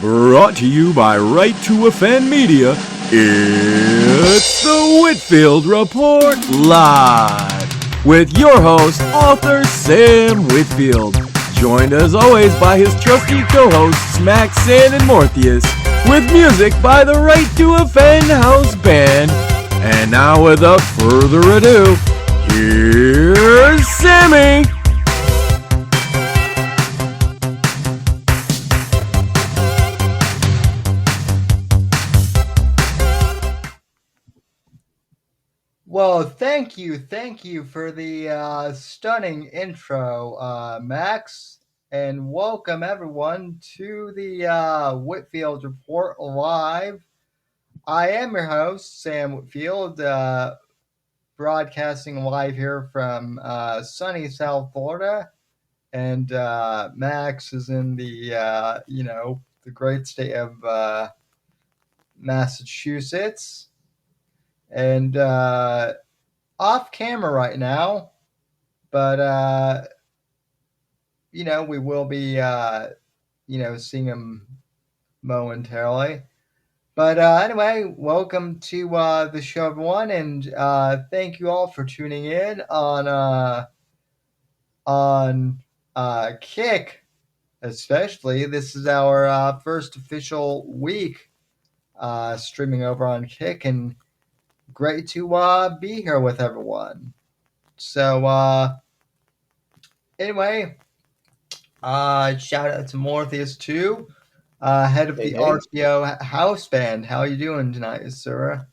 Brought to you by Right to Offend Media, it's the Whitfield Report Live with your host, author Sam Whitfield, joined as always by his trusty co-hosts Max, Sam, and Mortheous, with music by the Right to Offend House Band. And now, without further ado, here's Sammy! Well, thank you for the stunning intro, Max, and welcome everyone to the Whitfield Report Live. I am your host, Sam Whitfield, broadcasting live here from sunny South Florida, and Max is in the the great state of Massachusetts. And off camera right now, but we will be seeing him momentarily. But anyway, welcome to the show, everyone, and thank you all for tuning in on Kick, especially. This is our first official week streaming over on Kick, and great to be here with everyone. So, anyway, shout out to Mortheous too, head of the RTO house band. How are you doing tonight, sir?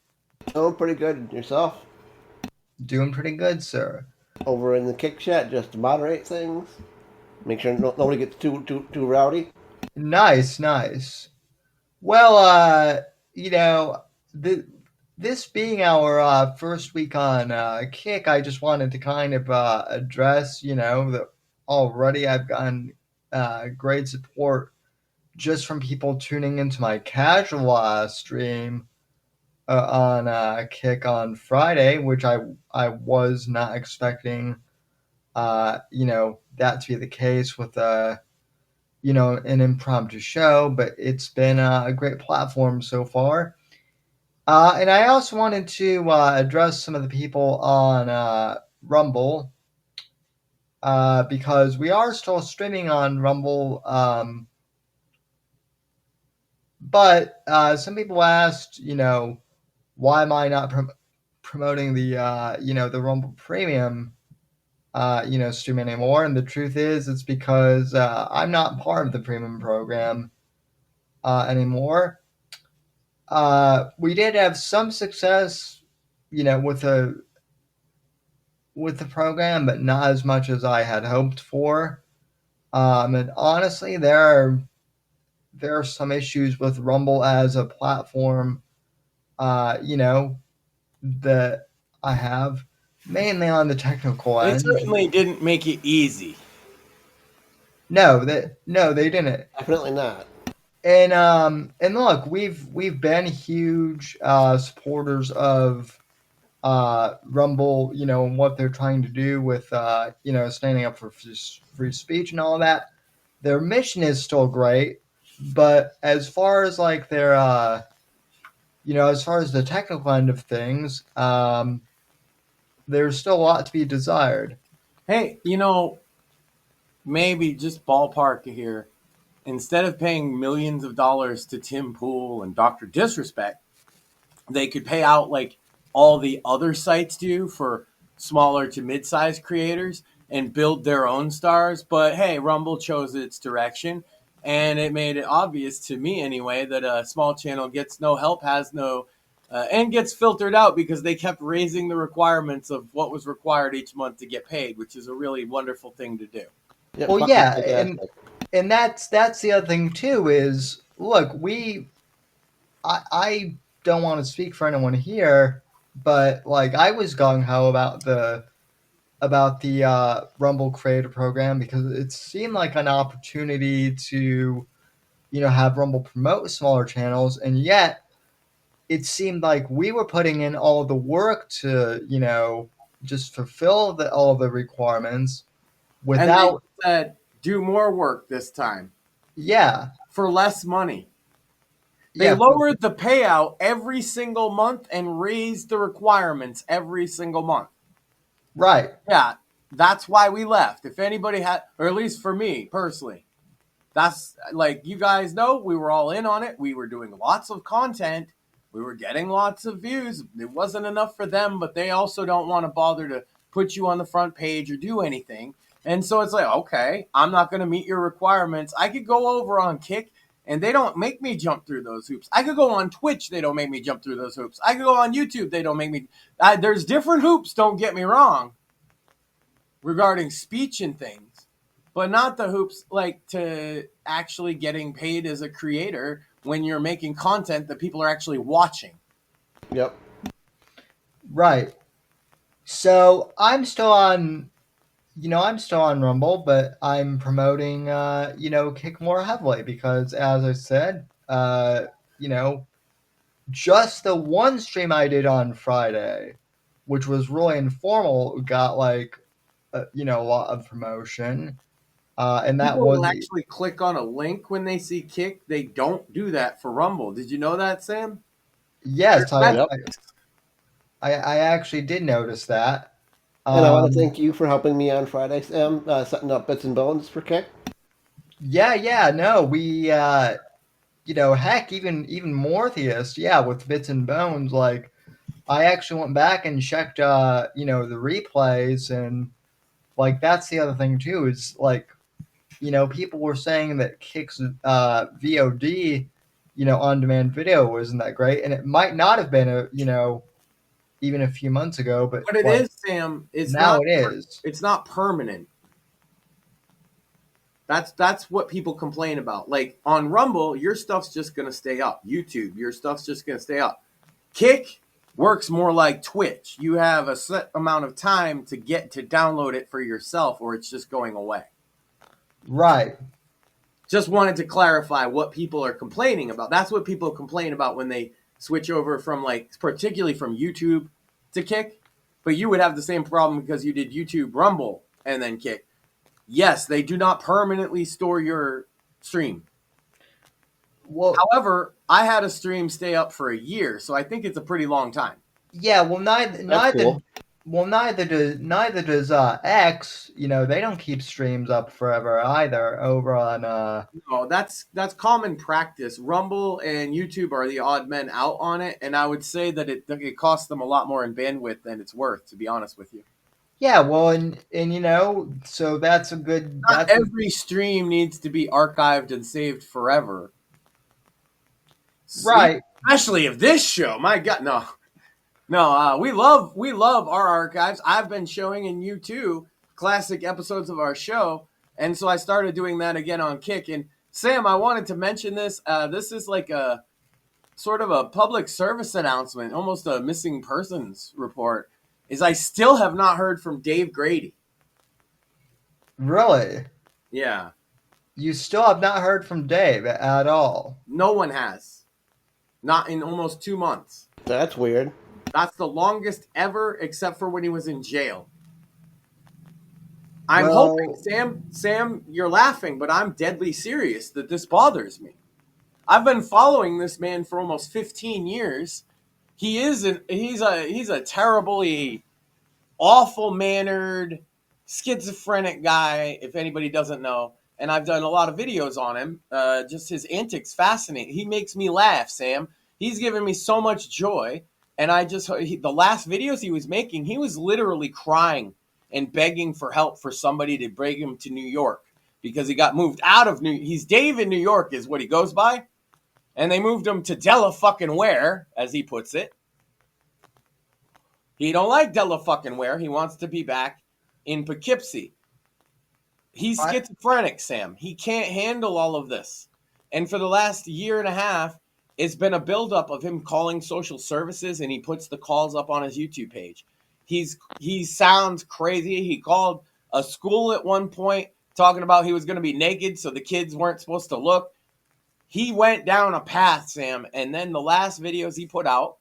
Oh, pretty good. Yourself? Doing pretty good, sir. Over in the Kick chat, just to moderate things. Make sure nobody gets too rowdy. Nice. Well, this being our first week on Kick, I just wanted to kind of address, that already I've gotten great support just from people tuning into my casual stream on Kick on Friday, which I was not expecting, that to be the case with an impromptu show, but it's been a great platform so far. And I also wanted to address some of the people on Rumble, because we are still streaming on Rumble, but some people asked, why am I not promoting the, the Rumble Premium, stream anymore? And the truth is, it's because I'm not part of the Premium program anymore. We did have some success, with the program, but not as much as I had hoped for. And honestly, there are some issues with Rumble as a platform, that I have, mainly on the technical end. It certainly didn't make it easy. No, they didn't. Definitely not. And look, we've been huge supporters of Rumble, and what they're trying to do with standing up for free speech and all that. Their mission is still great, but as far as like their as far as the technical end of things, there's still a lot to be desired. Hey, maybe just ballpark here. Instead of paying millions of dollars to Tim Pool and Dr. Disrespect, they could pay out like all the other sites do for smaller to mid-sized creators and build their own stars. But hey, Rumble chose its direction, and it made it obvious to me anyway that a small channel gets no help, has no, and gets filtered out because they kept raising the requirements of what was required each month to get paid, which is a really wonderful thing to do. Yeah, well, yeah, and that's the other thing too. Is look, I don't want to speak for anyone here, but like I was gung ho about the Rumble Creator Program because it seemed like an opportunity to, have Rumble promote smaller channels, and yet it seemed like we were putting in all of the work to, just fulfill all of the requirements without. And they said, do more work this time. Yeah. For less money. They lowered the payout every single month and raised the requirements every single month. Right. Yeah, that's why we left. If anybody had, or at least for me personally, that's like, you guys know, we were all in on it. We were doing lots of content. We were getting lots of views. It wasn't enough for them, but they also don't want to bother to put you on the front page or do anything. And so it's like, okay, I'm not going to meet your requirements. I could go over on Kick, and they don't make me jump through those hoops. I could go on Twitch. They don't make me jump through those hoops. I could go on YouTube. They don't make me. There's different hoops, don't get me wrong, regarding speech and things, but not the hoops like to actually getting paid as a creator when you're making content that people are actually watching. Yep. Right. So I'm still on Rumble, but I'm promoting, Kick more heavily because, as I said, just the one stream I did on Friday, which was really informal, got a lot of promotion. And that People was will actually click on a link when they see Kick. They don't do that for Rumble. Did you know that, Sam? yes, I actually did notice that. And I want to thank you for helping me on Friday, Sam, setting up Bits and Bones for Kick. Yeah, no, we, heck, even Mortheous, with Bits and Bones, I actually went back and checked, the replays, and, that's the other thing, too, is, people were saying that Kick's, VOD, on-demand video wasn't that great, and it might not have been, even a few months ago, but it is, Sam. It is. It's not permanent. That's what people complain about. Like on Rumble, your stuff's just gonna stay up. YouTube, your stuff's just gonna stay up. Kick works more like Twitch. You have a set amount of time to get to download it for yourself, or it's just going away. Right. Just wanted to clarify what people are complaining about. That's what people complain about when they switch over from particularly from YouTube to Kick. But you would have the same problem because you did YouTube, Rumble, and then Kick. Yes, they do not permanently store your stream. Well, however, I had a stream stay up for a year, so I think it's a pretty long time. Yeah, well, neither does X. They don't keep streams up forever either. Over on No, that's common practice. Rumble and YouTube are the odd men out on it, and I would say that it costs them a lot more in bandwidth than it's worth, to be honest with you. Yeah, well, and so that's a good. Not every stream needs to be archived and saved forever. Right. Especially if this show, my God, no. We love our archives. I've been showing in you too classic episodes of our show, and so I started doing that again on Kick. And Sam, I wanted to mention this. This is like a sort of a public service announcement, almost a missing persons report. Is I still have not heard from Dave Grady. Really? Yeah. You still have not heard from Dave at all? No one has. Not in almost 2 months. That's weird. That's the longest ever, except for when he was in jail. I'm hoping, Sam, you're laughing, but I'm deadly serious that this bothers me. I've been following this man for almost 15 years. He's a terribly awful-mannered, schizophrenic guy, if anybody doesn't know. And I've done a lot of videos on him. Just his antics fascinate. He makes me laugh, Sam. He's given me so much joy. And the last videos he was making, he was literally crying and begging for help for somebody to bring him to New York because he got moved out of he's Dave in New York is what he goes by. And they moved him to Delaware, as he puts it. He don't like Delaware. He wants to be back in Poughkeepsie. He's schizophrenic, Sam. He can't handle all of this. And for the last year and a half, it's been a buildup of him calling social services, and he puts the calls up on his YouTube page. He sounds crazy. He called a school at one point talking about he was going to be naked so the kids weren't supposed to look. He went down a path, Sam, and then the last videos he put out,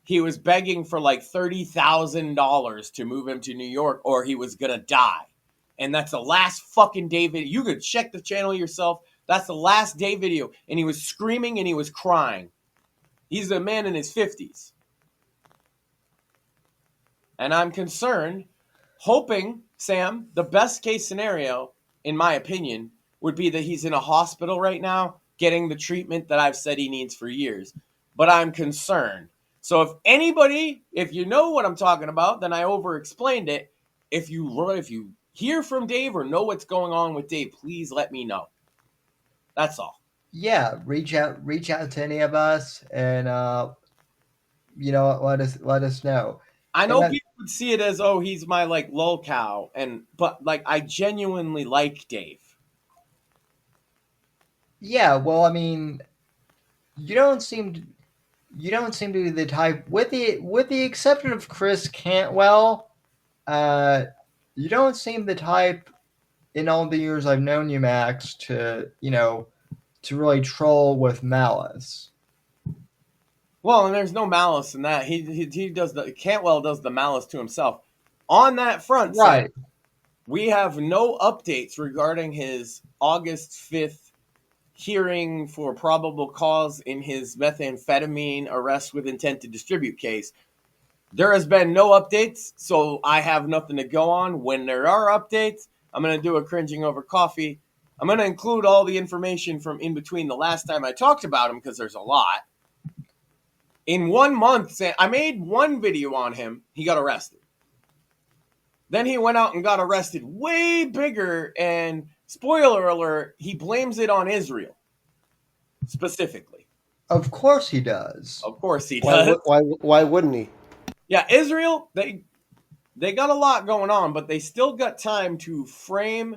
he was begging for like $30,000 to move him to New York or he was going to die. And that's the last fucking day video. You could check the channel yourself. That's the last day video. And he was screaming and he was crying. He's a man in his 50s. And I'm concerned, hoping, Sam, the best case scenario, in my opinion, would be that he's in a hospital right now getting the treatment that I've said he needs for years. But I'm concerned. So if you know what I'm talking about, then I over-explained it. If you hear from Dave or know what's going on with Dave, please let me know. That's all. Yeah, reach out to any of us, and let us know. I know people would see it as, oh, he's my like lol cow, but like I genuinely like Dave. Yeah, well, I mean, you don't seem to be the type, with the exception of Chris Cantwell, you don't seem the type in all the years I've known you, Max, to really troll with malice. Well, and there's no malice in that. He does Cantwell does the malice to himself. On that front, right? Sam, we have no updates regarding his August 5th hearing for probable cause in his methamphetamine arrest with intent to distribute case. There has been no updates, so I have nothing to go on. When there are updates, I'm going to do a cringing over coffee. I'm going to include all the information from in between the last time I talked about him, because there's a lot. In 1 month, I made one video on him. He got arrested. Then he went out and got arrested way bigger, and spoiler alert, he blames it on Israel specifically. Of course he does. Of course he does. Why wouldn't he? Yeah, Israel, they got a lot going on, but they still got time to frame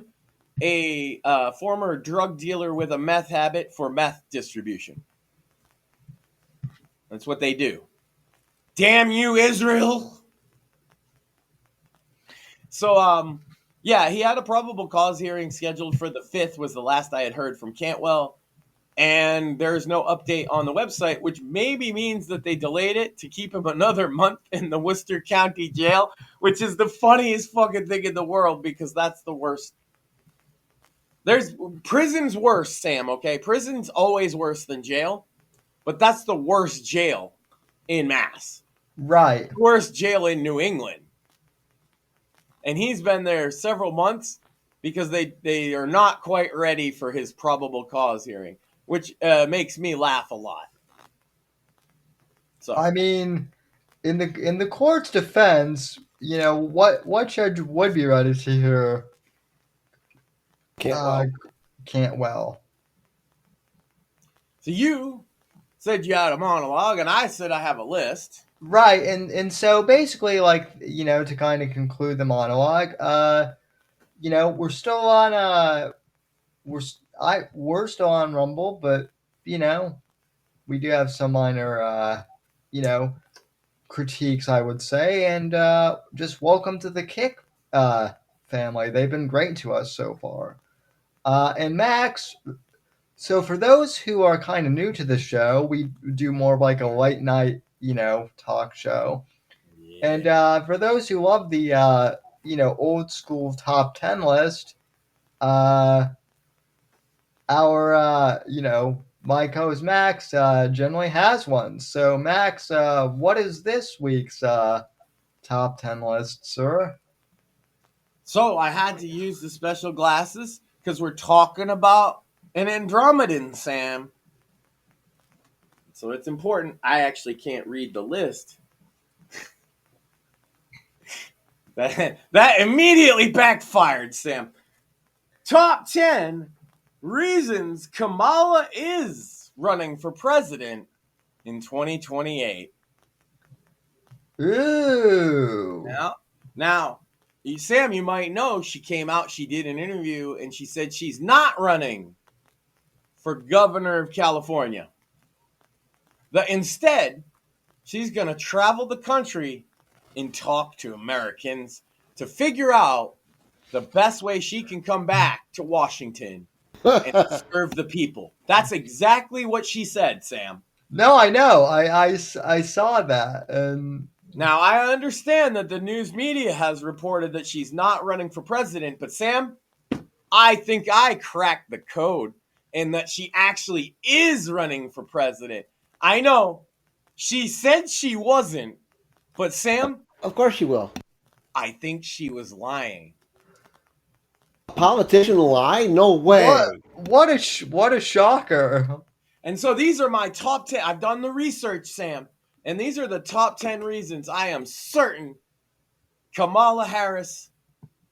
a former drug dealer with a meth habit for meth distribution. That's what they do. Damn you, Israel! So, yeah, he had a probable cause hearing scheduled for the 5th, was the last I had heard from Cantwell. And there's no update on the website, which maybe means that they delayed it to keep him another month in the Worcester County Jail, which is the funniest fucking thing in the world, because that's the worst. Prison's worse, Sam, okay? Prison's always worse than jail, but that's the worst jail in Mass. Right. Worst jail in New England. And he's been there several months because they are not quite ready for his probable cause hearing, which makes me laugh a lot. So I mean, in the court's defense, what judge would be ready to hear Cantwell? So you said you had a monologue, and I said I have a list. Right, and so basically, to kind of conclude the monologue, we're still on we're still on Rumble, but we do have some minor critiques, I would say, and just welcome to the Kick family. They've been great to us so far. And Max, so for those who are kind of new to the show, we do more of like a late night talk show. Yeah. And for those who love the old school top 10 list, our my co-host Max generally has one. So Max, what is this week's top 10 list, sir? So I had to use the special glasses because we're talking about an Andromedan, Sam. So it's important. I actually can't read the list. That immediately backfired, Sam. Top 10 reasons Kamala is running for president in 2028. Ooh. Now, Sam, you might know she came out, she did an interview, and she said she's not running for governor of California. That instead, she's going to travel the country and talk to Americans to figure out the best way she can come back to Washington and serve the people. That's exactly what she said, Sam. No, I know. I saw that. And now, I understand that the news media has reported that she's not running for president, but Sam, I think I cracked the code. and that she actually is running for president. I know she said she wasn't, but Sam, Of course she will. I think she was lying. A politician lie? No way. What a shocker. And so these are my top 10. I've done the research, Sam, and these are the top 10 reasons I am certain Kamala Harris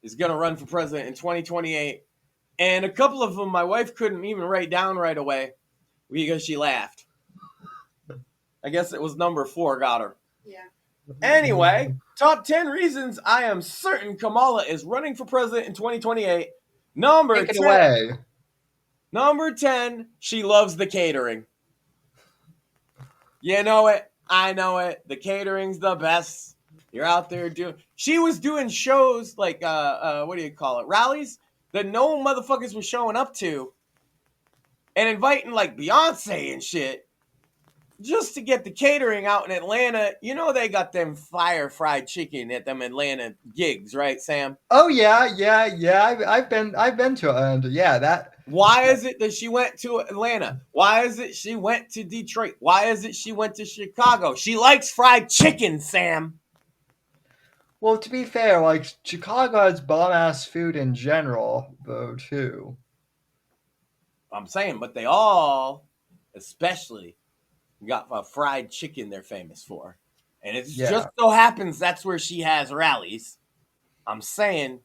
is going to run for president in 2028. And a couple of them my wife couldn't even write down right away because she laughed. I guess it was number 4 got her. Yeah. Anyway, top 10 reasons I am certain Kamala is running for president in 2028. Number Take it 10. away. Number 10, she loves the catering. You know it. I know it. The catering's the best. You're out there doing... She was doing shows like, what do you call it? Rallies that no motherfuckers was showing up to. And inviting like Beyonce and shit. Just to get the catering out in Atlanta. You know they got them fire fried chicken at them Atlanta gigs, right, Sam? Oh yeah. I've been to Atlanta. Yeah, that. Why is it that she went to Atlanta? Why is it she went to Detroit? Why is it she went to Chicago? She likes fried chicken, Sam. Well, to be fair, like Chicago has bomb-ass food in general, though, too. I'm saying, but they all, especially, got a fried chicken they're famous for. And it just so happens that's where she has rallies. I'm saying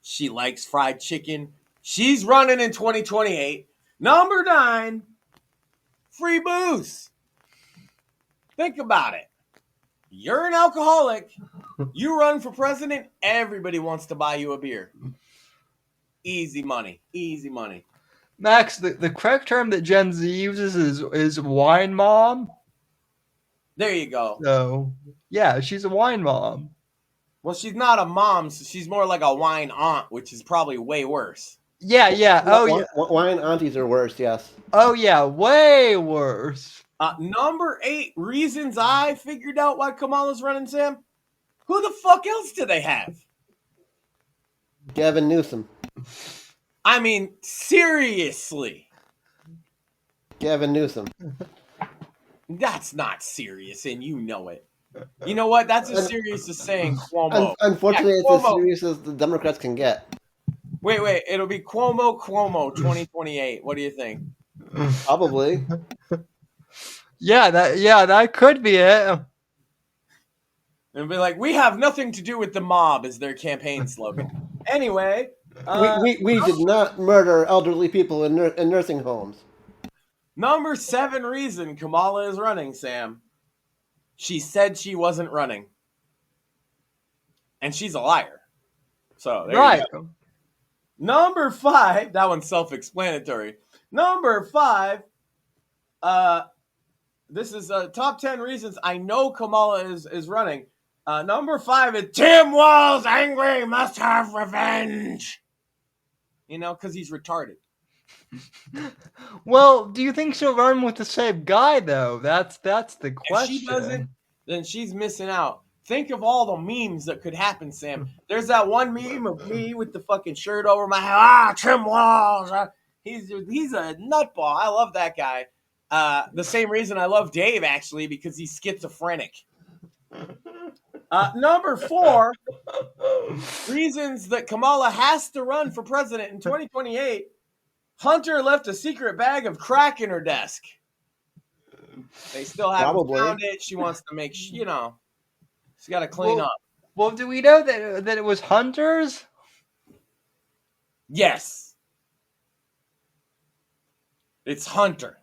she likes fried chicken. She's running in 2028. Number 9, free booze. Think about it. You're an alcoholic. You run for president. Everybody wants to buy you a beer. Easy money. Easy money. Max, the correct term that Gen Z uses is wine mom. There you go. So, yeah, she's a wine mom. Well, she's not a mom, so she's more like a wine aunt, which is probably way worse. Yeah. Oh, yeah. Wine aunties are worse, yes. Oh, yeah, way worse. Number 8 reasons I figured out why Kamala's running, Sam. Who the fuck else do they have? Gavin Newsom. I mean, seriously. Gavin Newsom. That's not serious, and you know it. You know what? That's as serious as saying Cuomo. Unfortunately, Yeah, it's as serious as the Democrats can get. Wait. It'll be Cuomo 2028. What do you think? Probably. Yeah, that could be it. It'll be like, we have nothing to do with the mob is their campaign slogan. Anyway. We did not murder elderly people in nursing homes. Number 7 reason Kamala is running, Sam. She said she wasn't running. And she's a liar. So, there you go. Number 5, that one's self-explanatory. Number 5, this is top 10 reasons I know Kamala is running. Number 5 is Tim Walz angry, must have revenge. You know, because he's retarded. Well, do you think she'll run with the same guy, though? That's the question. If she doesn't, then she's missing out. Think of all the memes that could happen, Sam. There's that one meme of me with the fucking shirt over my head. Tim Walz. He's a nutball. I love that guy. The same reason I love Dave, actually, because he's schizophrenic. Number 4, reasons that Kamala has to run for president in 2028. Hunter left a secret bag of crack in her desk. They still haven't found it. She wants to make, she's got to clean up. Well, do we know that it was Hunter's? Yes. It's Hunter.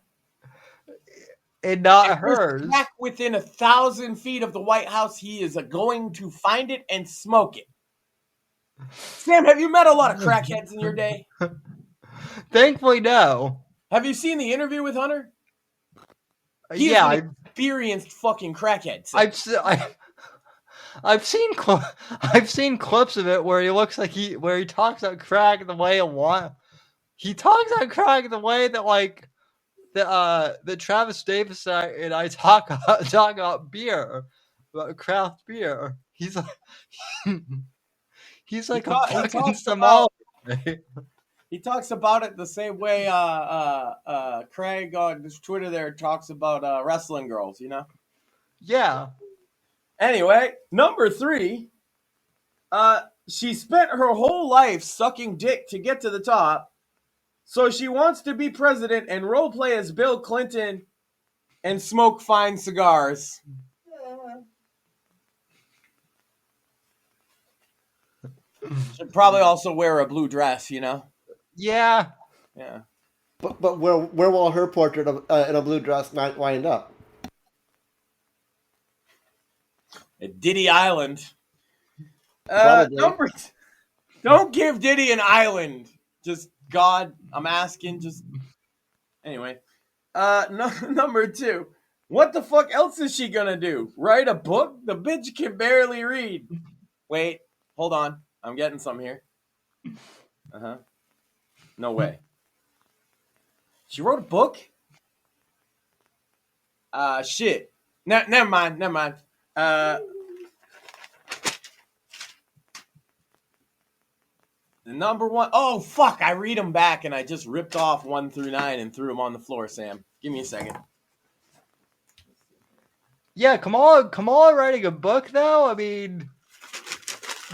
And not hers. Back within 1,000 feet of the White House, he is going to find it and smoke it. Sam, have you met a lot of crackheads in your day? Thankfully, no. Have you seen the interview with Hunter? He's an experienced fucking crackhead. I've seen clips of it where he looks like he talks about crack the way he talks about crack the way that like the Travis Davis and I talk about beer, about craft beer. He's like a fucking Somali. He talks about it the same way Craig on Twitter there talks about wrestling girls, you know? Yeah. Anyway, number 3, she spent her whole life sucking dick to get to the top, so she wants to be president and role play as Bill Clinton and smoke fine cigars. Should probably also wear a blue dress, you know? Yeah. Yeah. But where will her portrait of, in a blue dress not wind up? At Diddy Island. Probably. Don't give Diddy an island. Just God, I'm asking. Just anyway. Number 2. What the fuck else is she gonna do? Write a book? The bitch can barely read. Wait, hold on. I'm getting some here. No way. She wrote a book? Shit. Never mind. The number 1. Oh, fuck. I read them back and I just ripped off 1 through 9 and threw them on the floor, Sam. Give me a second. Yeah, Kamala writing a book, though? I mean,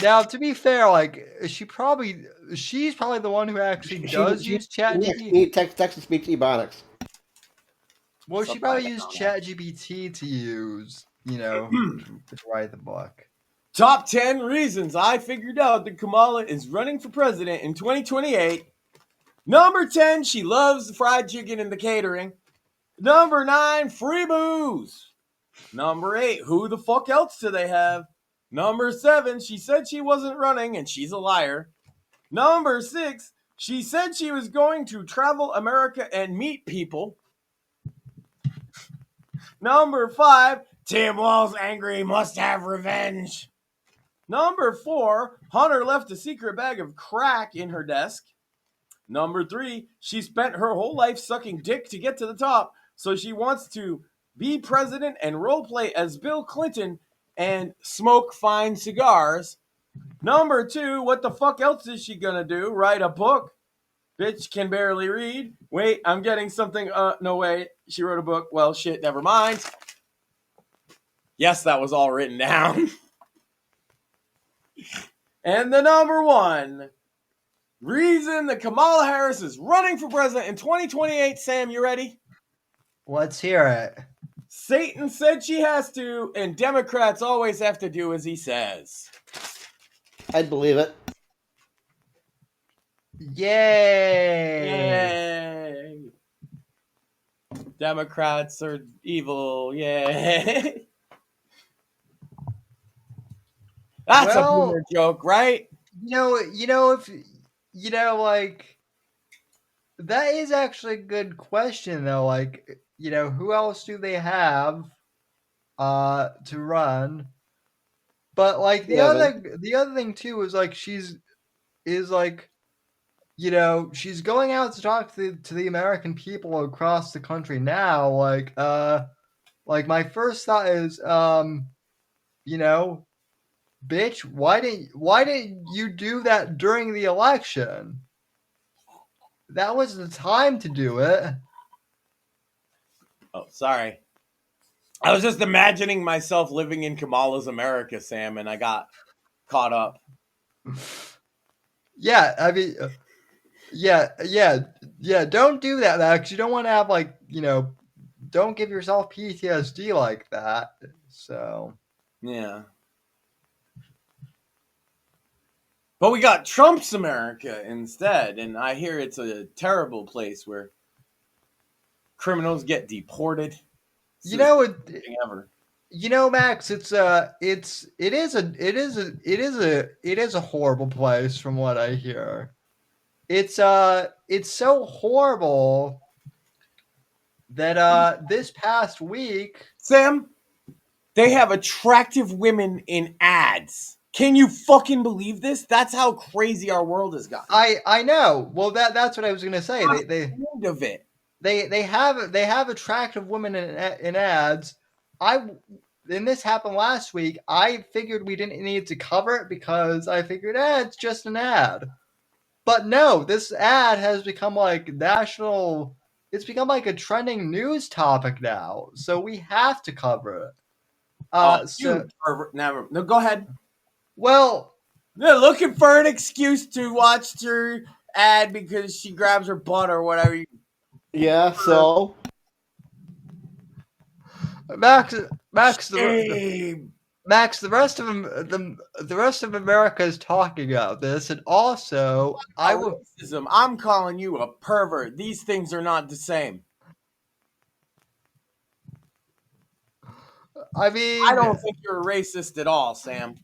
now, to be fair, like, she's probably the one who actually does use ChatGPT. Text-to-speech ebonics. Well, she probably used ChatGPT to use, to write the book. Top 10 reasons I figured out that Kamala is running for president in 2028. Number 10, she loves the fried chicken and the catering. Number 9, free booze. Number 8, who the fuck else do they have? Number 7, she said she wasn't running and she's a liar. Number 6, she said she was going to travel America and meet people. Number 5, Tim Wall's angry, must have revenge. Number 4, Hunter left a secret bag of crack in her desk. Number 3, she spent her whole life sucking dick to get to the top, so she wants to be president and roleplay as Bill Clinton and smoke fine cigars. Number 2, what the fuck else is she gonna do? Write a book? Bitch can barely read. Wait, I'm getting something. No way. She wrote a book. Well, shit, never mind. Yes, that was all written down. And the number 1 reason that Kamala Harris is running for president in 2028, Sam, you ready? Let's hear it. Satan said she has to, and Democrats always have to do as he says. I'd believe it. Yay! Democrats are evil. Yay! That's a boomer joke, right? That is actually a good question, though. Like, who else do they have to run? But like the other thing too is like she's going out to talk to the American people across the country now. Like my first thought is bitch, why didn't you do that during the election? That was the time to do it. Oh, sorry. I was just imagining myself living in Kamala's America, Sam, and I got caught up. Yeah, I mean, yeah. Don't do that, Max. You don't want to have don't give yourself PTSD like that. So yeah. But we got Trump's America instead, and I hear it's a terrible place where criminals get deported. Ever. Max, it is a horrible place from what I hear. It's so horrible that this past week, Sam, they have attractive women in ads. Can you fucking believe this? That's how crazy our world has gotten. I know. Well, that's what I was gonna say. They have attractive women in ads. And this happened last week. I figured we didn't need to cover it because I figured, it's just an ad. But no, this ad has become like national. It's become like a trending news topic now, so we have to cover it. You pervert. Never. No, go ahead. Well, They're looking for an excuse to watch her ad because she grabs her butt or whatever. Yeah, so Max, Shame. Max, the rest of the rest of America is talking about this, and also Racism. I'm calling you a pervert. These things are not the same. I mean, I don't think you're a racist at all, Sam.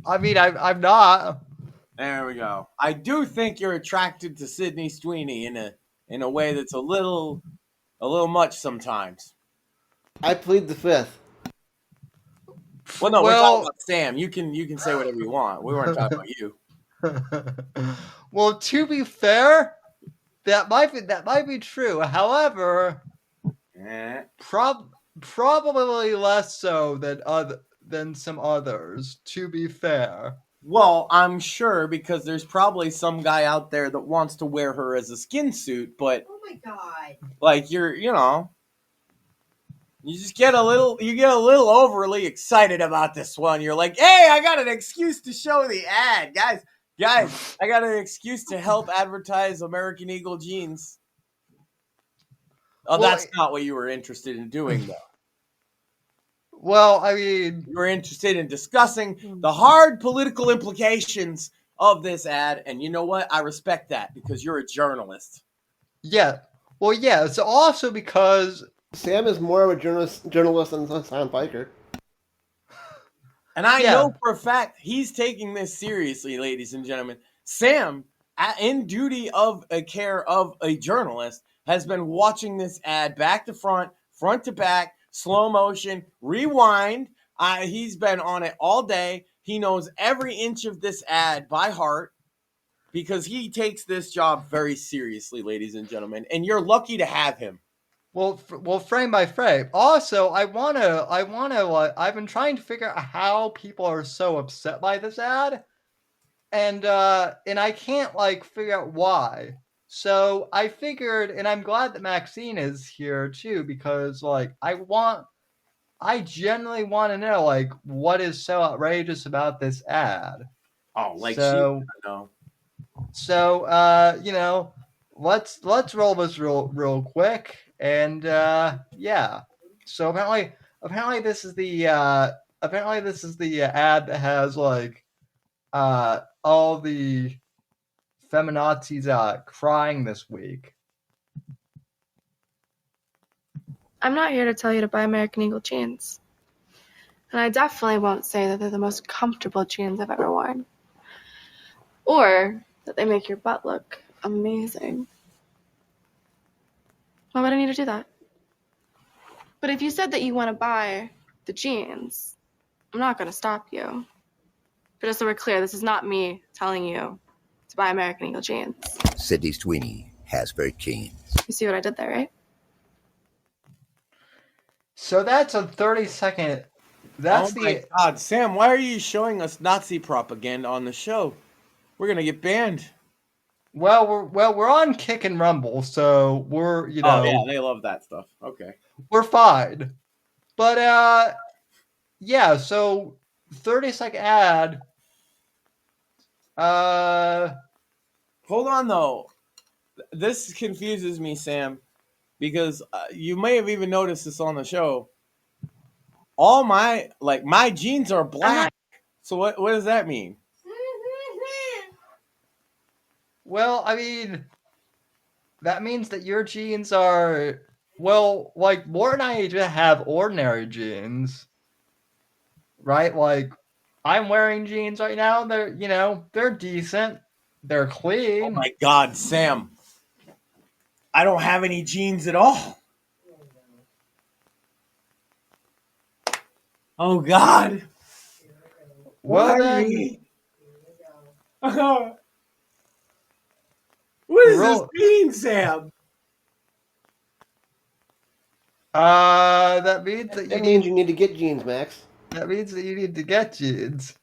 I mean, I'm not. There we go. I do think you're attracted to Sydney Sweeney in a way that's a little much sometimes. I plead the fifth. Well, no, we're talking about Sam. You can say whatever you want. We weren't talking about you. Well, to be fair, that might be true. However, probably less so than some others. To be fair. Well, I'm sure because there's probably some guy out there that wants to wear her as a skin suit, but oh my god, like you just get a little overly excited about this one. You're like, hey, I got an excuse to show the ad, guys, I got an excuse to help advertise American Eagle jeans. Oh, Well, that's not what you were interested in doing, though. Well, I mean, You were interested in discussing the hard political implications of this ad, and you know what? I respect that because you're a journalist. yeah. Well, yeah. It's also because Sam is more of a journalist than Sam Piker. And I Yeah. know for a fact he's taking this seriously, ladies and gentlemen. Sam, in duty of a care of a journalist, has been watching this ad back to front to back, slow motion, rewind. He's been on it all day. He knows every inch of this ad by heart because he takes this job very seriously, ladies and gentlemen. And you're lucky to have him. well, frame by frame. Also, I've been trying to figure out how people are so upset by this ad, and I can't figure out why. So I figured, and I'm glad that Maxine is here too, because I genuinely want to know what is so outrageous about this ad. Oh, So- she, no. So let's roll this real quick, and yeah. So apparently this is the ad that has all the feminazis crying this week. I'm not here to tell you to buy American Eagle jeans. And I definitely won't say that they're the most comfortable jeans I've ever worn. Or that they make your butt look amazing. Why would I need to do that? But if you said that you want to buy the jeans, I'm not going to stop you. But just so we're clear, this is not me telling you to buy American Eagle jeans. Sydney Sweeney has great jeans. You see what I did there, right? So that's a 30-second. That's Oh my God, Sam! Why are you showing us Nazi propaganda on the show? We're gonna get banned. we're on Kick and Rumble, so we're Oh yeah, they love that stuff. Okay. we're fine. But yeah. So 30-second ad. Hold on though. This confuses me, Sam, because you may have even noticed this on the show. All my jeans are black. So what does that mean? Well, I mean, that means that your jeans are Mort and I just have ordinary jeans, right? I'm wearing jeans right now. They're decent. They're clean. Oh my God, Sam! I don't have any jeans at all. Oh God! Well, Why then, me? What does this mean, Sam? that means That means you need to get jeans, Max. that means that you need to get jeans.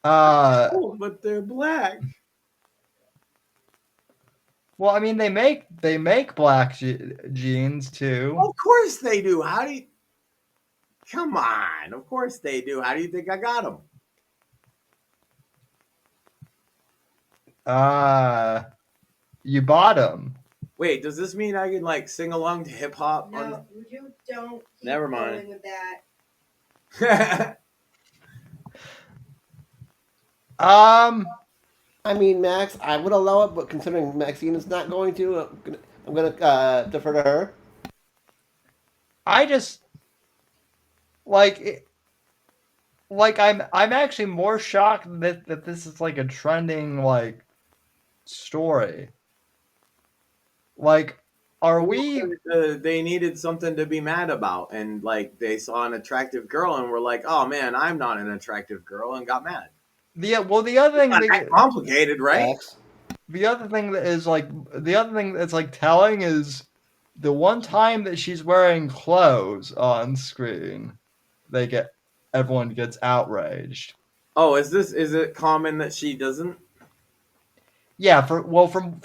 Oh, but they're black. Well, I mean, they make black jeans too. Of course they do. How do you? Come on. Of course they do. How do you think I got them? You bought them. Wait, does this mean I can like sing along to hip hop? No, you don't. Keep Never mind. going with that. I mean, Max, I would allow it, but considering Maxine is not going to, I'm gonna defer to her. I just like I'm actually more shocked that this is like a trending like story. Like, are we? They needed something to be mad about, and like they saw an attractive girl and were like, "Oh man, I'm not an attractive girl," and got mad. The other thing Not that complicated, right? Max. the other thing that's like telling is the one time that she's wearing clothes on screen, everyone gets outraged. Oh, is it common that she doesn't? Yeah, from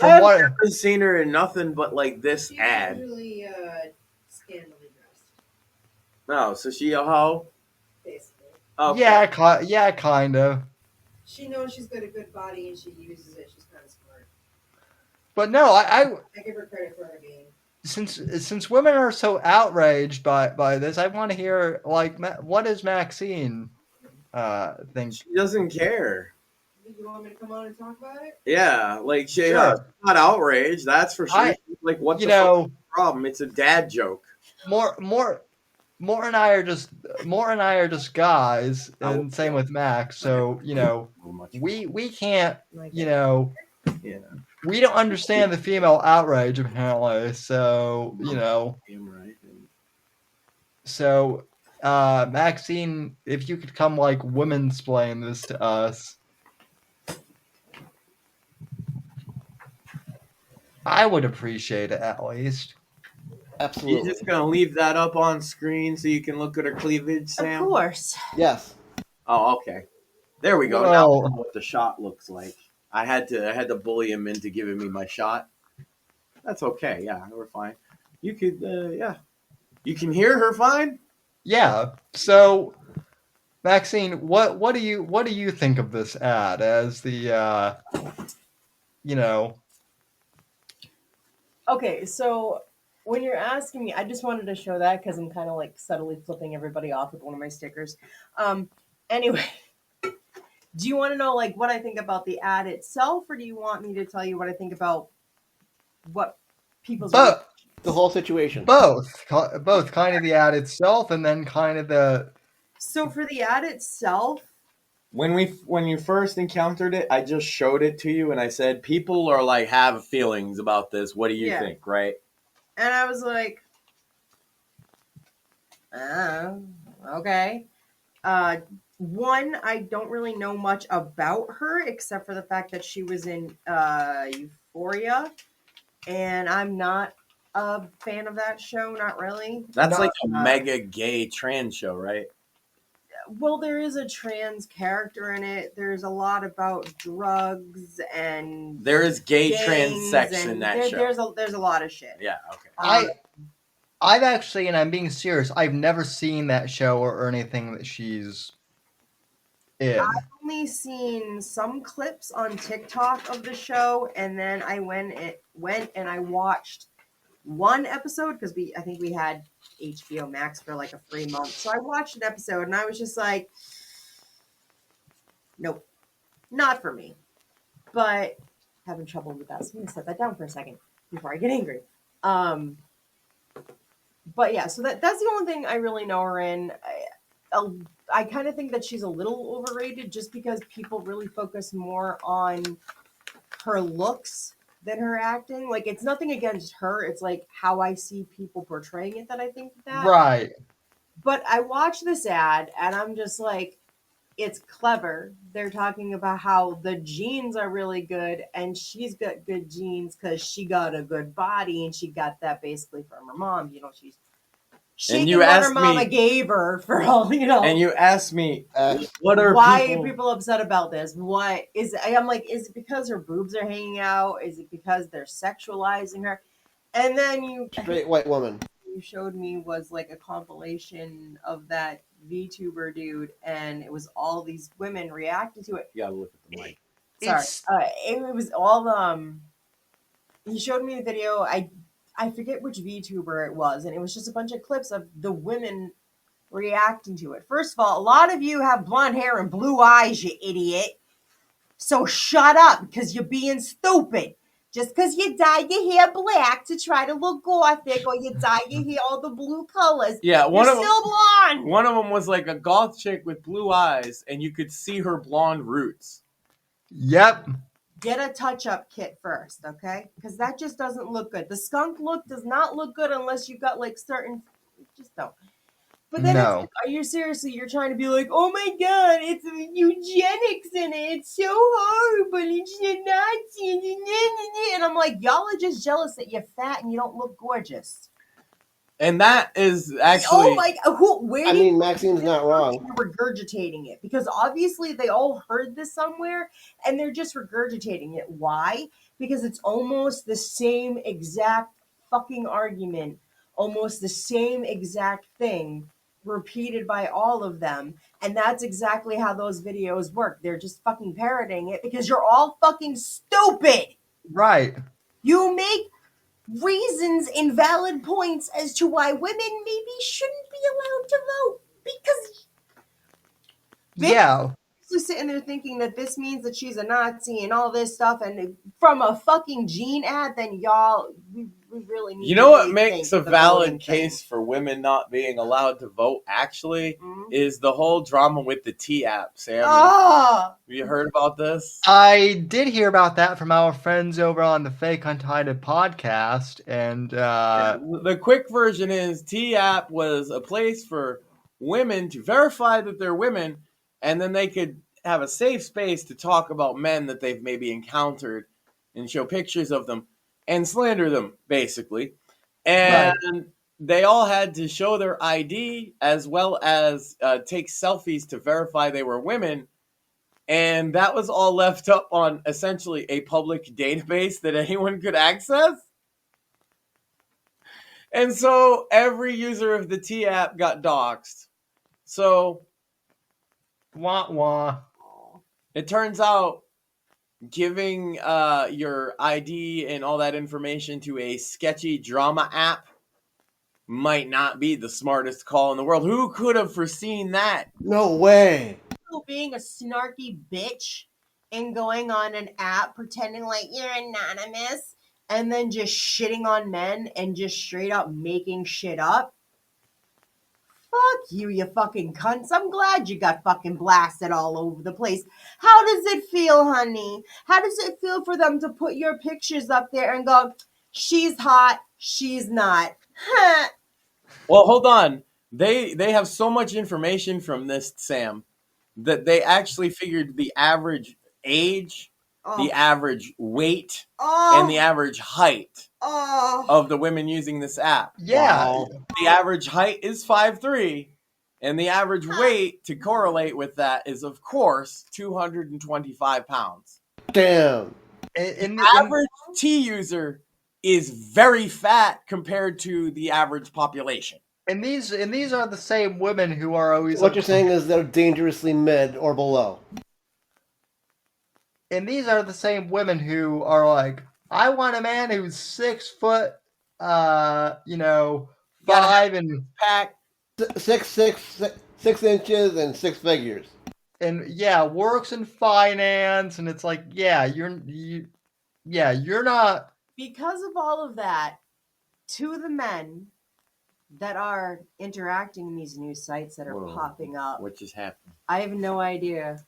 I've what never seen her in nothing but like this She's ad. usually scantily dressed, Oh, so she a hoe? basically. Okay. yeah, kind of. She knows she's got a good body and she uses it. She's kind of smart. But no, I I give her credit for her being. since women are so outraged by this, I want to hear like what does Maxine think? She doesn't care. You want me to come on and talk about it? Yeah, like she's Sure. not outraged. That's for sure. Like, what the fuck is the problem? It's a dad joke. More and I are just guys, and same with Max. So we can't Yeah. we don't understand the female outrage apparently. So Damn right. so Maxine, if you could come like women-splain this to us, I would appreciate it at least. Absolutely. You're just gonna leave that up on screen so you can look at her cleavage, Sam? Of course. Yes. Oh, okay. There we go. Well- Now we know what the shot looks like. I had to bully him into giving me my shot. That's okay. Yeah, we're fine. You could, yeah. You can hear her fine. Yeah. So, Maxine, what do you think of this ad as the Okay, so when you're asking me, I just wanted to show that because I'm kind of like subtly flipping everybody off with one of my stickers. Anyway, do you want to know like what I think about the ad itself, or do you want me to tell you what I think about what people's both The whole situation. both kind of the ad itself and then kind of the So for the ad itself, When you first encountered it, I just showed it to you and I said, people are like have feelings about this. What do you Yeah. think, right? and I was like, okay. One, I don't really know much about her except for the fact that she was in Euphoria, and I'm not a fan of that show, not really. That's Not- like a mega gay trans show, right? Well, there is a trans character in it. There's a lot about drugs and There is gay gangs trans sex in and that show. There's a lot of shit. Yeah, okay. I've actually, and I'm being serious, I've never seen that show or anything that she's in. I've only seen some clips on TikTok of the show, and then I went and I watched one episode because I think we had HBO Max for like a free month. So I watched an episode and I was just like, nope, not for me. But having trouble with that. So I'm gonna set that down for a second before I get angry. But yeah, so that's the only thing I really know her in. I kind of think that she's a little overrated just because people really focus more on her looks than her acting. Like, it's nothing against her. It's like how I see people portraying it that I think that. Right. But I watch this ad and I'm just like, it's clever. They're talking about how the genes are really good and she's got good genes because she got a good body and she got that basically from her mom. You know, shaking what her mama gave her for all, And you asked me, what are why people... are people upset about this? What is it? I'm like, is it because her boobs are hanging out? Is it because they're sexualizing her? And then straight white woman. You showed me was like a compilation of that VTuber dude, and it was all these women reacting to it. You gotta look at the mic. Sorry, it was all he showed me a video. I forget which VTuber it was, and it was just a bunch of clips of the women reacting to it. First of all, a lot of you have blonde hair and blue eyes, you idiot. So shut up, because you're being stupid. Just because you dye your hair black to try to look gothic, or you dye your hair all the blue colors, yeah, you're still blonde. One of them was like a goth chick with blue eyes, and you could see her blonde roots. Yep. Get a touch-up kit first, okay? Because that just doesn't look good. The skunk look does not look good unless you've got like certain... Just don't. But then No. are you seriously, you're trying to be like, oh my God, it's eugenics in it. It's so horrible. It's a Nazi. And I'm like, y'all are just jealous that you're fat and you don't look gorgeous. And that is actually... Oh my God. Maxine's not wrong. You're regurgitating it. Because obviously they all heard this somewhere and they're just regurgitating it. Why? Because it's almost the same exact fucking argument. Almost the same exact thing repeated by all of them, and that's exactly how those videos work. They're just fucking parroting it because you're all fucking stupid. Right. You make reasons and valid points as to why women maybe shouldn't be allowed to vote because yeah, sitting there thinking that this means that she's a Nazi and all this stuff, and from a fucking Gene ad, then y'all, we really need. You know what makes a valid case for women not being allowed to vote? Actually, is the whole drama with the T app. Sam, have you heard about this? I did hear about that from our friends over on the Fake Untitled podcast, and the quick version is T app was a place for women to verify that they're women. And then they could have a safe space to talk about men that they've maybe encountered and show pictures of them and slander them, basically. And they all had to show their ID as well as take selfies to verify they were women. And that was all left up on essentially a public database that anyone could access. And so every user of the T app got doxxed. So... wah wah. It turns out giving your ID and all that information to a sketchy drama app might not be the smartest call in the world. Who could have foreseen that? No way. Being a snarky bitch and going on an app pretending like you're anonymous and then just shitting on men and just straight up making shit up. Fuck you, you fucking cunts. I'm glad you got fucking blasted all over the place. How does it feel, honey? How does it feel for them to put your pictures up there and go, she's hot, she's not? Well, hold on. They have so much information from this, Sam, that they actually figured the average age, the average weight, and the average height of the women using this app. Yeah. Wow. The average height is 5'3", and the average weight to correlate with that is, of course, 225 pounds. Damn. The average T user is very fat compared to the average population. And these are the same women who are always... What you're saying is they're dangerously mid or below. And these are the same women who are like, I want a man who's 6 foot, 5 and pack 6 inches and 6 figures. And yeah, works in finance, and it's like, you're not. Because of all of that, to the men that are interacting in these new sites that are popping up, what just happened? I have no idea.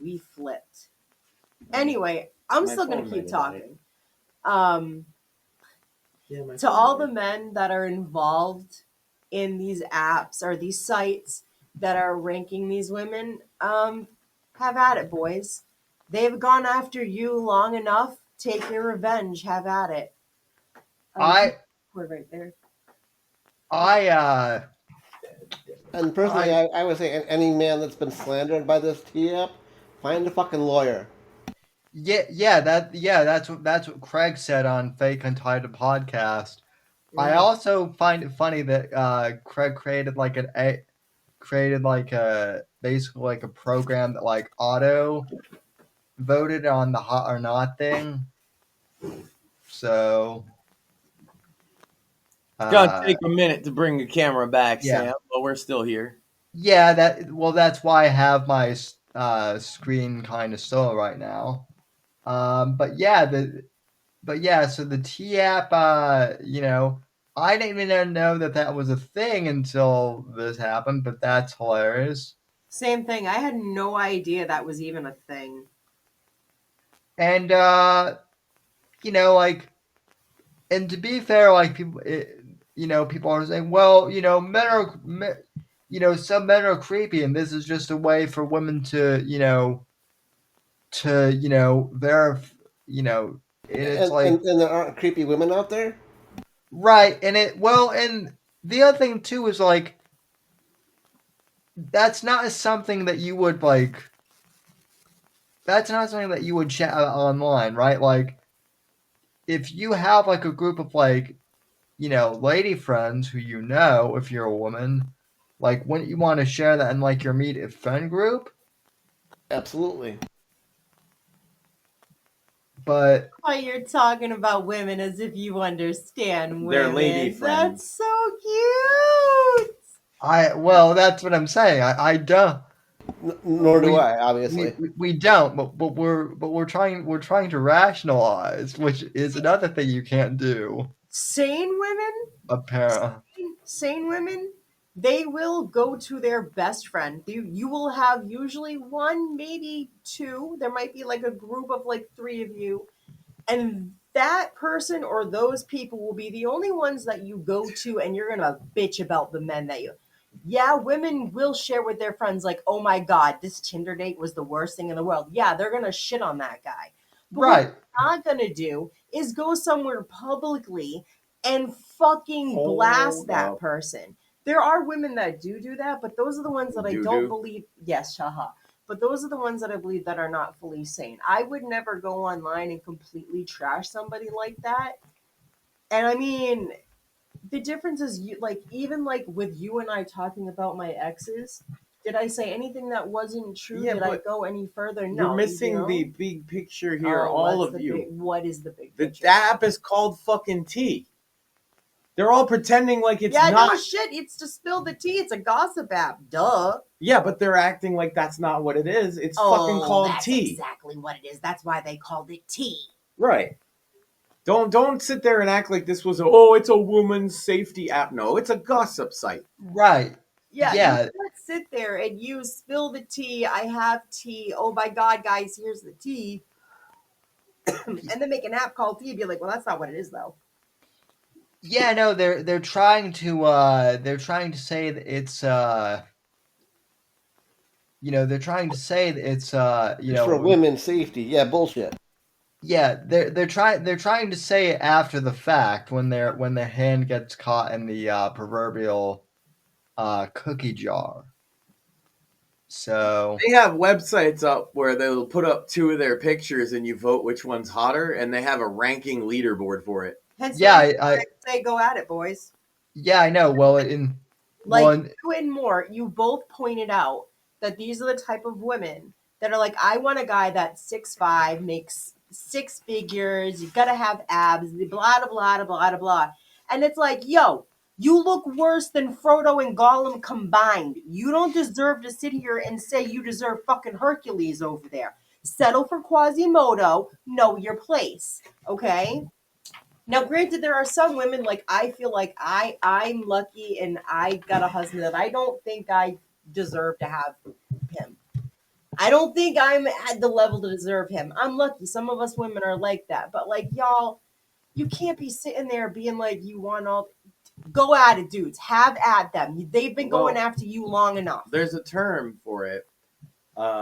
We flipped. Anyway, I'm still going to keep talking. To all the men that are involved in these apps or these sites that are ranking these women, have at it, boys. They've gone after you long enough. Take your revenge. Have at it. We're right there. And personally, I would say any man that's been slandered by this tea app, find a fucking lawyer. That's what Craig said on Fake Untitled Podcast. I also find it funny that Craig created like basically like a program that like auto voted on the hot or not thing. So It's gonna take a minute to bring the camera back, yeah. Sam, but we're still here. Yeah, that's why I have my screen kind of still right now. But yeah, so the T app, I didn't even know that was a thing until this happened, but that's hilarious. Same thing. I had no idea that was even a thing. And and to be fair, like people, people are saying, well, some men are creepy, and this is just a way for women to, verify, it's and there aren't creepy women out there? Right, and and the other thing too is like, that's not something that you would chat online, right? Like, if you have like a group of lady friends who if you're a woman, like, wouldn't you want to share that in like your immediate friend group? Absolutely. But you're talking about women as if you understand women. They're lady friends. That's so cute. That's what I'm saying. I don't. Nor do I, obviously. We don't, but we're trying to rationalize, which is another thing you can't do. Sane women? Apparently. Sane women, they will go to their best friend. You will have usually one, maybe two. There might be like a group of like three of you. And that person or those people will be the only ones that you go to, and you're going to bitch about the men that you... Yeah, women will share with their friends like, oh my God, this Tinder date was the worst thing in the world. Yeah, they're going to shit on that guy. But right. What they're not going to do is go somewhere publicly and fucking blast that person. There are women that do that, but those are the ones that I don't believe. Yes, haha. But those are the ones that I believe that are not fully sane. I would never go online and completely trash somebody like that. And I mean, the difference is, even with you and I talking about my exes, did I say anything that wasn't true? Yeah, did I go any further? No. You're missing the big picture here, all of you. What is the big picture? The app is called fucking tea. They're all pretending like it's not. Yeah, no shit. It's to spill the tea. It's a gossip app. Duh. Yeah, but they're acting like that's not what it is. It's fucking called tea. That's exactly what it is. That's why they called it tea. Right. Don't sit there and act like this was it's a woman's safety app. No, it's a gossip site. Right. Yeah. You can't sit there and you spill the tea. I have tea. Oh my God, guys, here's the tea. And then make an app called tea and be like, well, that's not what it is, though. Yeah, no, they're trying to say that it's they're trying to say that it's for women's safety. Yeah, bullshit. Yeah, they're trying to say it after the fact when their hand gets caught in the proverbial cookie jar. So they have websites up where they'll put up two of their pictures and you vote which one's hotter, and they have a ranking leaderboard for it. Hence I say go at it, boys. Yeah, I know. Well, you and Mort, you both pointed out that these are the type of women that are like, I want a guy that's 6'5", makes 6 figures, you gotta have abs, blah, blah, blah, blah, blah. And it's like, yo, you look worse than Frodo and Gollum combined. You don't deserve to sit here and say you deserve fucking Hercules over there. Settle for Quasimodo, know your place, okay? Now, granted, there are some women, like, I feel like I'm lucky and I got a husband that I don't think I deserve to have him. I don't think I'm at the level to deserve him. I'm lucky. Some of us women are like that. But, like, y'all, you can't be sitting there being like, you want all... Go at it, dudes. Have at them. They've been going after you long enough. There's a term for it.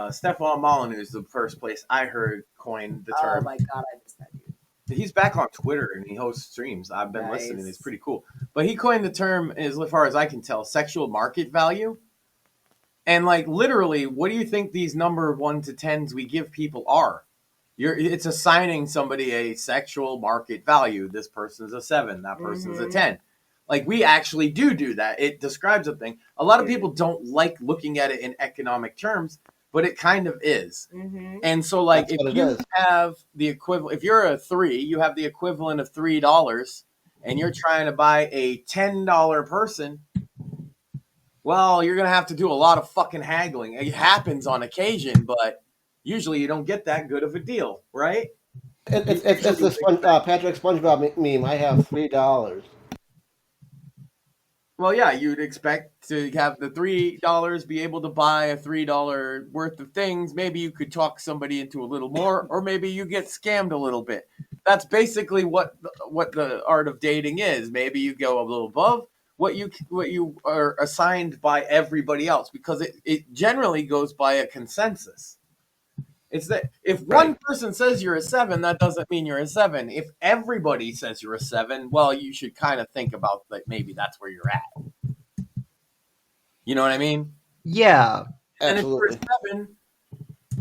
Stefan Molyneux is the first place I heard coin the term. Oh, my God, I missed that, dude. He's back on Twitter and he hosts streams. I've been Nice. listening. It's pretty cool. But he coined the term, as far as I can tell, sexual market value. And like literally, what do you think these number 1 to 10s we give people are? It's assigning somebody a sexual market value. This person's a 7. That person's a 10. Like we actually do that. It describes a thing. A lot of people don't like looking at it in economic terms, but it kind of is. And so like That's what if it you is. have the equivalent, if you're a 3, you have the equivalent of $3 and you're trying to buy a $10 person, well, you're going to have to do a lot of fucking haggling. It happens on occasion, but usually you don't get that good of a deal, right? It's the Patrick SpongeBob meme. I have $3. Well, yeah, you'd expect to have the $3 be able to buy a $3 worth of things. Maybe you could talk somebody into a little more, or maybe you get scammed a little bit. That's basically what the art of dating is. Maybe you go a little above what you are assigned by everybody else, because it generally goes by a consensus. It's that if one person says you're a 7, that doesn't mean you're a 7. If everybody says you're a 7, well, you should kind of think about that. Maybe that's where you're at. You know what I mean? Yeah. And Absolutely. if you're a 7,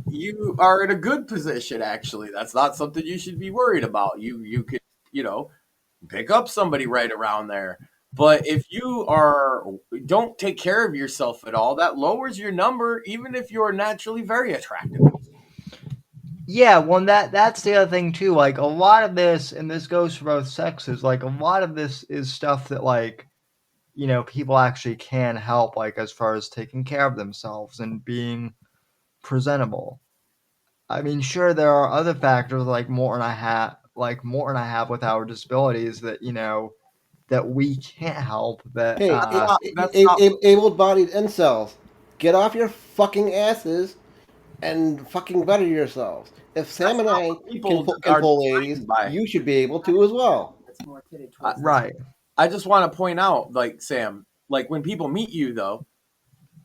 you are in a good position. Actually, that's not something you should be worried about. You could pick up somebody right around there. But if you don't take care of yourself at all, that lowers your number, even if you're naturally very attractive. Yeah, well, that's the other thing too. Like a lot of this, and this goes for both sexes. Like a lot of this is stuff that like, people actually can help. Like as far as taking care of themselves and being presentable. I mean, sure, there are other factors like Mort and I have with our disabilities that that we can't help. That Hey, that's not- able-bodied incels, get off your fucking asses and fucking better yourselves. If Sam and I people can are pull ladies, by. you should be able to as well. It's more fitted towards right. I just want to point out, like Sam, like when people meet you, though,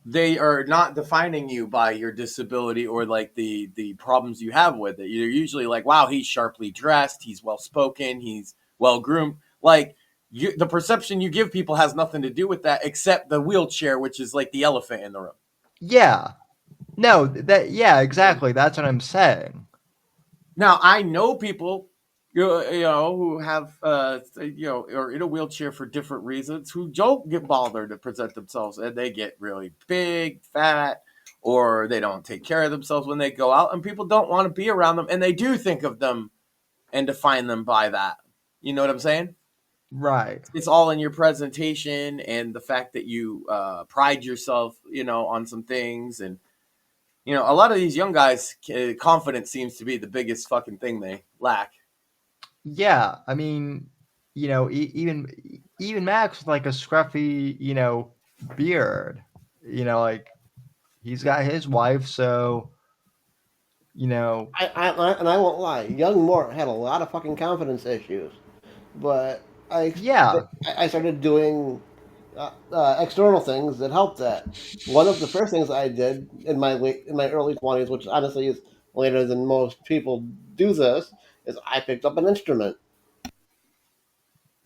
they are not defining you by your disability or like the problems you have with it. You're usually like, wow, he's sharply dressed, he's well spoken, he's well groomed. Like the perception you give people has nothing to do with that, except the wheelchair, which is like the elephant in the room. Yeah. No, exactly. That's what I'm saying. Now, I know people, who have, are in a wheelchair for different reasons, who don't get bothered to present themselves, and they get really big, fat, or they don't take care of themselves when they go out, and people don't want to be around them, and they do think of them and define them by that. You know what I'm saying? Right. It's all in your presentation and the fact that you pride yourself, on some things, and a lot of these young guys, confidence seems to be the biggest fucking thing they lack. Yeah, I mean, even Max with like a scruffy, beard, like he's got his wife, so I won't lie. Young Mort had a lot of fucking confidence issues, but I started doing external things that helped that. One of the first things I did in my early 20s, which honestly is later than most people do this, is I picked up an instrument.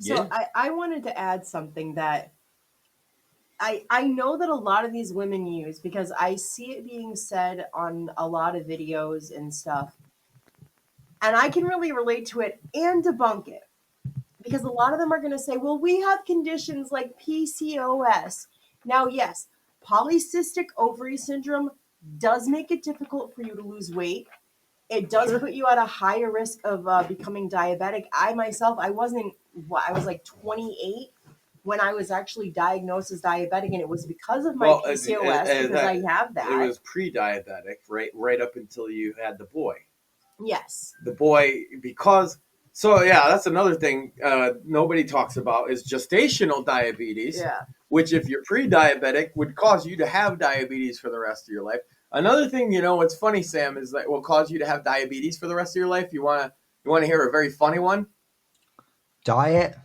So I wanted to add something that I know that a lot of these women use, because I see it being said on a lot of videos and stuff. And I can really relate to it and debunk it. Because a lot of them are going to say, well, we have conditions like PCOS. Now, yes, polycystic ovary syndrome does make it difficult for you to lose weight. It does put you at a higher risk of becoming diabetic. I myself, I was like 28 when I was actually diagnosed as diabetic, and it was because of my PCOS, because I have that. It was pre-diabetic, right up until you had the boy. Yes. The boy, because... So, yeah, that's another thing nobody talks about is gestational diabetes, which if you're pre-diabetic would cause you to have diabetes for the rest of your life. Another thing, what's funny, Sam, is that will cause you to have diabetes for the rest of your life. You want to hear a very funny one? Diet?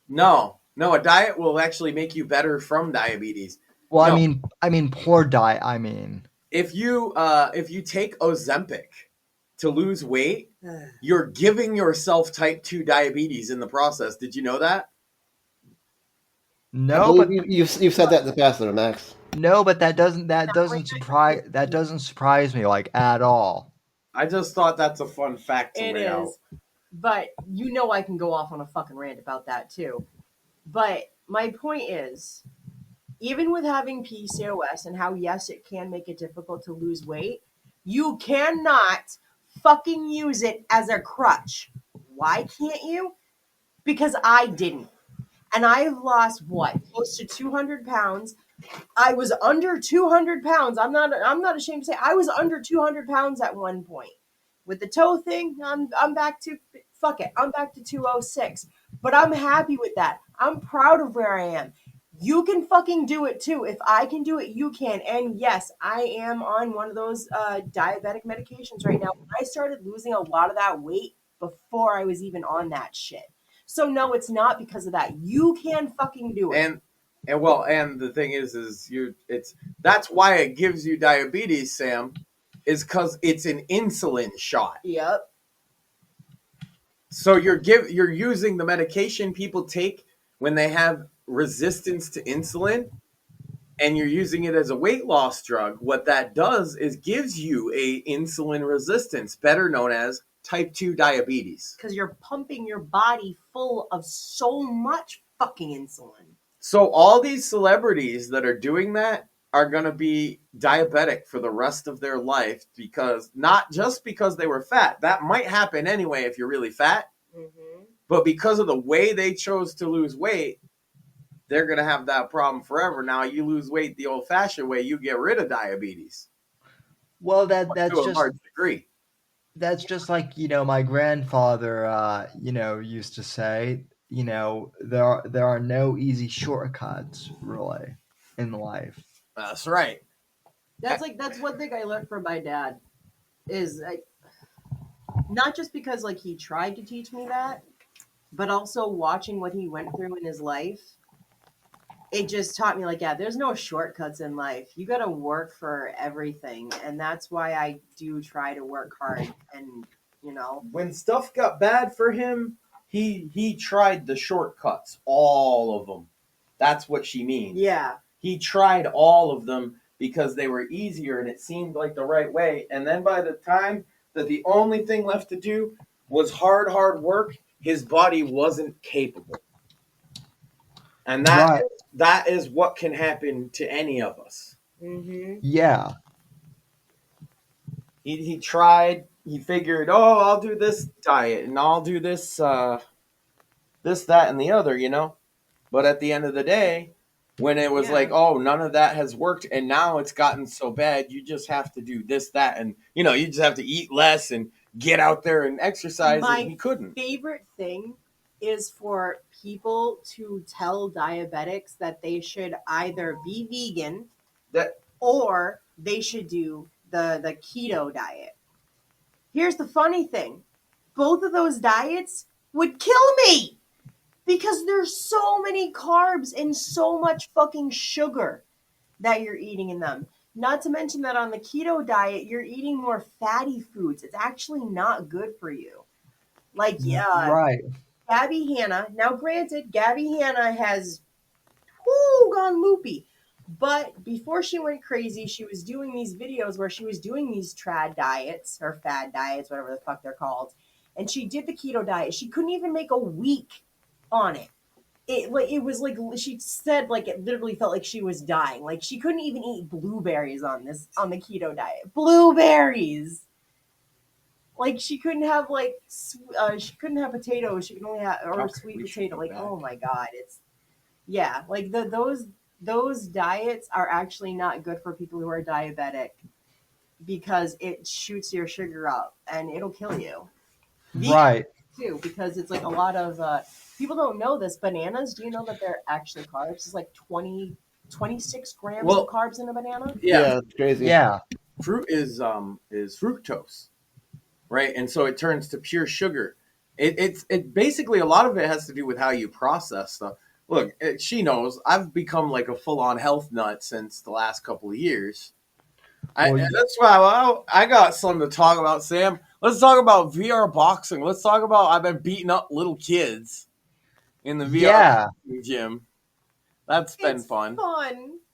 No, a diet will actually make you better from diabetes. Well, no. I mean poor diet. I mean, if you take Ozempic to lose weight, you're giving yourself type 2 diabetes in the process. Did you know that? I No, believe but you've said that in the past, there, Max. no, but that doesn't surprise me like at all. I just thought that's a fun fact to It lay out. is. But you know I can go off on a fucking rant about that too. But my point is, even with having PCOS and how, yes, it can make it difficult to lose weight, you cannot fucking use it as a crutch. Why can't you? Because I didn't. And I've lost, what, close to 200 pounds. I was under 200 pounds. I'm not ashamed to say I was under 200 pounds at one point. With the toe thing, I'm back to, fuck it, I'm back to 206. But I'm happy with that. I'm proud of where I am. You can fucking do it too. If I can do it, you can. And yes, I am on one of those diabetic medications right now. I started losing a lot of that weight before I was even on that shit. So no, it's not because of that. You can fucking do it. And the thing is that's why it gives you diabetes, Sam, is because it's an insulin shot. Yep. So you're using the medication people take when they have resistance to insulin, and you're using it as a weight loss drug. What that does is gives you a insulin resistance, better known as type 2 diabetes. Because you're pumping your body full of so much fucking insulin. So all these celebrities that are doing that are going to be diabetic for the rest of their life, because not just because they were fat. That might happen anyway if you're really fat. Mm-hmm. But because of the way they chose to lose weight, they're going to have that problem forever. Now, you lose weight the old-fashioned way, you get rid of diabetes. Well, that's to a large degree. That's just like, my grandfather, used to say, there are no easy shortcuts really in life. That's right. That's one thing I learned from my dad is not just because like he tried to teach me that, but also watching what he went through in his life. It just taught me like, yeah, there's no shortcuts in life. You got to work for everything. And that's why I do try to work hard. And, when stuff got bad for him, he tried the shortcuts, all of them. That's what she means. Yeah. He tried all of them because they were easier and it seemed like the right way. And then by the time that the only thing left to do was hard work, his body wasn't capable. And that is what can happen to any of us. Mm-hmm. Yeah. He tried. He figured, I'll do this diet and I'll do this, this, that, and the other, But at the end of the day, when it was like, none of that has worked, and now it's gotten so bad, you just have to do this, that, and, you just have to eat less and get out there and exercise, and he couldn't. My favorite thing is for people to tell diabetics that they should either be vegan or they should do the keto diet. Here's the funny thing. Both of those diets would kill me because there's so many carbs and so much fucking sugar that you're eating in them. Not to mention that on the keto diet, you're eating more fatty foods. It's actually not good for you. Like, right. Gabby Hanna. Now, granted, Gabby Hanna has gone loopy. But before she went crazy, she was doing these videos where she was doing these trad diets or fad diets, whatever the fuck they're called. And she did the keto diet. She couldn't even make a week on it. It was like she said, like it literally felt like she was dying. Like she couldn't even eat blueberries on the keto diet. Blueberries. Like she couldn't have she couldn't have potatoes. She could only have sweet potato. Like, oh my god, like those diets are actually not good for people who are diabetic because it shoots your sugar up and it'll kill you. Right. Too, because it's like a lot of people don't know this. Bananas, do you know that they're actually carbs? It's like 26 grams of carbs in a banana. Yeah, it's crazy. Yeah. Fruit is fructose, right? And so it turns to pure sugar. It basically, a lot of it has to do with how you process stuff. Look, she knows I've become like a full-on health nut since the last couple of years. That's why I got something to talk about, Sam. Let's talk about VR boxing. Let's talk about I've been beating up little kids in the VR gym. That's been fun.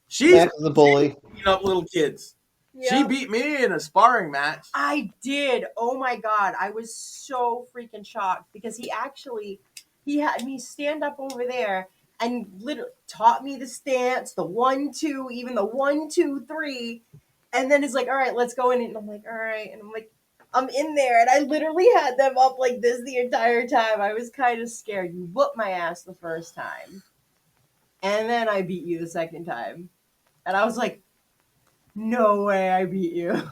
She's Max is a bully. beating up little kids. Yep. She beat me in a sparring match. I did. Oh my God. I was so freaking shocked because he had me stand up over there and literally taught me the stance, the 1, 2, even the 1, 2, 3. And then it's like, all right, let's go in. And I'm like, all right. And I'm like, I'm in there. And I literally had them up like this the entire time. I was kind of scared. You whooped my ass the first time. And then I beat you the second time. And I was like, no way I beat you.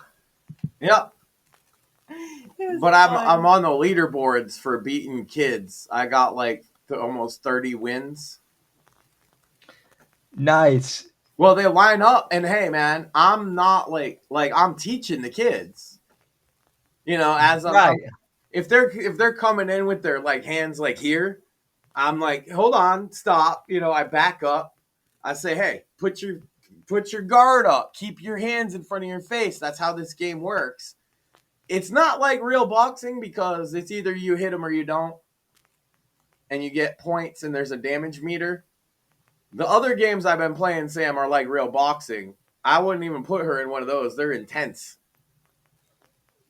Yep. But I'm on the leaderboards for beating kids. I got like almost 30 wins. Nice. Well, they line up, and hey, man, I'm not like I'm teaching the kids. You know, as I'm Right. if they're coming in with their like hands like here, I'm like, hold on, stop. You know, I back up. I say, hey, put your guard up. Keep your hands in front of your face. That's how this game works. It's not like real boxing because it's either you hit them or you don't, and you get points, and there's a damage meter. The other games I've been playing, Sam, are like real boxing. I wouldn't even put her in one of those. They're intense.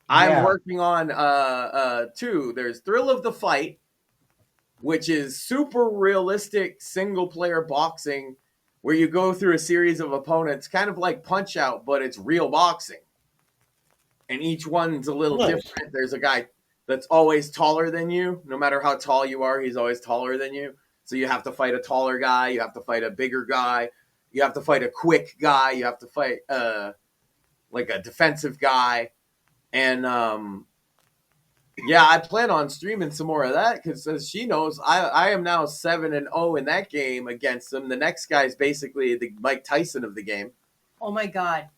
I'm working on two. There's Thrill of the Fight, which is super realistic single-player boxing where you go through a series of opponents, kind of like Punch-Out, but it's real boxing. And each one's a little different. There's a guy that's always taller than you. No matter how tall you are, he's always taller than you. So you have to fight a taller guy. You have to fight a bigger guy. You have to fight a quick guy. You have to fight like a defensive guy. And I plan on streaming some more of that because, as she knows, I am now 7-0 in that game against him. The next guy is basically the Mike Tyson of the game. Oh my God.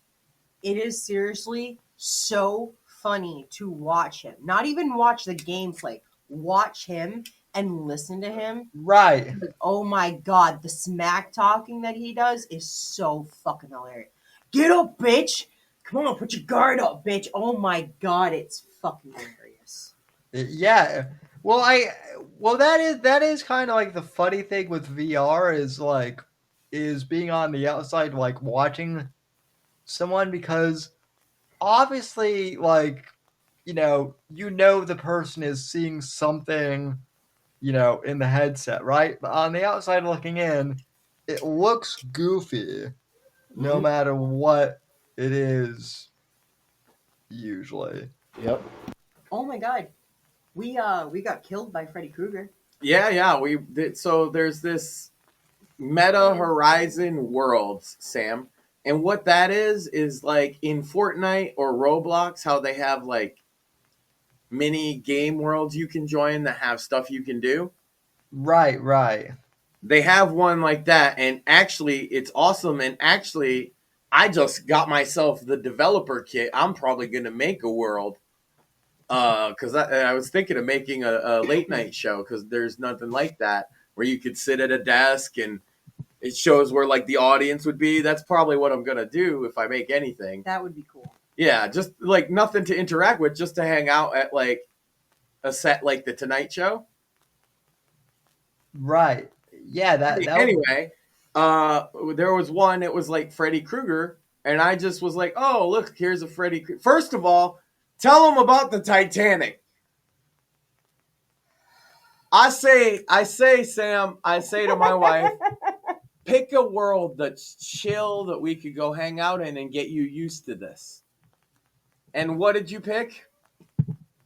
It is seriously so funny to watch him. Not even watch the gameplay. Watch him and listen to him. Right. Oh my God. The smack talking that he does is so fucking hilarious. Get up, bitch. Come on, put your guard up, bitch. Oh my God. It's fucking hilarious. Yeah. Well, that is kind of like the funny thing with VR is being on the outside, like watching someone, because obviously, like, you know the person is seeing something, in the headset, right? But on the outside looking in, it looks goofy no matter what it is, usually. Yep. Oh my God. We got killed by Freddy Krueger. Yeah. So there's this Meta Horizon Worlds, Sam. And what that is like in Fortnite or Roblox, how they have like mini game worlds you can join that have stuff you can do. Right. They have one like that, and actually it's awesome. And actually, I just got myself the developer kit. I'm probably going to make a world because I was thinking of making a late night show because there's nothing like that where you could sit at a desk and it shows where like the audience would be. That's probably what I'm going to do if I make anything. That would be cool. Yeah, just like nothing to interact with, just to hang out at like a set like the Tonight Show. Right. Yeah, anyway, there was one, it was like Freddy Krueger, and I just was like, oh, look, here's a Freddy Krueger. First of all, tell them about the Titanic. I say, Sam, I say to my wife, pick a world that's chill that we could go hang out in and get you used to this. And what did you pick?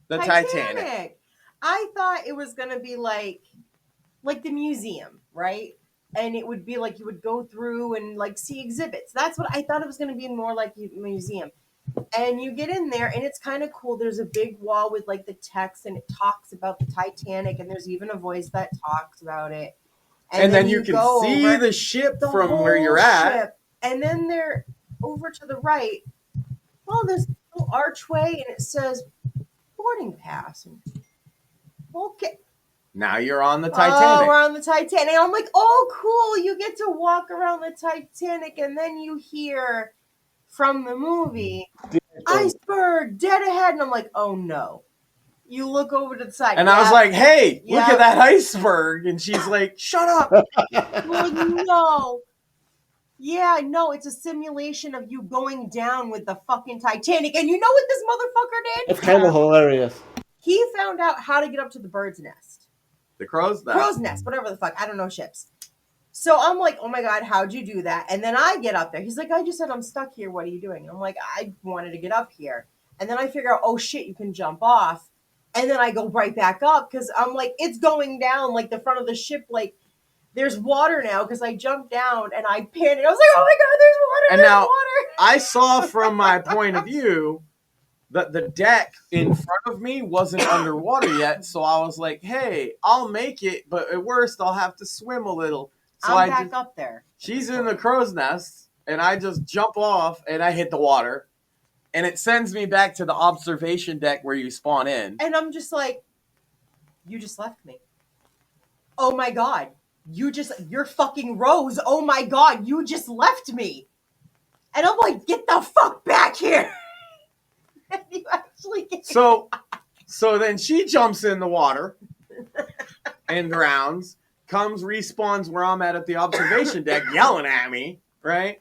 The Titanic. I thought it was going to be like the museum, right? And it would be like you would go through and like see exhibits. That's what I thought it was going to be, more like a museum. And you get in there and it's kind of cool. There's a big wall with like the text and it talks about the Titanic, and there's even a voice that talks about it. And then you can see the ship from where you're at. And then they're over to the right. Well, there's a little archway and it says boarding pass. Okay. Now you're on the Titanic. Oh, we're on the Titanic. And I'm like, oh, cool. You get to walk around the Titanic, and then you hear from the movie, iceberg, dead ahead. And I'm like, oh, no. You look over to the side. And I was like, hey, look at that iceberg. And she's like, shut up. Well, no. Yeah, no, it's a simulation of you going down with the fucking Titanic. And you know what this motherfucker did? It's kind of hilarious. He found out how to get up to the bird's nest. The crow's nest. Crow's nest, whatever the fuck. I don't know ships. So I'm like, oh my God, how'd you do that? And then I get up there. He's like, I just said I'm stuck here. What are you doing? And I'm like, I wanted to get up here. And then I figure out, oh shit, you can jump off. And then I go right back up because I'm like, it's going down like the front of the ship. Like there's water now because I jumped down and I panicked. I was like, oh my God, there's water. And there's now water. I saw from my point of view that the deck in front of me wasn't underwater yet. So I was like, hey, I'll make it. But at worst, I'll have to swim a little. So I'm back up there. She's in the crow's nest, and I just jump off, and I hit the water, and it sends me back to the observation deck where you spawn in. And I'm just like, you just left me. Oh my God. You're fucking Rose. Oh my God. You just left me. And I'm like, get the fuck back here. And you actually get So then she jumps in the water and drowns. Comes, respawns where I'm at the observation deck, yelling at me, right?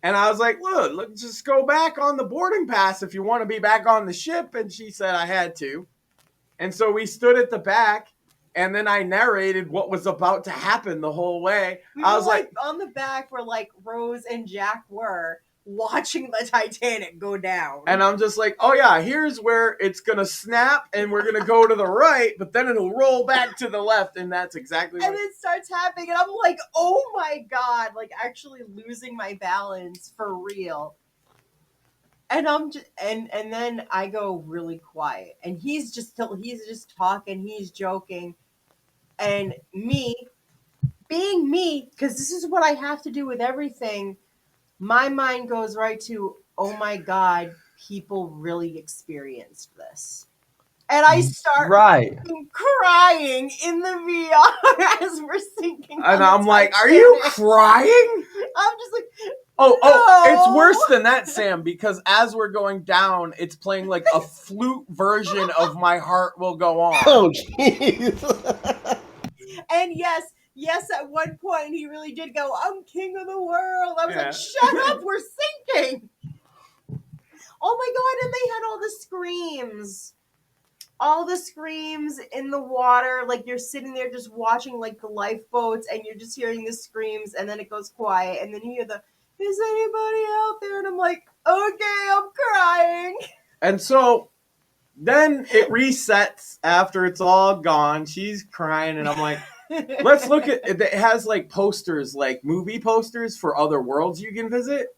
And I was like, look, just go back on the boarding pass if you want to be back on the ship. And she said I had to. And so we stood at the back, and then I narrated what was about to happen the whole way. I was like on the back where like Rose and Jack were watching the Titanic go down. And I'm just like, oh yeah, here's where it's going to snap and we're going to go to the right, but then it'll roll back to the left. And that's exactly what. And it starts happening. And I'm like, oh my God, like actually losing my balance for real. And I'm just, and then I go really quiet and he's just talking, he's joking. And me being me, because this is what I have to do with everything. My mind goes right to, oh my God, people really experienced this. And I start crying in the VR as we're sinking. And I'm like, are you crying? I'm just like, oh, no. It's worse than that, Sam, because as we're going down, it's playing like a flute version of My Heart Will Go On. Oh, jeez. And yes, at one point he really did go, I'm king of the world. I was like, shut up, we're sinking. Oh my God, and they had all the screams. All the screams in the water. Like you're sitting there just watching like the lifeboats and you're just hearing the screams and then it goes quiet and then you hear the, is anybody out there? And I'm like, okay, I'm crying. And so then it resets after it's all gone. She's crying and I'm like, let's look at it. It has like posters, like movie posters for other worlds you can visit.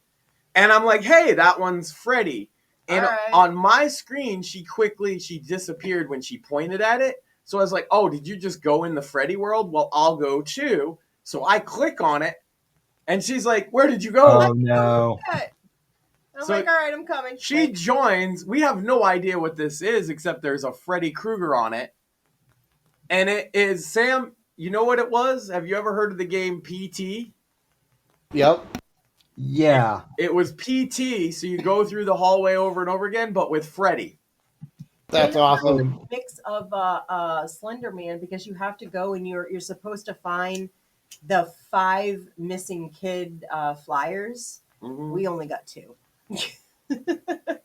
And I'm like, hey, that one's Freddy. And on my screen, she disappeared when she pointed at it. So I was like, oh, did you just go in the Freddy world? Well, I'll go too. So I click on it. And she's like, where did you go? Oh, no. I'm like, all right, I'm coming. She joins. We have no idea what this is, except there's a Freddy Krueger on it. And it is, Sam, you know what it was? Have you ever heard of the game PT? Yep. Yeah. It was PT, so you go through the hallway over and over again, but with Freddy. That's awesome. Mix of Slender Man, because you have to go and you're supposed to find the 5 missing kid flyers. Mm-hmm. We only got 2.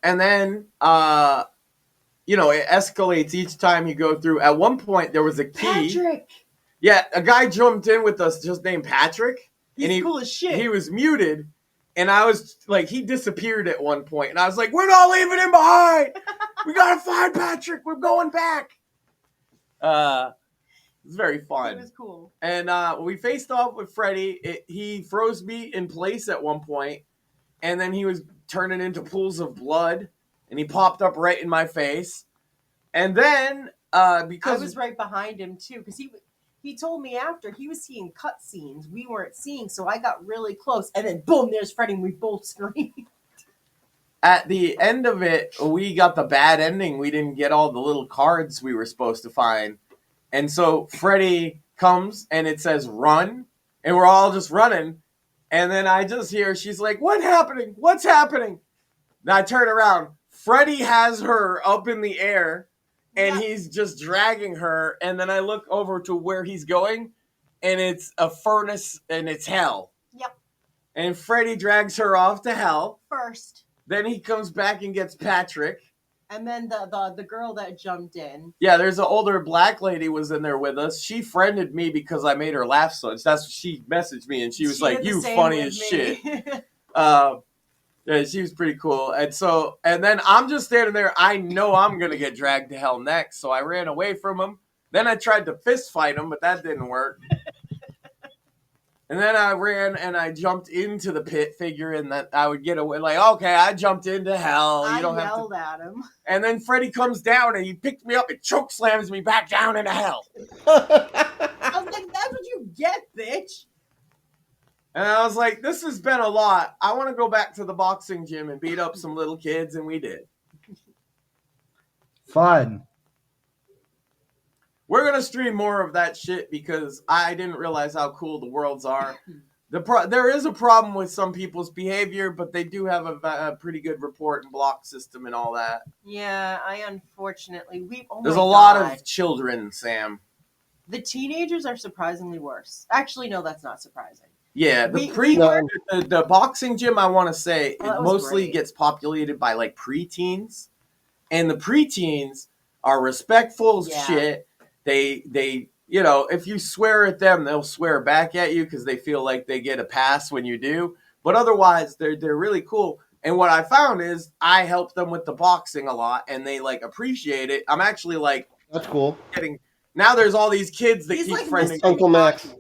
And then, it escalates each time you go through. At one point, there was a key. Patrick! Yeah, a guy jumped in with us just named Patrick. He's cool as shit. He was muted. And I was like, he disappeared at one point. And I was like, we're not leaving him behind. We got to find Patrick. We're going back. It was very fun. It was cool. And we faced off with Freddy. He froze me in place at one point. And then he was turning into pools of blood. And he popped up right in my face. And then, because I was right behind him, too. Because he told me after he was seeing cutscenes we weren't seeing, so I got really close, and then boom, there's Freddy, and we both screamed. At the end of it, we got the bad ending. We didn't get all the little cards we were supposed to find, and so Freddy comes and it says run, and we're all just running, and then I just hear she's like, "What's happening? What's happening?" And I turn around. Freddy has her up in the air. and he's just dragging her. And then I look over to where he's going, and it's a furnace, and it's hell. Yep. And Freddy drags her off to hell. First. Then he comes back and gets Patrick. And then the girl that jumped in. Yeah, there's an older black lady was in there with us. She friended me because I made her laugh so much. That's what she messaged me, and she was like, "You funny as shit." Yeah, she was pretty cool. And then I'm just standing there. I know I'm gonna get dragged to hell next, so I ran away from him. Then I tried to fist fight him, but that didn't work. And then I ran and I jumped into the pit, figuring that I would get away. Like, okay, I jumped into hell. I yelled at him. And then Freddy comes down and he picked me up and choke slams me back down into hell. I was like, that's what you get, bitch. And I was like, this has been a lot. I want to go back to the boxing gym and beat up some little kids, and we did. Fun. We're going to stream more of that shit because I didn't realize how cool the worlds are. There is a problem with some people's behavior, but they do have a pretty good report and block system and all that. Yeah, unfortunately, there's a lot of children, Sam. The teenagers are surprisingly worse. Actually, no, that's not surprising. Yeah, the boxing gym, I want to say, it mostly gets populated by like preteens, and the preteens are respectful as shit. They you know, if you swear at them, they'll swear back at you because they feel like they get a pass when you do. But otherwise, they're really cool. And what I found is I help them with the boxing a lot, and they like appreciate it. I'm actually like, that's cool. Now there's all these kids that keep like friending Uncle Max.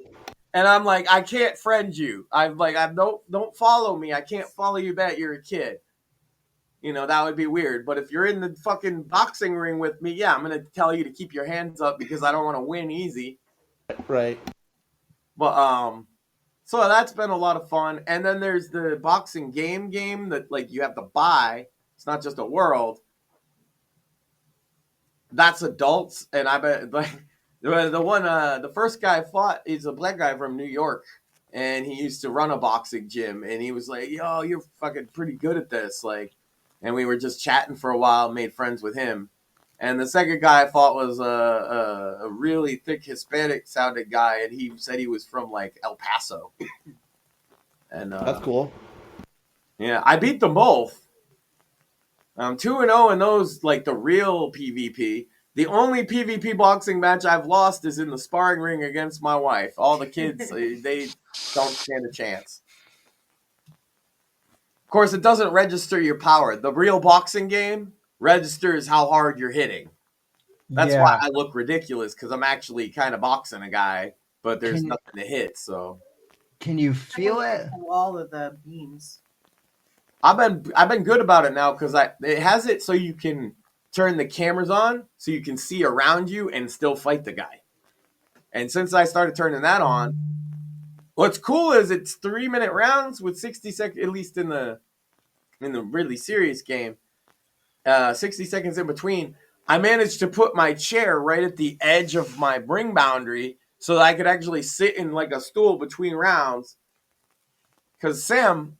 And I'm like, I can't friend you. Don't follow me. I can't follow you back. You're a kid. You know, that would be weird. But if you're in the fucking boxing ring with me, yeah, I'm going to tell you to keep your hands up because I don't want to win easy. Right. But, so that's been a lot of fun. And then there's the boxing game that, like, you have to buy. It's not just a world. That's adults. And I bet, like, the first guy I fought, he's a black guy from New York. And he used to run a boxing gym. And he was like, yo, you're fucking pretty good at this. Like, and we were just chatting for a while, made friends with him. And the second guy I fought was a really thick Hispanic sounding guy, and he said he was from like El Paso. And that's cool. Yeah, I beat them both. I'm 2-0 in those, like the real PvP. The only PvP boxing match I've lost is in the sparring ring against my wife. All the kids, they don't stand a chance. Of course, it doesn't register your power. The real boxing game registers how hard you're hitting. That's why I look ridiculous, because I'm actually kind of boxing a guy, but there's nothing to hit. So, can you feel it? All of the beams. I've been good about it now because it has it so you can turn the cameras on so you can see around you and still fight the guy. And since I started turning that on, what's cool is it's 3-minute rounds with 60 seconds, at least in the really serious game, 60 seconds in between. I managed to put my chair right at the edge of my ring boundary so that I could actually sit in like a stool between rounds. Because Sam,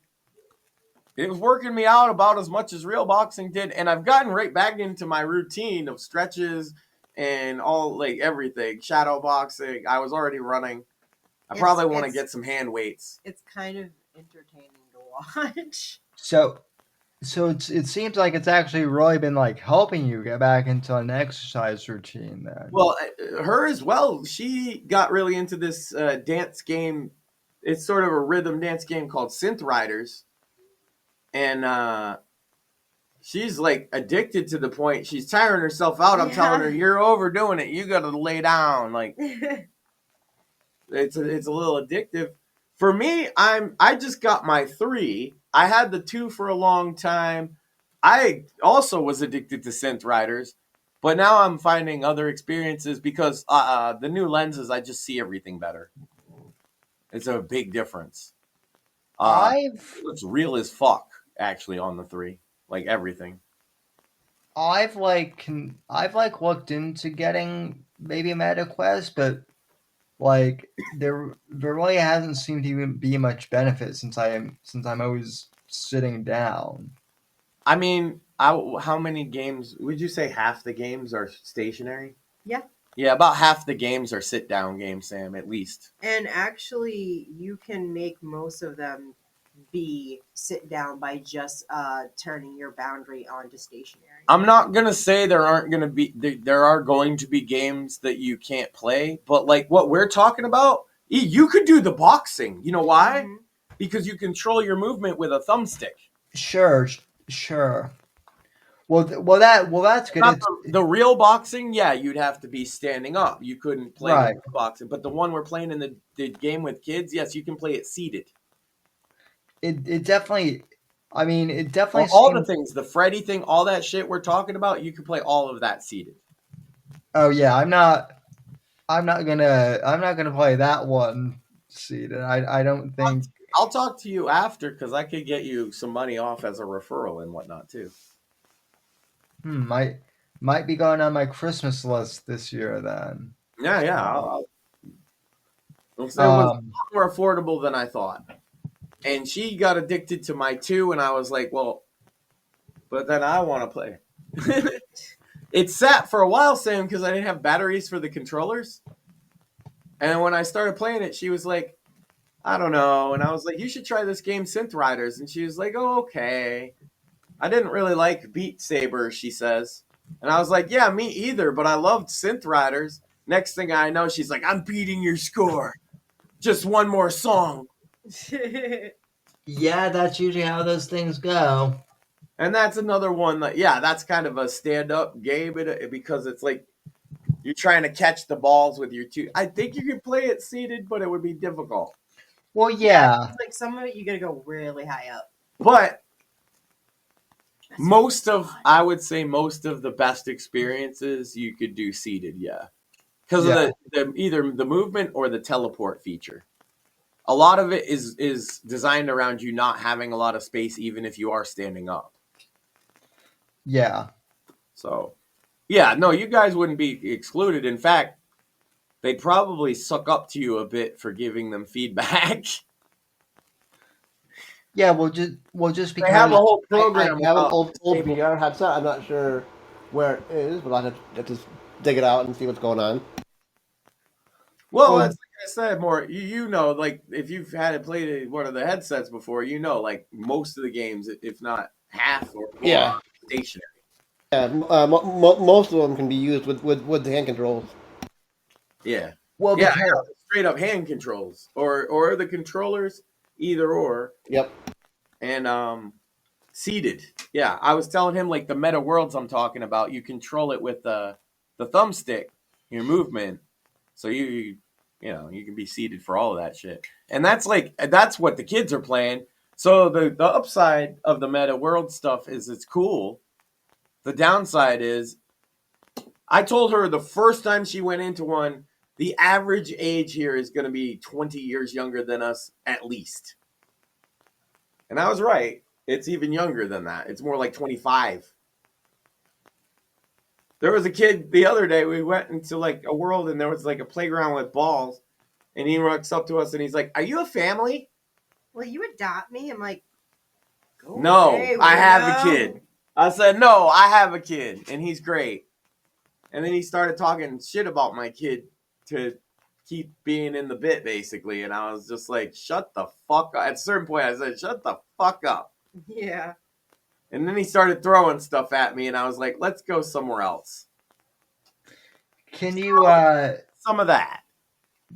it was working me out about as much as real boxing did, and I've gotten right back into my routine of stretches and all, like, everything. Shadow boxing. I was already running. I probably want to get some hand weights. It's kind of entertaining to watch. So it seems like it's actually really been like helping you get back into an exercise routine then. Well, her as well. She got really into this dance game. It's sort of a rhythm dance game called Synth Riders. And she's like addicted to the point she's tiring herself out. I'm telling her, you're overdoing it. You got to lay down. Like it's a little addictive. For me, I just got my 3. I had the 2 for a long time. I also was addicted to Synth Riders, but now I'm finding other experiences because the new lenses, I just see everything better. It's a big difference. It's real as fuck. Actually, on the 3, like everything. I've looked into getting maybe a MetaQuest, but like there really hasn't seemed to even be much benefit since I'm always sitting down. I mean, How many games would you say half the games are stationary? Yeah. Yeah, about half the games are sit-down games, Sam, at least. And actually, you can make most of them be sit down by just turning your boundary onto stationary. I'm not gonna say there are going to be games that you can't play, but like what we're talking about, you could do the boxing. You know why? Mm-hmm. Because you control your movement with a thumbstick. Sure. Well, that's good. Not the real boxing, yeah, you'd have to be standing up. You couldn't play boxing, but the one we're playing in the game with kids, yes, you can play it seated. It definitely. I mean, it definitely. All the things, the Freddy thing, all that shit we're talking about, you can play all of that seated. Oh yeah, I'm not gonna play that one seated. I don't think. I'll talk to you after because I could get you some money off as a referral and whatnot too. Might be going on my Christmas list this year then. Yeah. It was a lot more affordable than I thought. And she got addicted to my 2, and I was like, well, but then I want to play. It sat for a while, Sam, because I didn't have batteries for the controllers. And when I started playing it, she was like, I don't know. And I was like, you should try this game, Synth Riders. And she was like, oh, okay. I didn't really like Beat Saber, she says. And I was like, yeah, me either, but I loved Synth Riders. Next thing I know, she's like, I'm beating your score. Just one more song. Yeah, that's usually how those things go. And that's another one that, that's kind of a stand-up game because it's like you're trying to catch the balls with your 2. I think you could play it seated, but it would be difficult. Well, yeah. It's like some of it, you got to go really high up. But I would say most of the best experiences you could do seated, because of either the movement or the teleport feature. A lot of it is designed around you not having a lot of space, even if you are standing up. Yeah. So, you guys wouldn't be excluded. In fact, they'd probably suck up to you a bit for giving them feedback. Yeah, we'll just because they have a whole program. I have an old VR headset. I'm not sure where it is, but I'll have to dig it out and see what's going on. Well, that's like I said, Mort. You know, like if you've had it played one of the headsets before, you know, like most of the games, if not half or more, are stationary. Yeah, most of them can be used with the hand controls. Yeah. Well, straight up hand controls or the controllers, either or. Yep. And seated. Yeah, I was telling him like the meta worlds I'm talking about. You control it with the thumbstick, your movement, so you can be seated for all of that shit. And that's what the kids are playing. So the upside of the meta world stuff is it's cool. The downside is, I told her the first time she went into one, the average age here is going to be 20 years younger than us at least. And I was right. It's even younger than that. It's more like 25. There was a kid the other day, we went into like a world and there was like a playground with balls. And he walks up to us and he's like, are you a family? Will you adopt me? I'm like, no, I have a kid. I said, no, I have a kid, and he's great. And then he started talking shit about my kid to keep being in the bit, basically. And I was just like, shut the fuck up. At a certain point, I said, shut the fuck up. Yeah. And then he started throwing stuff at me, and I was like, let's go somewhere else. Can you... some of that.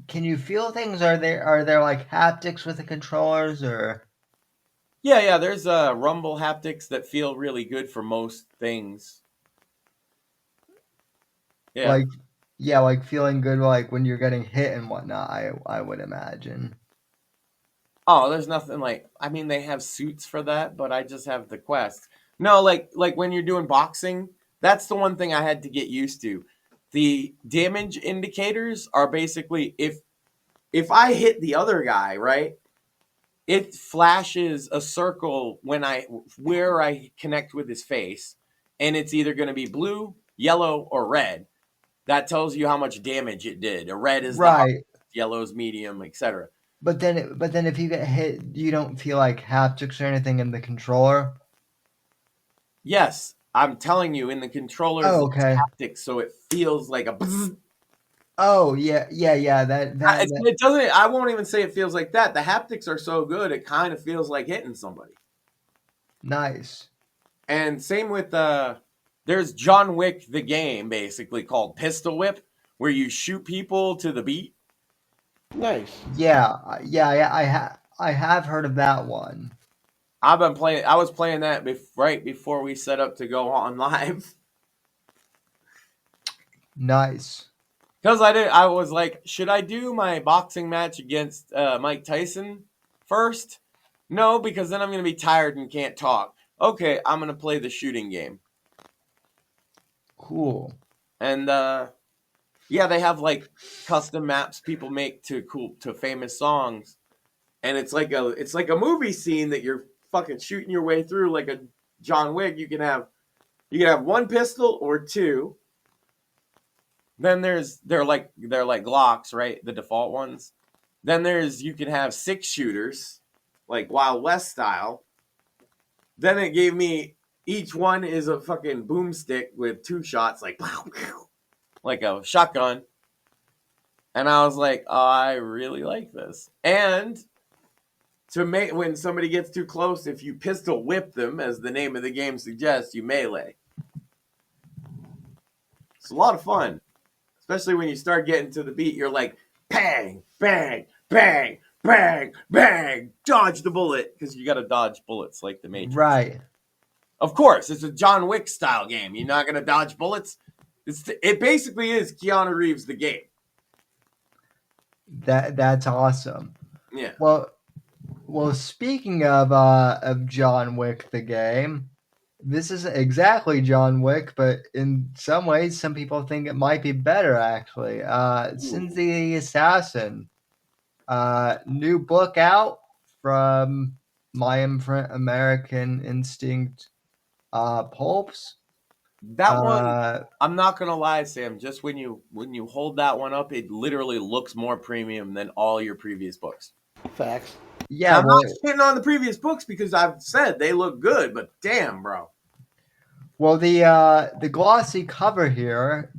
Can you feel things? Are there like haptics with the controllers, or... Yeah, there's rumble haptics that feel really good for most things. Yeah. Like feeling good like when you're getting hit and whatnot, I would imagine. Oh, there's nothing like, I mean, they have suits for that, but I just have the Quest. No, like when you're doing boxing, that's the one thing I had to get used to. The damage indicators are basically, if I hit the other guy, right? It flashes a circle where I connect with his face, and it's either going to be blue, yellow, or red. That tells you how much damage it did. A red is right, yellow is medium, etc. But then if you get hit, you don't feel like haptics or anything in the controller. Yes, I'm telling you, in the controllers, Oh, it's okay. haptics, so it feels like a. Bzz. Oh, yeah. It doesn't. I won't even say it feels like that. The haptics are so good, it kind of feels like hitting somebody. Nice. And same with there's John Wick the game, basically called Pistol Whip, where you shoot people to the beat. Nice. Yeah. I have heard of that one. I was playing that right before we set up to go on live. Nice. Because I was like, should I do my boxing match against Mike Tyson first? No, because then I'm going to be tired and can't talk. Okay, I'm going to play the shooting game. Cool. And yeah, they have like custom maps people make to famous songs, and it's like a movie scene that you're fucking shooting your way through like a John Wick. You can have one pistol or two. Then they're like Glocks, right? The default ones. Then you can have 6 shooters, like Wild West style. Then it gave me each one is a fucking boomstick with 2 shots, like like a shotgun. And I was like, oh, I really like this. And to make when somebody gets too close, if you pistol whip them, as the name of the game suggests, you melee. It's a lot of fun. Especially when you start getting to the beat, you're like, bang, bang, bang, bang, bang, dodge the bullet. Because you got to dodge bullets like the Matrix. Right. Of course, it's a John Wick style game. You're not going to dodge bullets. It basically is Keanu Reeves the game. That's awesome. Yeah. Well, speaking of John Wick the game, this isn't exactly John Wick, but in some ways, some people think it might be better, actually. Since the Assassin, new book out from my imprint, American Instinct Pulps. That one, I'm not gonna lie, Sam. Just when you hold that one up, it literally looks more premium than all your previous books. Facts. Yeah, I'm not shitting on the previous books because I've said they look good, but damn, bro. Well, the glossy cover here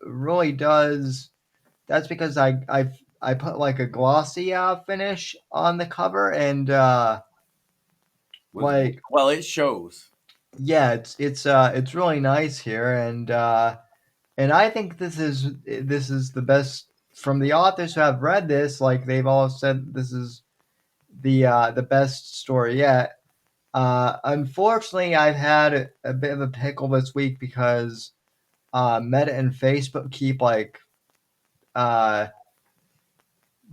really does. That's because I put like a glossy finish on the cover, and like, well, it shows. Yeah, it's really nice here, and I think this is the best from the authors who have read this. Like, they've all said this is the best story yet. Unfortunately, I've had a bit of a pickle this week because Meta and Facebook keep like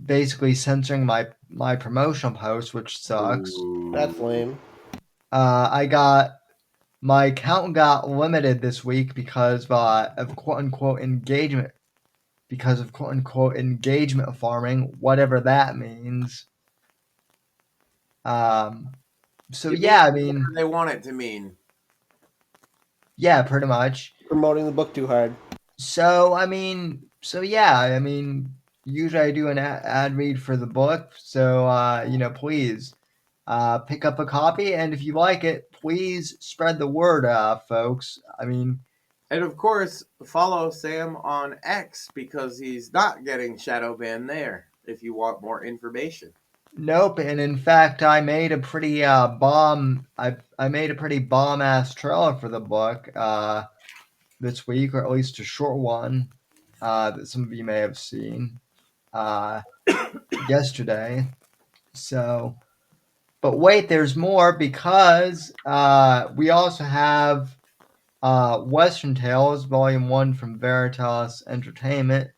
basically censoring my promotional posts, which sucks. Ooh. That's lame. My account got limited this week because of quote unquote engagement. Because of quote unquote engagement farming, whatever that means. So yeah, I mean, they want it to mean. Yeah, pretty much. Promoting the book too hard. So yeah, I mean, usually I do an ad read for the book. So please pick up a copy, and if you like it, please spread the word, folks. I mean, and of course, follow Sam on X because he's not getting shadow banned there. If you want more information. Nope, and in fact, I made a pretty bomb. I made a pretty bomb ass trailer for the book this week, or at least a short one that some of you may have seen yesterday. So, but wait, there's more because we also have Western Tales Volume 1 from Veritas Entertainment.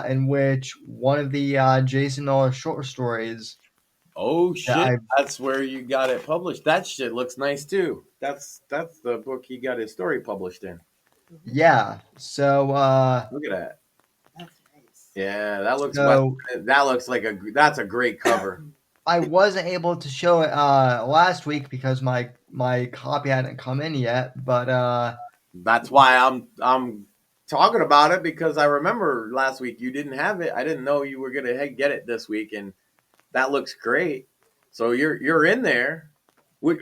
In which one of the Jason Miller short stories. Oh shit! That's where you got it published. That shit looks nice too. That's the book he got his story published in. Yeah. So look at that. That's nice. Yeah, that looks like that's a great cover. I wasn't able to show it last week because my copy hadn't come in yet, but that's why I'm talking about it, because I remember last week you didn't have it. I didn't know you were gonna get it this week, and that looks great. So you're in there. What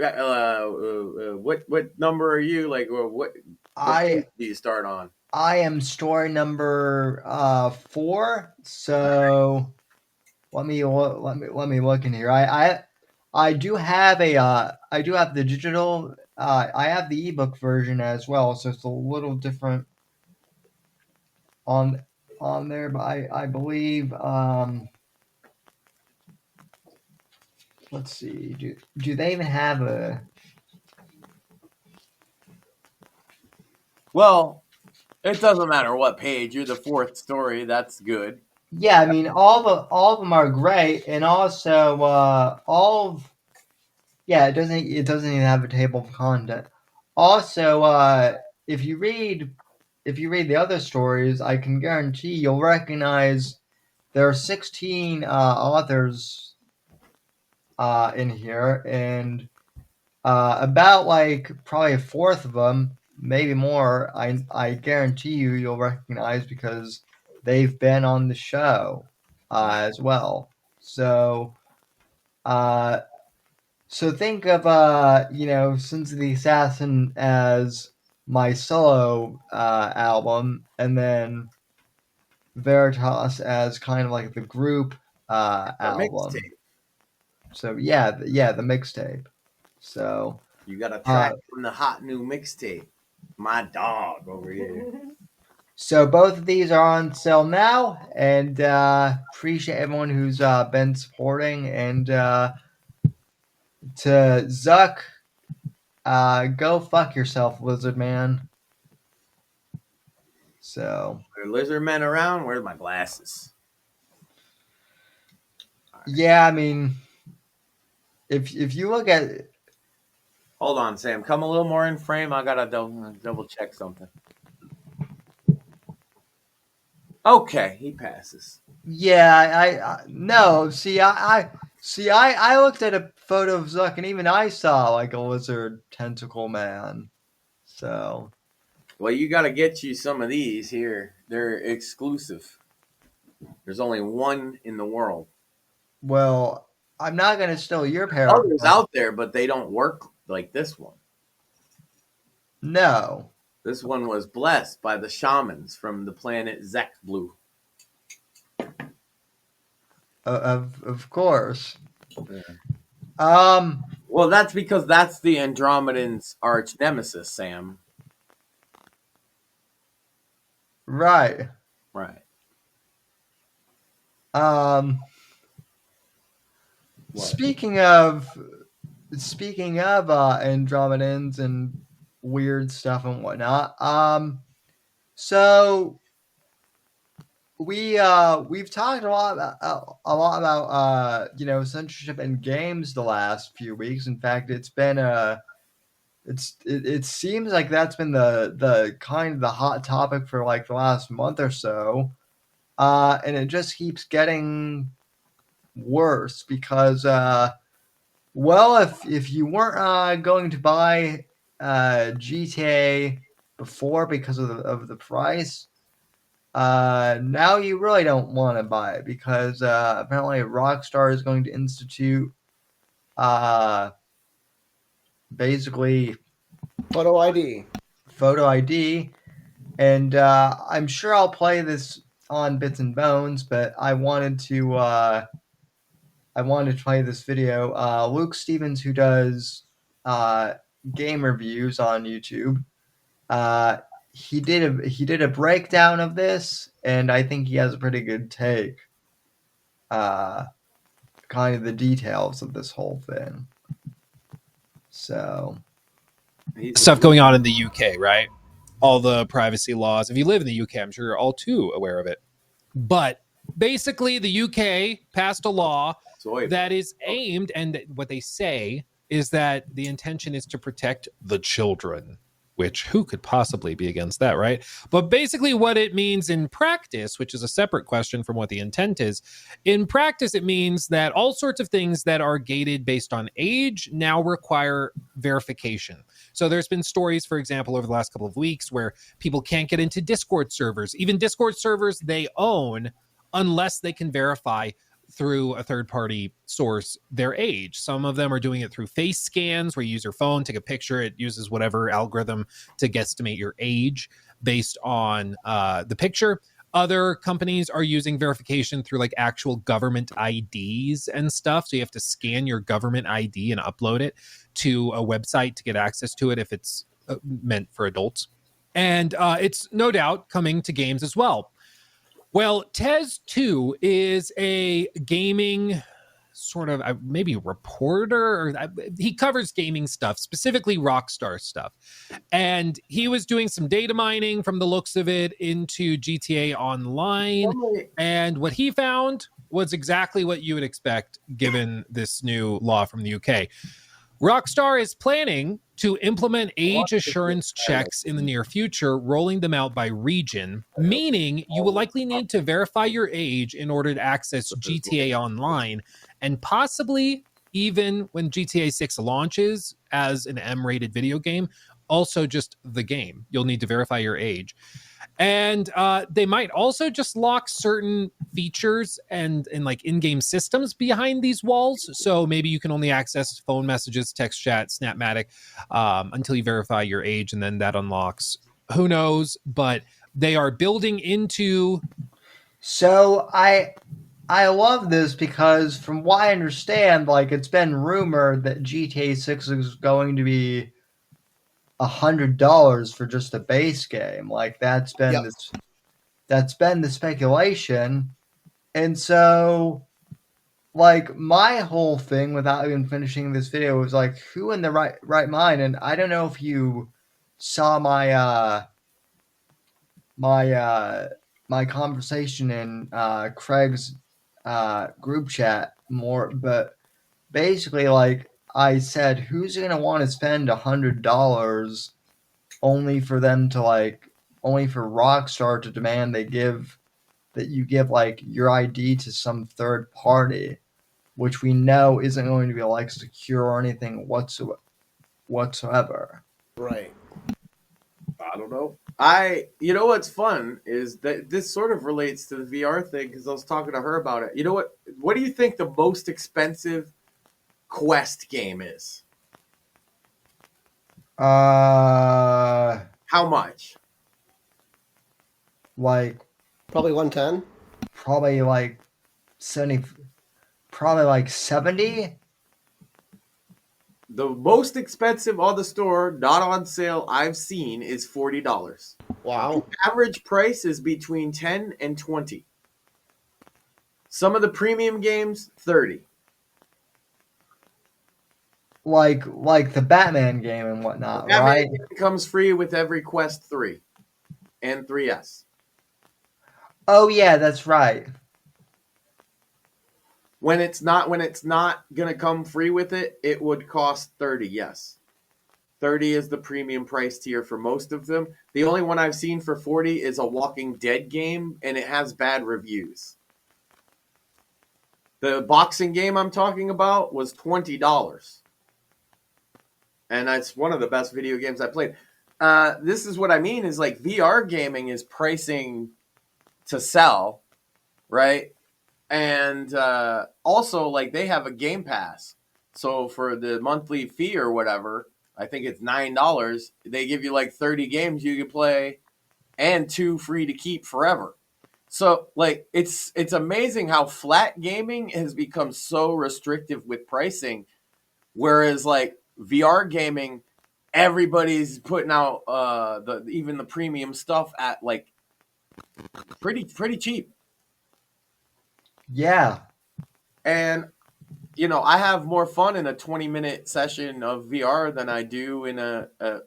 number are you? Like, what page do you start on? I am story number 4. So let me look in here. I do have the digital. I have the ebook version as well, so it's a little different on there. But I believe. Let's see. Do they even have a? Well, it doesn't matter what page. You're the 4th story. That's good. Yeah, I mean all of them are great, and also it doesn't even have a table of content. Also, if you read the other stories, I can guarantee you'll recognize there are 16 authors in here, and about like probably a fourth of them, maybe more, I guarantee you'll recognize because they've been on the show as well. So think of Sins of the Assassin as my solo album, and then Veritas as kind of like the group album. Mixtape. So yeah, the mixtape. So you got a track from the hot new mixtape. My dog over here. So both of these are on sale now, and appreciate everyone who's been supporting. And to Zuck, go fuck yourself, Lizard Man. So are lizard men around? Where's my glasses? Right. Yeah, I mean, if you look at it. Hold on, Sam. Come a little more in frame. I gotta double check something. Okay, he passes. Yeah, no. See, I looked at a photo of Zuck, and even I saw like a lizard tentacle man. So, well, you got to get you some of these here. They're exclusive. There's only one in the world. Well, I'm not gonna steal your pair. Others out there, but they don't work like this one. No. This one was blessed by the shamans from the planet Zek Blue. Of course. Yeah. Well, that's because that's the Andromedan's arch nemesis, Sam. Right. Right. Speaking of Andromedans and weird stuff and whatnot, so we've talked a lot about censorship in games the last few weeks. In fact, it's been it seems like that's been the kind of the hot topic for like the last month or so, and it just keeps getting worse because if you weren't going to buy GTA before because of the price, now you really don't want to buy it because apparently Rockstar is going to institute basically photo ID, and I'm sure I'll play this on Bits and Bones, but I wanted to play this video. Luke Stevens, who does game reviews on YouTube, he did a breakdown of this, and I think he has a pretty good take. Kind of the details of this whole thing. So, stuff going on in the UK, right? All the privacy laws. If you live in the UK, I'm sure you're all too aware of it. But basically, the UK passed a law that is aimed, and what they say is that the intention is to protect the children, which who could possibly be against that, right? But basically what it means in practice, which is a separate question from what the intent is, in practice it means that all sorts of things that are gated based on age now require verification. So there's been stories, for example, over the last couple of weeks where people can't get into Discord servers, even Discord servers they own, unless they can verify through a third-party source their age. Some of them are doing it through face scans, where you use your phone, take a picture, it uses whatever algorithm to guesstimate your age based on the picture. Other companies are using verification through like actual government IDs and stuff. So you have to scan your government ID and upload it to a website to get access to it if it's meant for adults. And it's no doubt coming to games as well. Well, Tez 2 is a gaming sort of maybe reporter, or he covers gaming stuff, specifically Rockstar stuff. And he was doing some data mining from the looks of it into GTA Online. And what he found was exactly what you would expect given this new law from the UK. Rockstar is planning to implement age assurance checks in the near future, rolling them out by region, meaning you will likely need to verify your age in order to access GTA Online, and possibly even when GTA 6 launches as an M-rated video game, also just the game. You'll need to verify your age. And they might also just lock certain features and like in-game systems behind these walls. So maybe you can only access phone messages, text chat, Snapmatic until you verify your age, and then that unlocks. Who knows? But they are building into. So I love this because from what I understand, like it's been rumored that GTA 6 is going to be $100 for just a base game. Like that's been the speculation. And so like my whole thing without even finishing this video was like, who in the right mind? And I don't know if you saw my my conversation in Craig's group chat more, but basically like I said, who's gonna want to spend $100 only for Rockstar to demand that you give like your ID to some third party, which we know isn't going to be like secure or anything whatsoever. Right. I don't know. You know what's fun is that this sort of relates to the VR thing, because I was talking to her about it. You know what? What do you think the most expensive Quest game is? How much? Like probably 110. Probably like 70. Probably like 70. The most expensive on the store, not on sale, I've seen is $40. Wow. The average price is between 10 and 20. Some of the premium games, 30. Like the Batman game and whatnot, Batman right? game comes free with every Quest 3 and 3S. Oh yeah, that's right. When it's not gonna come free with it, it would cost 30. Yes, 30 is the premium price tier for most of them. The only one I've seen for 40 is a Walking Dead game, and it has bad reviews. The boxing game I'm talking about was $20, and that's one of the best video games I played. This is what I mean is like VR gaming is pricing to sell, right? And also, like, they have a Game Pass. So for the monthly fee or whatever, I think it's $9, they give you like 30 games you can play and 2 free to keep forever. So, like, it's amazing how flat gaming has become so restrictive with pricing. Whereas, like, VR gaming, everybody's putting out even the premium stuff at, like, pretty cheap. Yeah. And, you know, I have more fun in a 20-minute session of VR than I do in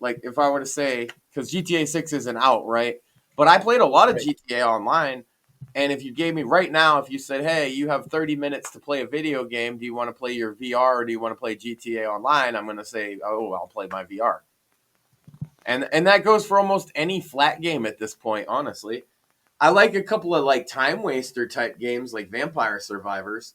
like, if I were to say, because GTA 6 isn't out, right? But I played a lot of GTA Online, and if you gave me right now, if you said, hey, you have 30 minutes to play a video game, do you want to play your VR or do you want to play GTA Online? I'm going to say, oh, I'll play my VR. And that goes for almost any flat game at this point, honestly. I like a couple of like time waster type games like Vampire Survivors.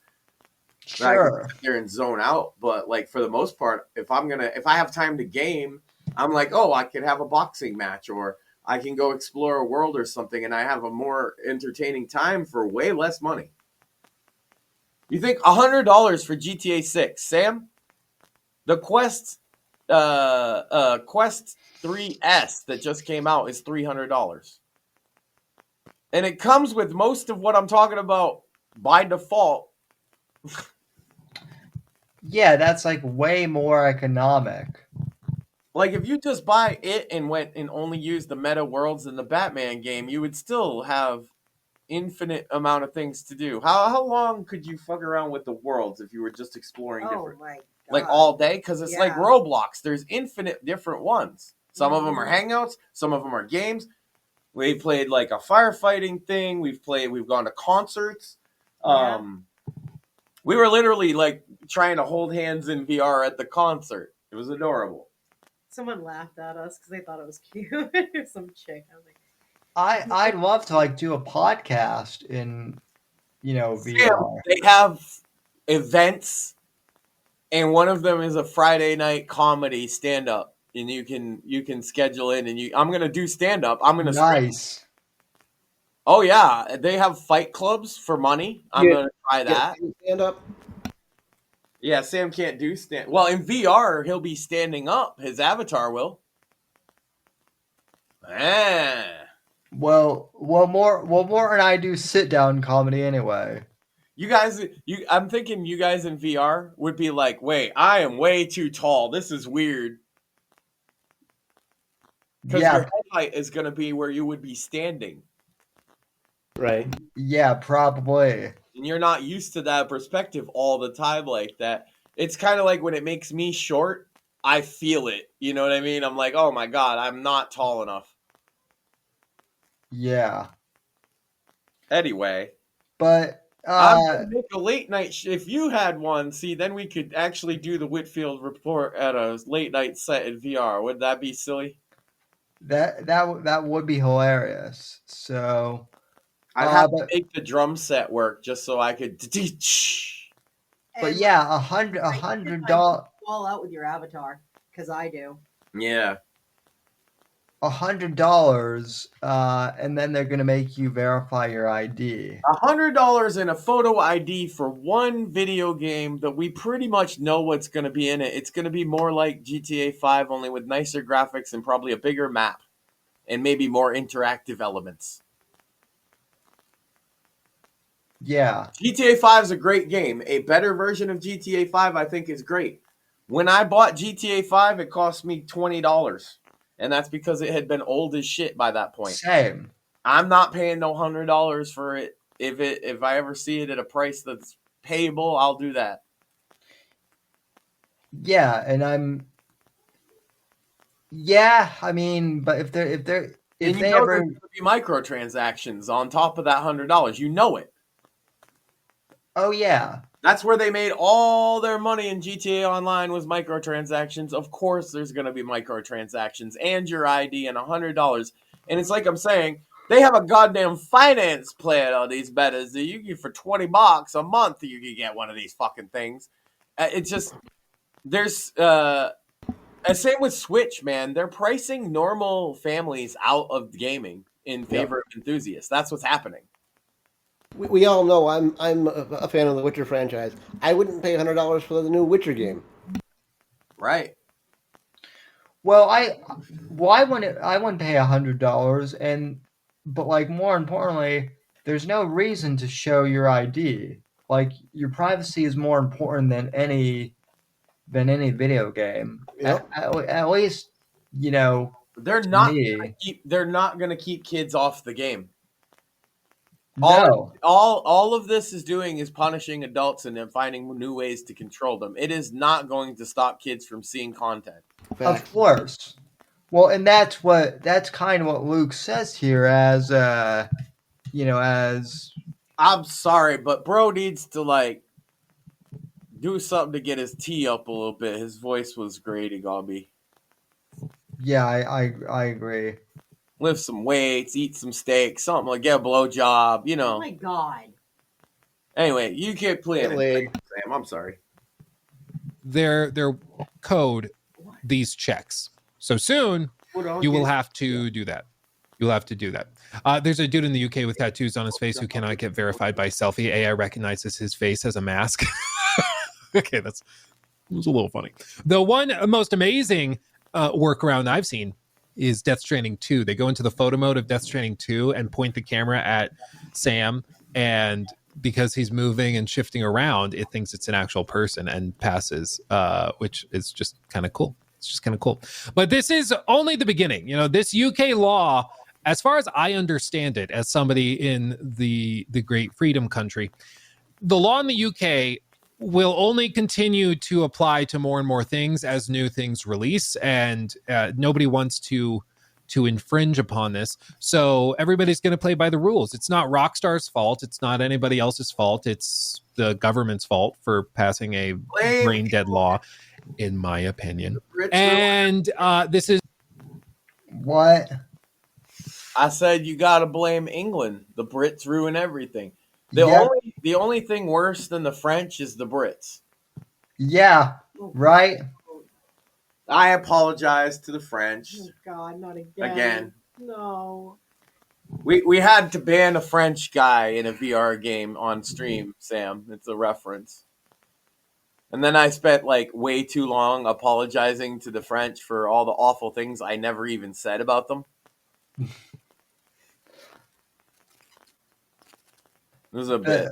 Sure. I can sit there and zone out, but like for the most part, if I have time to game, I'm like, oh, I could have a boxing match, or I can go explore a world or something, and I have a more entertaining time for way less money. You think $100 for GTA 6, Sam? The Quest 3S that just came out is $300. And it comes with most of what I'm talking about by default. Yeah, that's like way more economic. Like if you just buy it and went and only used the meta worlds in the Batman game, you would still have infinite amount of things to do. How long could you fuck around with the worlds if you were just exploring different? My God. Like all day? Because it's like Roblox. There's infinite different ones. Some of them are hangouts. Some of them are games. We played like a firefighting thing. We've gone to concerts. We were literally like trying to hold hands in VR at the concert. It was adorable. Someone laughed at us because they thought it was cute. Some chick. I was like, I'd love to like do a podcast in, VR. They have events, and one of them is a Friday night comedy stand up, and you can schedule in, and I'm gonna do stand up. I'm gonna nice. Oh yeah, they have fight clubs for money. I'm gonna try that. Stand up. Yeah, Sam can't do stand. Well, in VR, he'll be standing up. His avatar will. Well, Mort and I do sit down comedy anyway. I'm thinking you guys in VR would be like, wait, I am way too tall. This is weird. Because your head height is going to be where you would be standing. Right. Yeah, probably. And you're not used to that perspective all the time like that. It's kind of like when it makes me short, I feel it. You know what I mean? I'm like, oh my God, I'm not tall enough. Yeah. Anyway. But I'm gonna make a late night. If you had one, then we could actually do the Whitfield Report at a late night set in VR. Would that be silly? That would be hilarious. So I'd have to make the drum set work just so I could. But yeah, $100. Fall out with your avatar because I do. Yeah. $100, and then they're gonna make you verify your ID. $100 in a photo ID for one video game that we pretty much know what's going to be in it. It's going to be more like GTA 5, only with nicer graphics and probably a bigger map, and maybe more interactive elements. Yeah. GTA 5 is a great game. A better version of GTA 5, I think, is great. When I bought GTA 5, it cost me $20. And that's because it had been old as shit by that point. Same. I'm not paying no $100 for it. If I ever see it at a price that's payable, I'll do that. Yeah, and I mean, but if they ever be microtransactions on top of that $100, you know it. Oh yeah. That's where they made all their money in GTA Online was microtransactions. Of course, there's going to be microtransactions and your ID and $100. And it's like I'm saying, they have a goddamn finance plan on these betas that you get for $20 a month. You can get one of these fucking things. It's just there's same with Switch, man. They're pricing normal families out of gaming in favor of enthusiasts. That's what's happening. We all know I'm a fan of the Witcher franchise. I wouldn't pay $100 for the new Witcher game. Right. Well, I wouldn't pay $100, but like more importantly, there's no reason to show your ID. Like your privacy is more important than any video game. Yep. At least they're not going to keep kids off the game. No. All of this is doing is punishing adults and then finding new ways to control them. It is not going to stop kids from seeing content. Of course. Well, and that's kind of what Luke says here as I'm sorry, but bro needs to do something to get his tea up a little bit. His voice was grating on me. Yeah, I agree. Lift some weights, eat some steak, something like get a blowjob, Oh my God. Anyway, you can't play it, Sam. I'm sorry. Their code these checks. So soon you will have to do that. You'll have to do that. There's a dude in the UK with tattoos on his face who cannot get verified by selfie. AI recognizes his face as a mask. Okay, it was a little funny. The one most amazing workaround I've seen is Death Stranding 2. They go into the photo mode of Death Stranding 2 and point the camera at Sam, and because he's moving and shifting around, it thinks it's an actual person and passes, which is just kind of cool. It's just kind of cool. But this is only the beginning. This UK law, as far as I understand it, as somebody in the great freedom country, the law in the UK will only continue to apply to more and more things as new things release, and nobody wants to infringe upon this. So everybody's going to play by the rules. It's not Rockstar's fault. It's not anybody else's fault. It's the government's fault for passing a brain dead law, in my opinion. And this is what I said. You got to blame England. The Brits ruin everything. The only thing worse than the French is the Brits. Yeah, right. I apologize to the French. Oh God, not again. Again. No. We had to ban a French guy in a VR game on stream, Sam. It's a reference. And then I spent way too long apologizing to the French for all the awful things I never even said about them. It was a bit.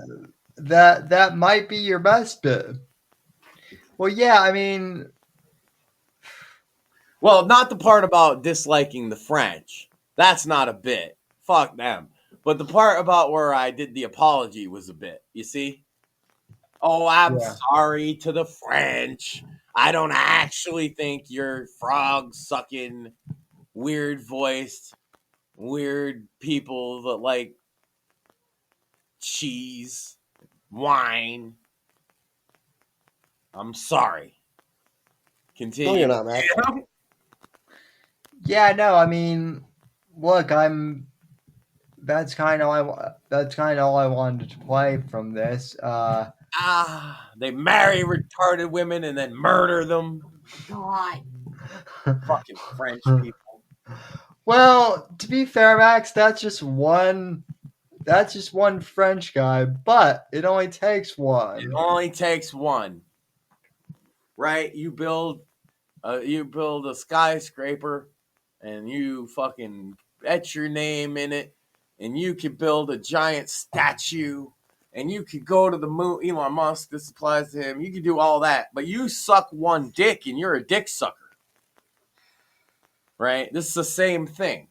That might be your best bit. Well, yeah, I mean... Well, not the part about disliking the French. That's not a bit. Fuck them. But the part about where I did the apology was a bit. You see? Oh, I'm sorry to the French. I don't actually think you're frog-sucking, weird-voiced, weird people that like cheese, wine. I'm sorry. Continue. No, you're not, Matt. Yeah, no, I mean, look, that's kind of all I wanted to play from this. They marry retarded women and then murder them. God. Fucking French people. Well, to be fair, Max, that's just one French guy, but it only takes one. It only takes one. Right? You build a skyscraper and you fucking etch your name in it, and you could build a giant statue, and you could go to the moon. Elon Musk, this applies to him. You could do all that, but you suck one dick and you're a dick sucker. Right? This is the same thing.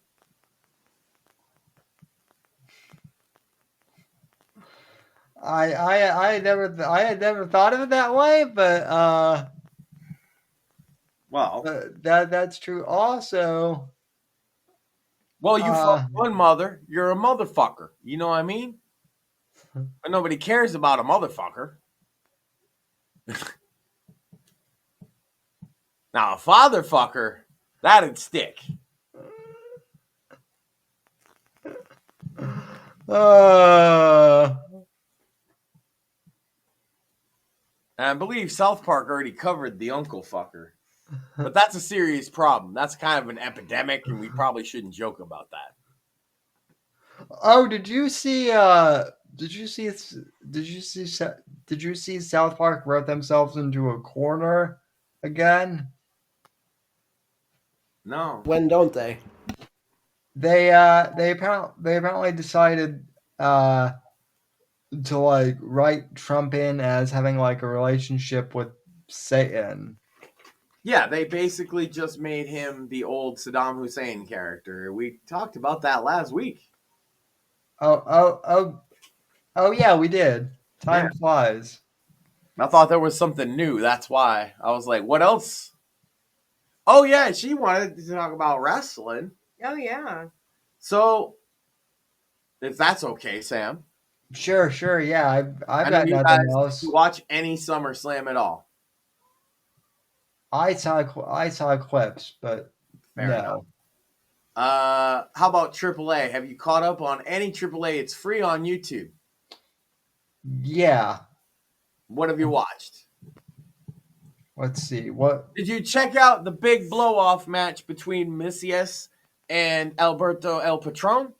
I had never thought of it that way, but well, that's true. Also, well, you fuck one mother, you're a motherfucker. You know what I mean? But nobody cares about a motherfucker. Now, a fatherfucker, that'd stick. And I believe South Park already covered the uncle fucker. But that's a serious problem. That's kind of an epidemic, and we probably shouldn't joke about that. Oh, did you see South Park wrote themselves into a corner again? No. When don't they? They apparently decided to write Trump in as having a relationship with Satan. Yeah, they basically just made him the old Saddam Hussein character. We talked about that last week. Oh yeah, we did. Time flies. I thought there was something new. That's why I was like, what else? Oh yeah, she wanted to talk about wrestling. Oh yeah. So, if that's okay, Sam. Sure, yeah. I've got nothing else. Did you watch any SummerSlam at all? I saw clips, but Fair no. enough. How about AAA? Have you caught up on any AAA? It's free on YouTube. Yeah. What have you watched? Let's see. What did you check out? The big blow-off match between Mortheous and Alberto El Patron?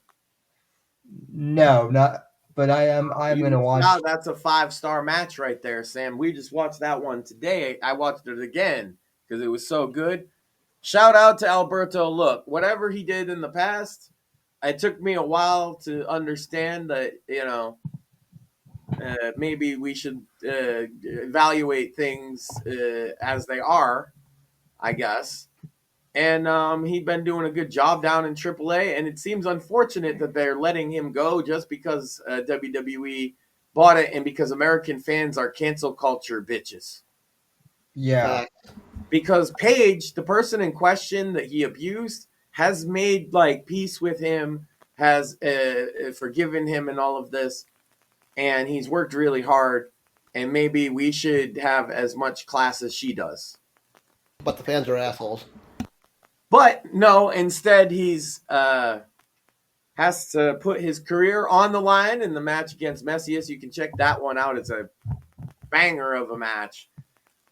No, not. But I'm gonna watch. Wow, that's a 5-star match right there, Sam. We just watched that one today. I watched it again because it was so good. Shout out to Alberto. Look, whatever he did in the past, it took me a while to understand that, maybe we should evaluate things as they are, I guess. And he'd been doing a good job down in AAA, and it seems unfortunate that they're letting him go just because WWE bought it and because American fans are cancel culture bitches. Yeah. Because Paige, the person in question that he abused, has made peace with him, has forgiven him and all of this, and he's worked really hard, and maybe we should have as much class as she does. But the fans are assholes. But no, instead he's has to put his career on the line in the match against Mortheous. You can check that one out. It's a banger of a match.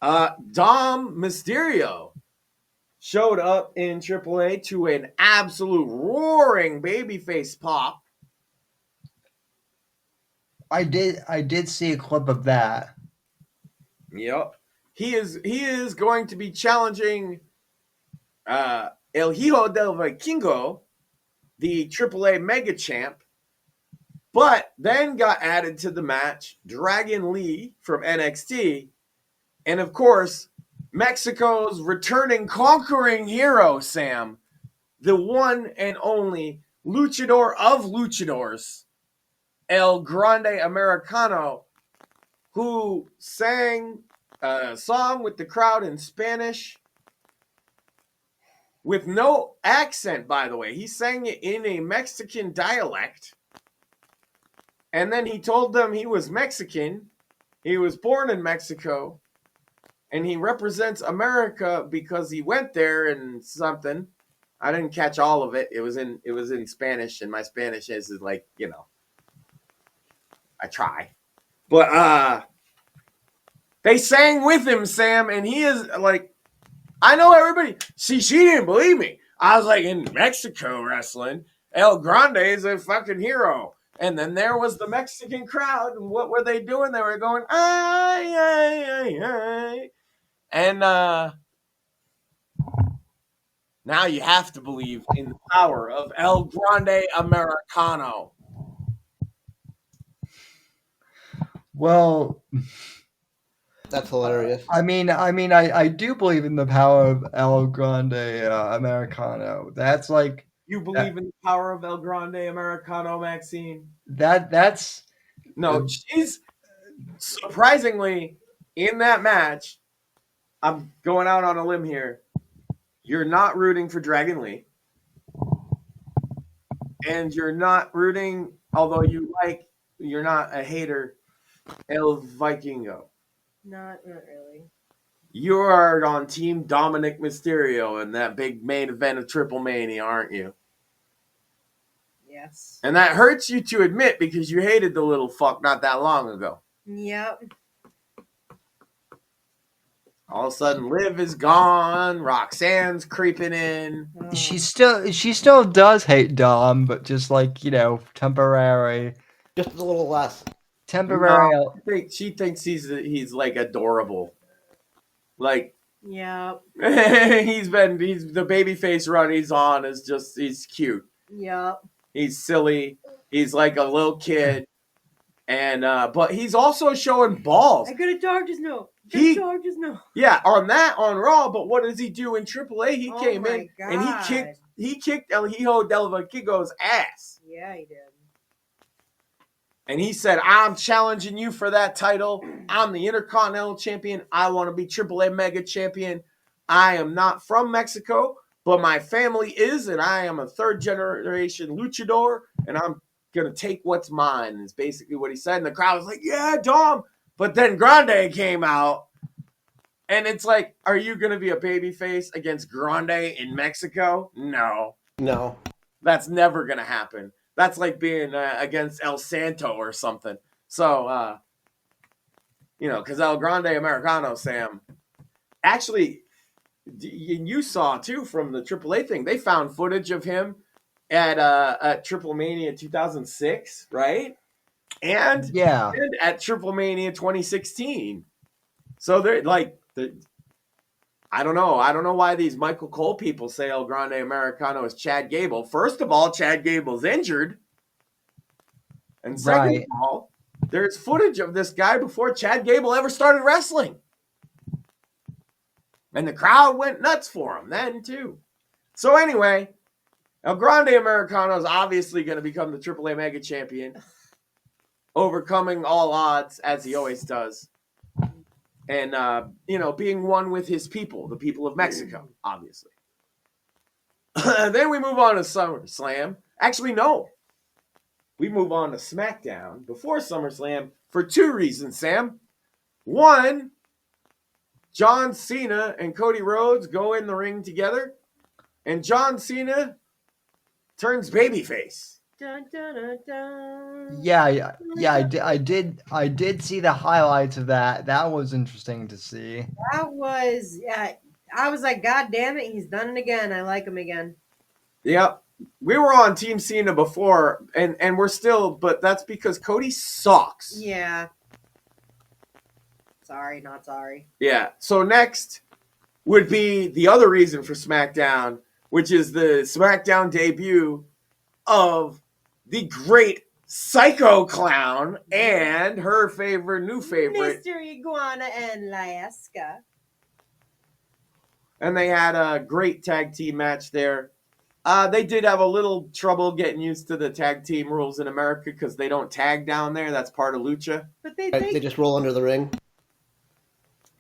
Dom Mysterio showed up in AAA to an absolute roaring babyface pop. I did see a clip of that. Yep. He is going to be challenging El Hijo del Vikingo, the AAA Mega Champ, but then got added to the match Dragon Lee from NXT, and of course, Mexico's returning conquering hero, Sam, the one and only luchador of luchadors, El Grande Americano, who sang a song with the crowd in Spanish with no accent, by the way. He sang it in a Mexican dialect. And then he told them he was Mexican. He was born in Mexico. And he represents America because he went there and something. I didn't catch all of it. It was in Spanish, and my Spanish is I try. But they sang with him, Sam, and he is I know everybody. See, she didn't believe me. I was in Mexico wrestling, El Grande is a fucking hero. And then there was the Mexican crowd, and what were they doing? They were going, ay, ay, ay, ay. And now you have to believe in the power of El Grande Americano. Well, that's hilarious. I do believe in the power of El Grande Americano. That's you believe in the power of El Grande Americano, Maxine? That's no. She's surprisingly in that match. I'm going out on a limb here. You're not rooting for Dragon Lee, and you're not rooting. Although you're not a hater. El Vikingo. Not really. You are on Team Dominic Mysterio in that big main event of Triple Mania, aren't you? Yes. And that hurts you to admit because you hated the little fuck not that long ago. Yep. All of a sudden, Liv is gone. Roxanne's creeping in. She still does hate Dom, but just temporary. Just a little less. Temporary. No, she thinks he's adorable. Yeah. he's the babyface run he's on he's cute. Yeah. He's silly. He's like a little kid. And but he's also showing balls. I got a charges no. Yeah, on Raw, but what does he do in AAA? He came in God. and he kicked El Hijo del Vikingo's ass. Yeah, he did. And he said, I'm challenging you for that title. I'm the Intercontinental Champion. I want to be AAA Mega Champion. I am not from Mexico, but my family is, and I am a third-generation luchador, and I'm going to take what's mine, is basically what he said. And the crowd was like, yeah, Dom. But then Grande came out, and it's like, are you going to be a babyface against Grande in Mexico? No. That's never going to happen. That's like being against El Santo or something. So, because El Grande Americano, Sam, actually, you saw too from the AAA thing, they found footage of him at Triple Mania 2006, right? And at Triple Mania 2016. So they're like, I don't know why these Michael Cole people say El Grande Americano is Chad Gable. First of all, Chad Gable's injured. And second of all, there's footage of this guy before Chad Gable ever started wrestling. And the crowd went nuts for him then, too. So anyway, El Grande Americano is obviously going to become the AAA Mega Champion, overcoming all odds, as he always does. And, being one with his people, the people of Mexico, obviously. Then we move on to SummerSlam. Actually, no. We move on to SmackDown before SummerSlam for two reasons, Sam. One, John Cena and Cody Rhodes go in the ring together, and John Cena turns babyface. Dun, dun, dun, dun. Yeah. I did see the highlights of that. That was interesting to see. That was, I was like, God damn it, he's done it again. I like him again. Yep. We were on Team Cena before, and we're still, but that's because Cody sucks. Yeah. Sorry, not sorry. Yeah. So next would be the other reason for SmackDown, which is the SmackDown debut of the great Psycho Clown and her new favorite, Mr. Iguana and Laska. And they had a great tag team match there. They did have a little trouble getting used to the tag team rules in America because they don't tag down there. That's part of Lucha. But they just roll under the ring.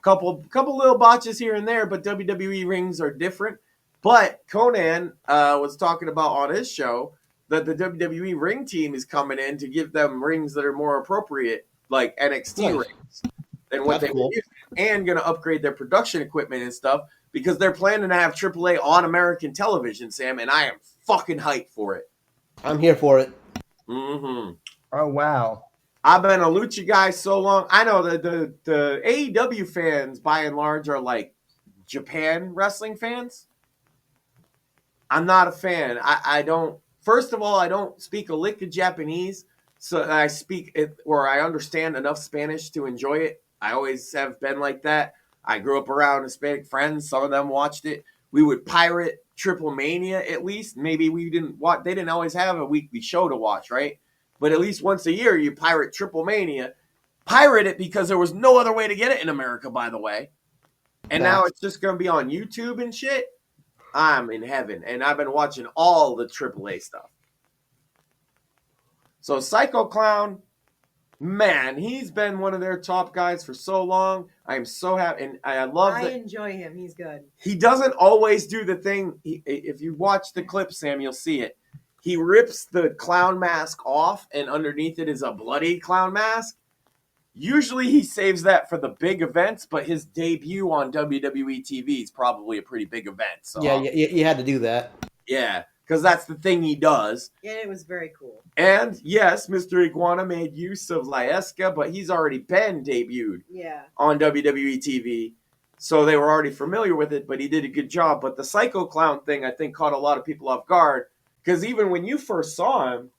Couple little botches here and there, but WWE rings are different. But Conan was talking about on his show that the WWE ring team is coming in to give them rings that are more appropriate, like NXT rings, than what they were using, and going to upgrade their production equipment and stuff because they're planning to have AAA on American television, Sam, and I am fucking hyped for it. I'm here for it. Mm-hmm. Oh, wow. I've been a Lucha guy so long. I know that the AEW fans, by and large, are like Japan wrestling fans. I'm not a fan. I don't. First of all, I don't speak a lick of Japanese, so I speak it or I understand enough Spanish to enjoy it. I always have been like that. I grew up around Hispanic friends. Some of them watched it. We would pirate Triple Mania at least. Maybe we didn't watch. They didn't always have a weekly show to watch, right? But at least once a year, you pirate Triple Mania. Pirate it because there was no other way to get it in America, by the way. And now it's just going to be on YouTube and shit. I'm in heaven. And I've been watching all the AAA stuff. So Psycho Clown, man, he's been one of their top guys for so long. I am so happy. And I love that. I enjoy him. He's good. He doesn't always do the thing. If you watch the clip, Sam, you'll see it. He rips the clown mask off, and underneath it is a bloody clown mask. Usually he saves that for the big events, but his debut on WWE TV is probably a pretty big event. So yeah, you had to do that. Yeah, because that's the thing he does. Yeah, it was very cool. And yes, Mr. Iguana made use of Laeska, but he's already been debuted on WWE TV. So they were already familiar with it, but he did a good job. But the Psycho Clown thing, I think, caught a lot of people off guard. Because even when you first saw him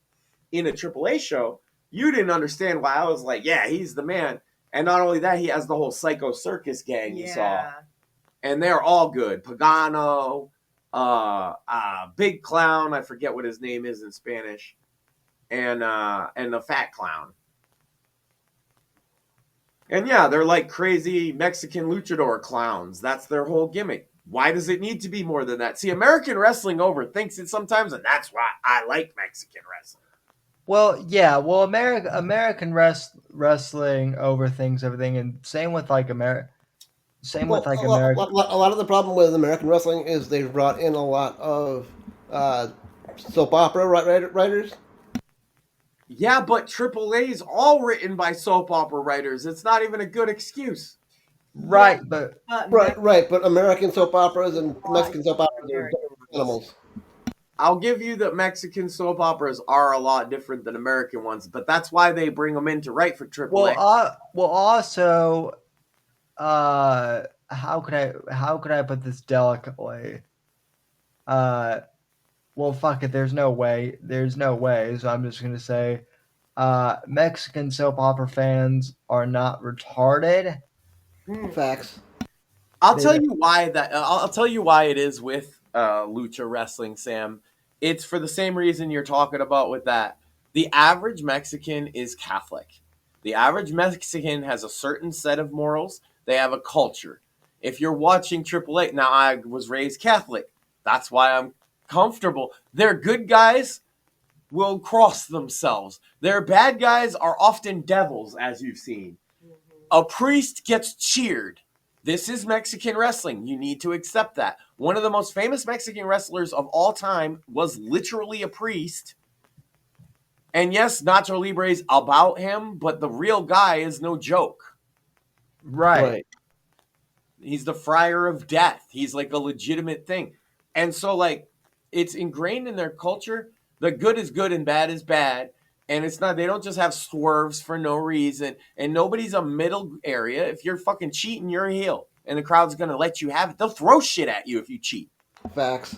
in a AAA show, you didn't understand why. I was like, yeah, he's the man. And not only that, he has the whole Psycho Circus gang you saw. And they're all good. Pagano, Big Clown, I forget what his name is in Spanish, and the Fat Clown. And yeah, they're like crazy Mexican luchador clowns. That's their whole gimmick. Why does it need to be more than that? See, American wrestling overthinks it sometimes, and that's why I like Mexican wrestling. Well, yeah. Well, American wrestling overthinks everything, and same with like America. Same with like American. A lot of the problem with American wrestling is they've brought in a lot of soap opera writers. Yeah, but AAA is all written by soap opera writers. It's not even a good excuse. Right, but But American soap operas and Mexican soap operas are different animals. I'll give you that Mexican soap operas are a lot different than American ones, but that's why they bring them in to write for AAA. Well, also, how could I put this delicately? Well, fuck it. There's no way. So I'm just gonna say, Mexican soap opera fans are not retarded. Facts. I'll tell you why it is with lucha wrestling, Sam. It's for the same reason you're talking about with that. The average Mexican is Catholic. The average Mexican has a certain set of morals. They have a culture. If you're watching AAA, now I was raised Catholic. That's why I'm comfortable. Their good guys will cross themselves. Their bad guys are often devils, as you've seen. A priest gets cheered. This is Mexican wrestling. You need to accept that. One of the most famous Mexican wrestlers of all time was literally a priest. And yes, Nacho Libre's about him, but the real guy is no joke. Right. He's the friar of death. He's like a legitimate thing. And so, like, it's ingrained in their culture. The good is good and bad is bad. And it's not, they don't just have swerves for no reason. And nobody's a middle area. If you're fucking cheating, you're a heel. And the crowd's going to let you have it. They'll throw shit at you if you cheat. Facts.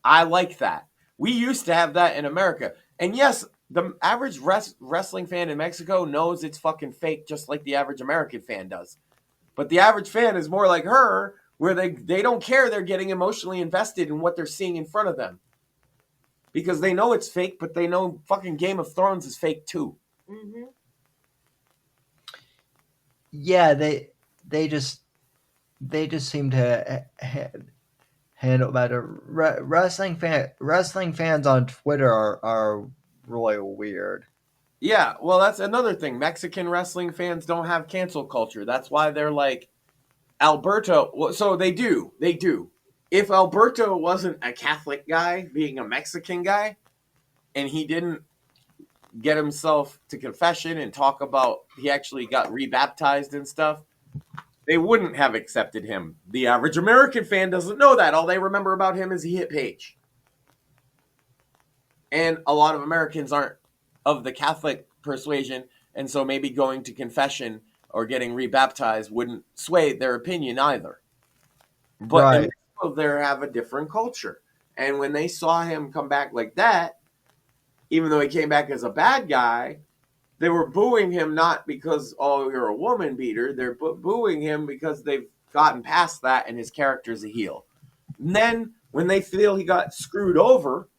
I like that. We used to have that in America. And yes, the average wrestling fan in Mexico knows it's fucking fake, just like the average American fan does. But the average fan is more like her, where they don't care. They're getting emotionally invested in what they're seeing in front of them. Because they know it's fake, but they know fucking Game of Thrones is fake too. Mm-hmm. Yeah, they just seem to handle better. Wrestling fans on Twitter are really weird. Yeah, well, that's another thing. Mexican wrestling fans don't have cancel culture. That's why they're like Alberto. So they do. If Alberto wasn't a Catholic guy, being a Mexican guy, and he didn't get himself to confession and talk about he actually got rebaptized and stuff, they wouldn't have accepted him. The average American fan doesn't know that. All they remember about him is he hit Paige. And a lot of Americans aren't of the Catholic persuasion, and so maybe going to confession or getting rebaptized wouldn't sway their opinion either. But they have a different culture. And when they saw him come back like that, even though he came back as a bad guy, they were booing him not because, oh, you're a woman beater. They're booing him because they've gotten past that and his character's a heel. And then when they feel he got screwed over,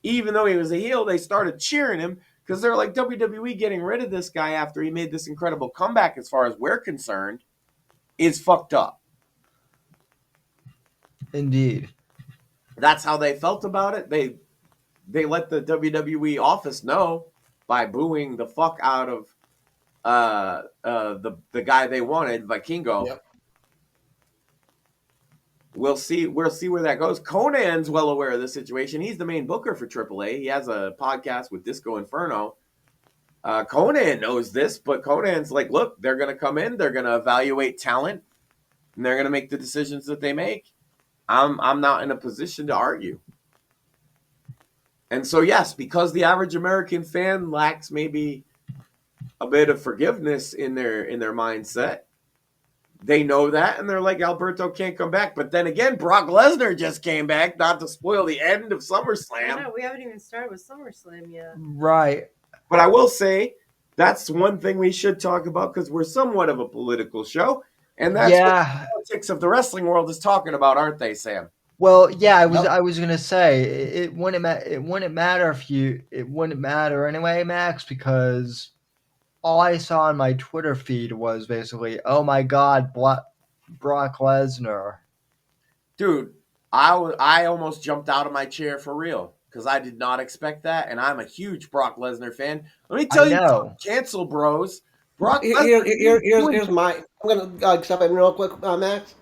even though he was a heel, they started cheering him because they're like, WWE getting rid of this guy after he made this incredible comeback, as far as we're concerned, is fucked up. Indeed. That's how they felt about it. They let the WWE office know by booing the fuck out of the guy they wanted, Vikingo. Yep. We'll see where that goes. Conan's well aware of the situation. He's the main booker for AAA. He has a podcast with Disco Inferno. Conan knows this, but Conan's like, look, they're going to come in, they're going to evaluate talent, and they're going to make the decisions that they make. I'm not in a position to argue. And so, yes, because the average American fan lacks maybe a bit of forgiveness in their mindset, they know that, and they're like, Alberto can't come back. But then again, Brock Lesnar just came back, not to spoil the end of SummerSlam. No, we haven't even started with SummerSlam yet. Right. But I will say, that's one thing we should talk about, because we're somewhat of a political show. And that's what the politics of the wrestling world is talking about, aren't they, Sam? Well, yeah, I was gonna say it wouldn't matter it wouldn't matter anyway, Max, because all I saw on my Twitter feed was basically, oh my God, Brock Lesnar. Dude, I almost jumped out of my chair for real, because I did not expect that, and I'm a huge Brock Lesnar fan. Let me tell you, cancel bros. Brock Lesnar. Here's my. I'm gonna stop it real quick, Max.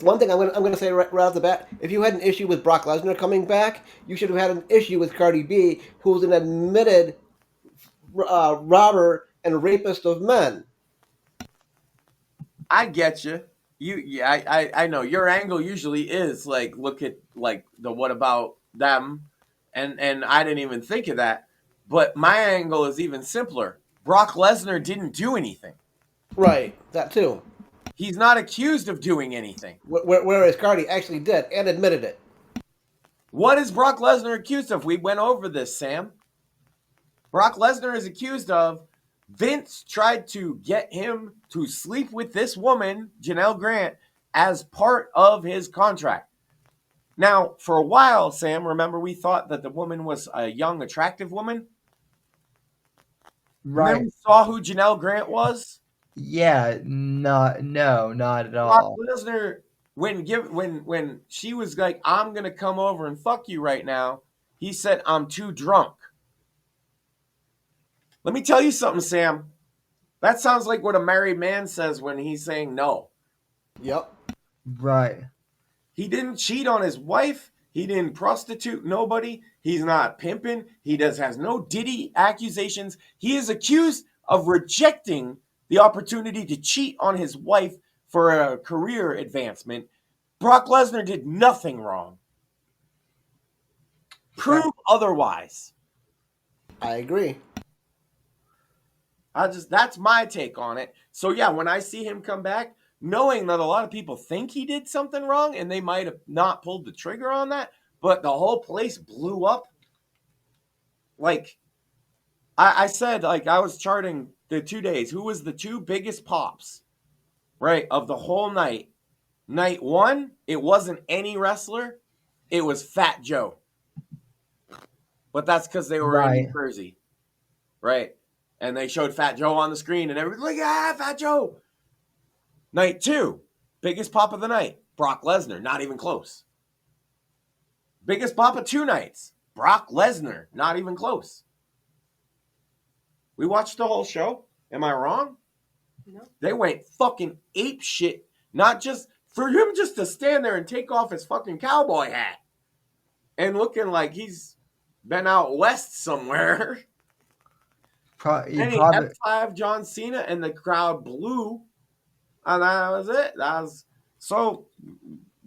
One thing I'm gonna say right off the bat: if you had an issue with Brock Lesnar coming back, you should have had an issue with Cardi B, who was an admitted robber and rapist of men. I get you. I know your angle usually is like, look at like the what about them, and I didn't even think of that. But my angle is even simpler. Brock Lesnar didn't do anything. Right, that too. He's not accused of doing anything. Whereas Cardi actually did and admitted it. What is Brock Lesnar accused of? We went over this, Sam. Brock Lesnar is accused of Vince tried to get him to sleep with this woman, Janelle Grant, as part of his contract. Now, for a while, Sam, remember we thought that the woman was a young, attractive woman? Right. Remember we saw who Janelle Grant was? Yeah, not at Brock all. Lesnar, when she was like, I'm going to come over and fuck you right now, he said, I'm too drunk. Let me tell you something, Sam. That sounds like what a married man says when he's saying no. Yep. Right. He didn't cheat on his wife. He didn't prostitute nobody. He's not pimping. He has no Diddy accusations. He is accused of rejecting the opportunity to cheat on his wife for a career advancement. Brock Lesnar did nothing wrong. Prove otherwise. I agree. That's my take on it. So yeah, when I see him come back, knowing that a lot of people think he did something wrong and they might have not pulled the trigger on that, but the whole place blew up. Like I said, like I was charting the 2 days. Who was the two biggest pops, right, of the whole night? Night one, it wasn't any wrestler. It was Fat Joe. But that's because they were in New Jersey, right? And they showed Fat Joe on the screen and everybody's like, yeah, Fat Joe. Night two, biggest pop of the night, Brock Lesnar, not even close. Biggest pop of 2 nights, Brock Lesnar, not even close. We watched the whole show. Am I wrong? No. They went fucking ape shit. Not just for him just to stand there and take off his fucking cowboy hat and looking like he's been out west somewhere. And he F5 John Cena and the crowd blew. And that was it. So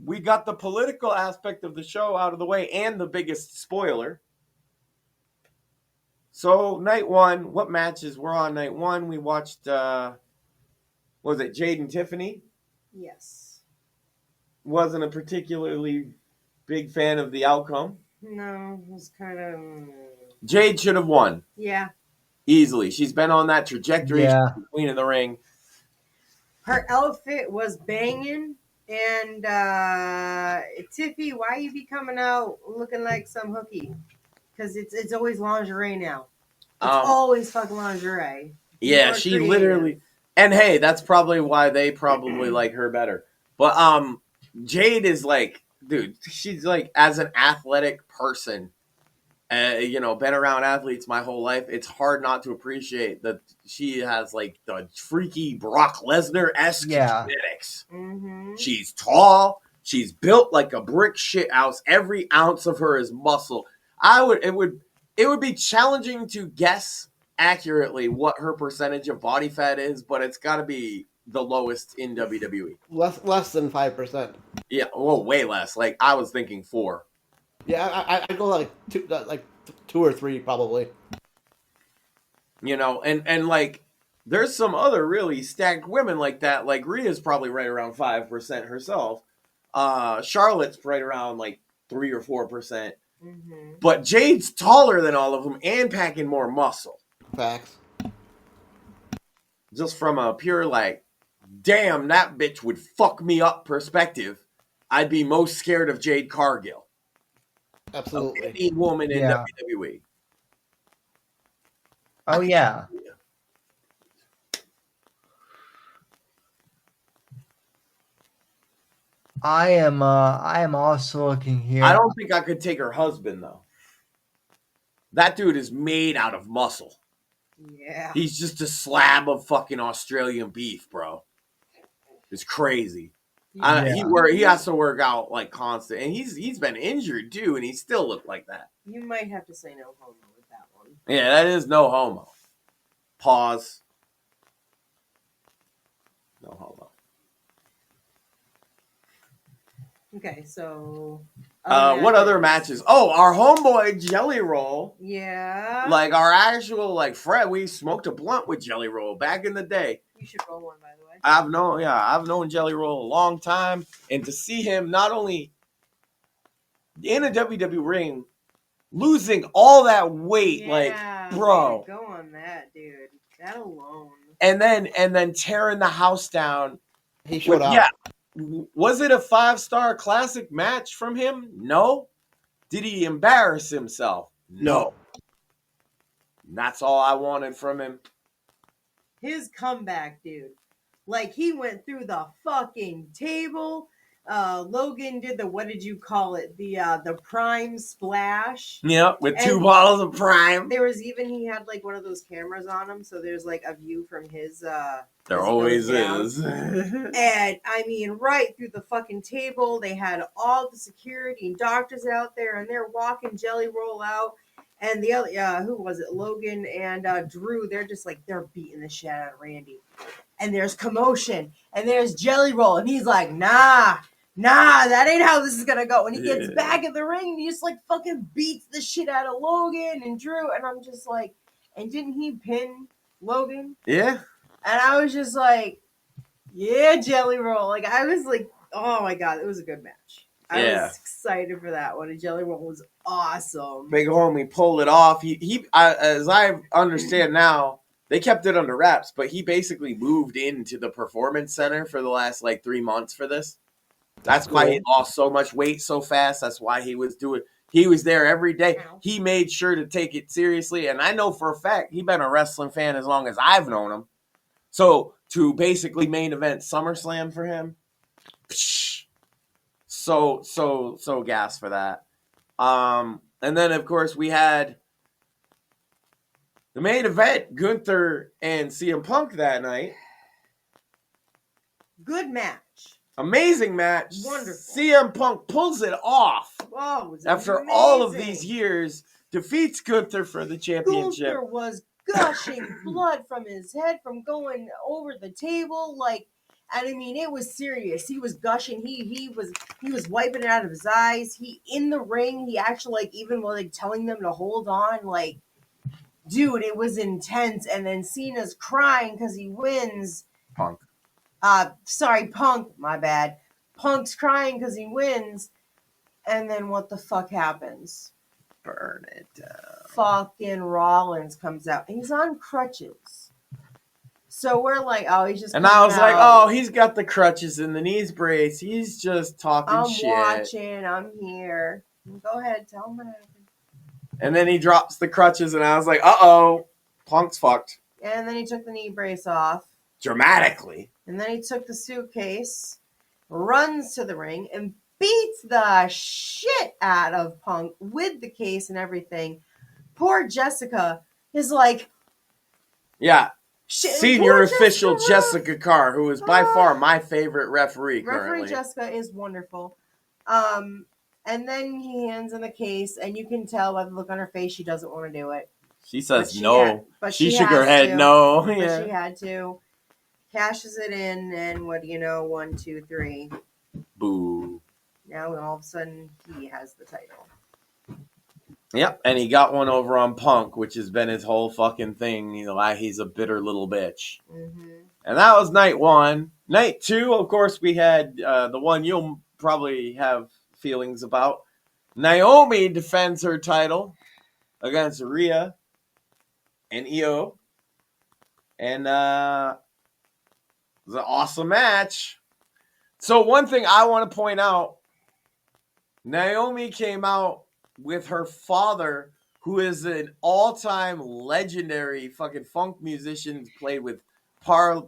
we got the political aspect of the show out of the way and the biggest spoiler. So night one, what matches were on night one? We watched, was it Jade and Tiffany? Yes. Wasn't a particularly big fan of the outcome. No, it was kind of... Jade should have won. Yeah. Easily. She's been on that trajectory. Yeah. She's the queen of the ring. Her outfit was banging. And Tiffy, why you be coming out looking like some hookie? Because it's always lingerie now. It's always fucking lingerie. Yeah, she literally... And hey, that's probably why they probably like her better. But Jade is like, dude, she's like, as an athletic person, been around athletes my whole life, it's hard not to appreciate that she has like the freaky Brock Lesnar-esque genetics. Mm-hmm. She's tall. She's built like a brick shit house. Every ounce of her is muscle. It would be challenging to guess accurately what her percentage of body fat is, but it's got to be the lowest in WWE. Less than 5%. Yeah, well, way less. Like I was thinking 4. Yeah, I go like 2 or 3 probably. And like there's some other really stacked women like that. Like Rhea's probably right around 5% herself. Charlotte's right around like 3 or 4%. Mm-hmm. But Jade's taller than all of them and packing more muscle. Facts. Just from a pure like, damn, that bitch would fuck me up perspective, I'd be most scared of Jade Cargill. Absolutely. Of any woman in WWE. Oh yeah. I am also looking here. I don't think I could take her husband though. That dude is made out of muscle. Yeah. He's just a slab of fucking Australian beef, bro. It's crazy. Yeah. He has to work out like constant, and he's been injured too, and he still looked like that. You might have to say no homo with that one. Yeah, that is no homo. Pause. No homo. Okay, so... what other matches? Oh, our homeboy Jelly Roll. Yeah. Like our actual, like Fred, we smoked a blunt with Jelly Roll back in the day. You should roll one, by the way. I've known Jelly Roll a long time, and to see him not only in a WWE ring losing all that weight, like, bro, go on that, dude. That alone. And then tearing the house down. He showed up. Yeah. Was it a 5-star classic match from him? No. Did he embarrass himself? No. And that's all I wanted from him. His comeback, dude. Like, he went through the fucking table. Logan did the, what did you call it? The Prime Splash. Yep, with 2 bottles of Prime. There was even, he had like one of those cameras on him, so there's like a view from his there always is. And I mean, right through the fucking table, they had all the security and doctors out there, and they're walking Jelly Roll out. And the other, who was it? Logan and Drew, they're just like, they're beating the shit out of Randy. And there's commotion, and there's Jelly Roll, and he's like, nah, that ain't how this is gonna go. And he gets back in the ring, and he just like fucking beats the shit out of Logan and Drew. And I'm just like, and didn't he pin Logan? Yeah. And I was just like, yeah, Jelly Roll. Like, I was like, oh my God, it was a good match. I was excited for that one. And Jelly Roll was awesome. Big homie pulled it off. He as I understand now, they kept it under wraps, but he basically moved into the performance center for the last like 3 months for this. That's why he lost so much weight so fast. That's why he was there every day. He made sure to take it seriously. And I know for a fact he's been a wrestling fan as long as I've known him. So to basically main event SummerSlam for him, so gas for that. And then of course we had the main event, Gunther and CM Punk that night. Good match. Amazing match. Wonderful. CM Punk pulls it off. Oh, it was after amazing. All of these years, defeats Gunther for the championship. Gunther was gushing blood from his head from going over the table. Like, and I mean, it was serious. He was gushing. He was wiping it out of his eyes. He in the ring. He actually like even was like telling them to hold on. Like, dude, it was intense. And then Cena's crying because he wins. Punk. Punk. My bad. Punk's crying because he wins. And then what the fuck happens? Burn it down. Fucking Rollins comes out. And he's on crutches. So we're like, oh, he's just. And I was like, oh, he's got the crutches and the knees brace. He's just talking shit. I'm watching. I'm here. Go ahead. Tell him what happened. And then he drops the crutches, and I was like, uh-oh. Punk's fucked. And then he took the knee brace off. Dramatically. And then he took the suitcase, runs to the ring, and beats the shit out of Punk with the case and everything. Poor Jessica is like... Yeah. Senior official Jessica Carr, who is by far my favorite referee currently. Referee Jessica is wonderful. And then he hands in the case, and you can tell by the look on her face she doesn't want to do it. She says no. She shook her head no. But she had to. Cashes it in, and what do you know? 1, 2, 3. Boo. Now all of a sudden he has the title. Yep, and he got one over on Punk, which has been his whole fucking thing. You know, he's a bitter little bitch. Mm-hmm. And that was night 1. Night 2, of course, we had the one you'll probably have feelings about. Naomi defends her title against Rhea and Io. And it was an awesome match. So one thing I want to point out, Naomi came out with her father, who is an all-time legendary fucking funk musician, played with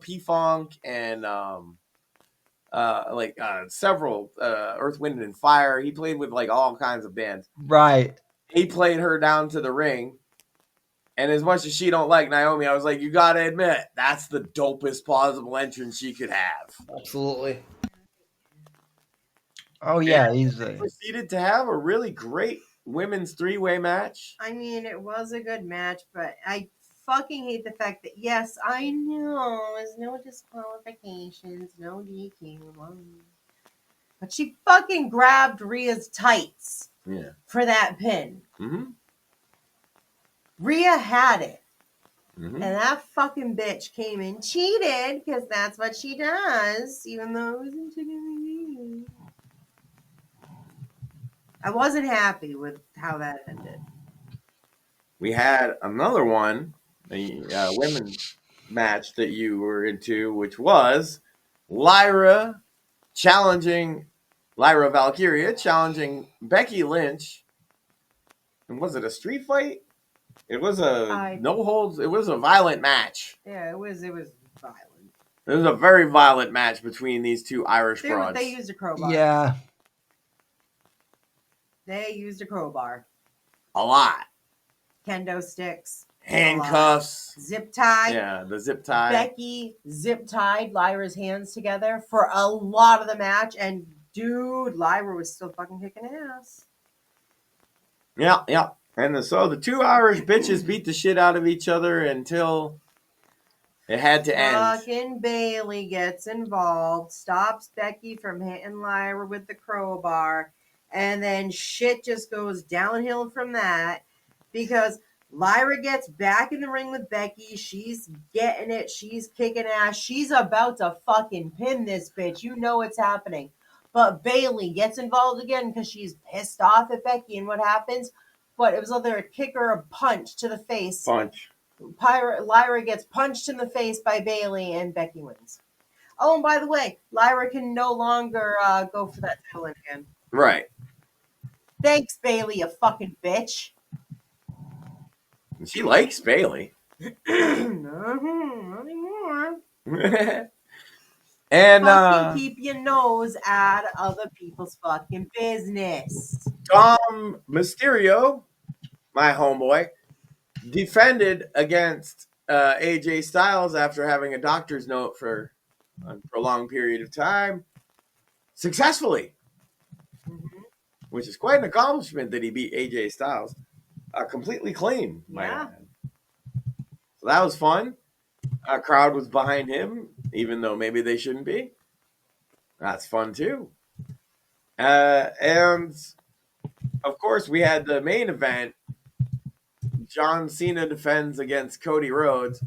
P-Funk and several Earth, Wind, and Fire. He played with like all kinds of bands. Right. He played her down to the ring. And as much as she don't like Naomi, I was like, you got to admit, that's the dopest possible entrance she could have. Absolutely. Oh, yeah. Proceeded to have a really great women's three-way match. I mean, it was a good match, but I fucking hate the fact that, yes, I know there's no disqualifications, no DQ. But she fucking grabbed Rhea's tights for that pin. Mm-hmm. Rhea had it. And that fucking bitch came and cheated because that's what she does, even though it wasn't chicken. I wasn't happy with how that ended. We had another one, a women's match that you were into, which was Lyra Valkyria challenging Becky Lynch. And was it a street fight? It was no holds. It was a violent match. Yeah, it was violent. It was a very violent match between these two Irish frauds. They used a crowbar. Yeah. They used a crowbar. A lot. Kendo sticks. Handcuffs. Zip tie. Yeah, the zip tie. Becky zip tied Lyra's hands together for a lot of the match. And dude, Lyra was still fucking kicking ass. Yeah. And so the two Irish bitches beat the shit out of each other until it had to end. Fucking Bailey gets involved, stops Becky from hitting Lyra with the crowbar, and then shit just goes downhill from that because Lyra gets back in the ring with Becky. She's getting it. She's kicking ass. She's about to fucking pin this bitch. You know it's happening. But Bailey gets involved again because she's pissed off at Becky. And what happens? But it was either a kick or a punch to the face. Punch. Lyra gets punched in the face by Bailey, and Becky wins. Oh, and by the way, Lyra can no longer go for that title again. Right. Thanks, Bailey, you fucking bitch. She likes Bailey. Not anymore. And fucking keep your nose out of other people's fucking business. Dom Mysterio, my homeboy, defended against AJ Styles after having a doctor's note for a prolonged period of time successfully, which is quite an accomplishment that he beat AJ Styles completely clean. Yeah. So that was fun. A crowd was behind him, even though maybe they shouldn't be. That's fun too. And of course, we had the main event. John Cena defends against Cody Rhodes.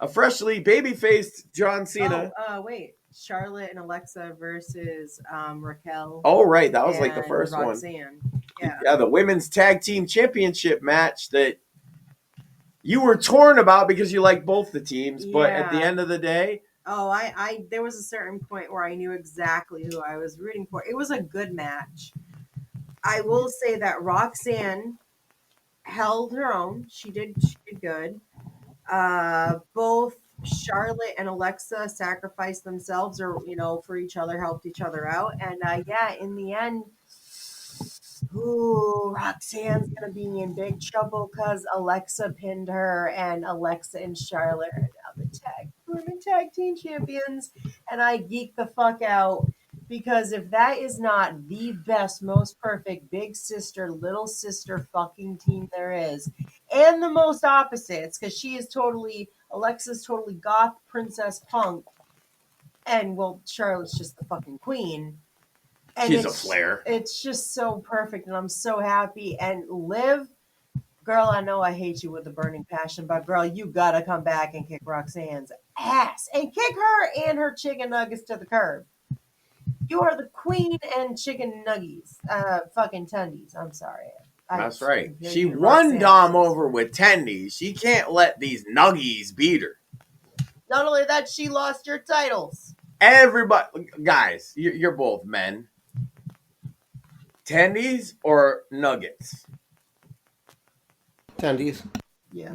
A freshly baby-faced John Cena. Oh, wait. Charlotte and Alexa versus Raquel. Oh, right. That was like the first Roxanne. one. Yeah, the women's tag team championship match that you were torn about because you like both the teams. But at the end of the day. Oh, I there was a certain point where I knew exactly who I was rooting for. It was a good match. I will say that Roxanne held her own. She did good. Both Charlotte and Alexa sacrificed themselves or, for each other, helped each other out. And in the end, Roxanne's going to be in big trouble because Alexa pinned her, and Alexa and Charlotte are now the women tag team champions. And I geeked the fuck out. Because if that is not the best, most perfect big sister, little sister fucking team there is, and the most opposites, because Alexa's totally goth, princess, punk, and Charlotte's just the fucking queen. And she's a flair. It's just so perfect, and I'm so happy. And Liv, girl, I know I hate you with a burning passion, but girl, you gotta come back and kick Roxanne's ass, and kick her and her chicken nuggets to the curb. You are the queen and chicken nuggies. Fucking tendies. I'm sorry. That's right. She won Dom over with tendies. She can't let these nuggies beat her. Not only that, she lost your titles. Everybody, guys, you're both men. Tendies or nuggets? Tendies. Yeah.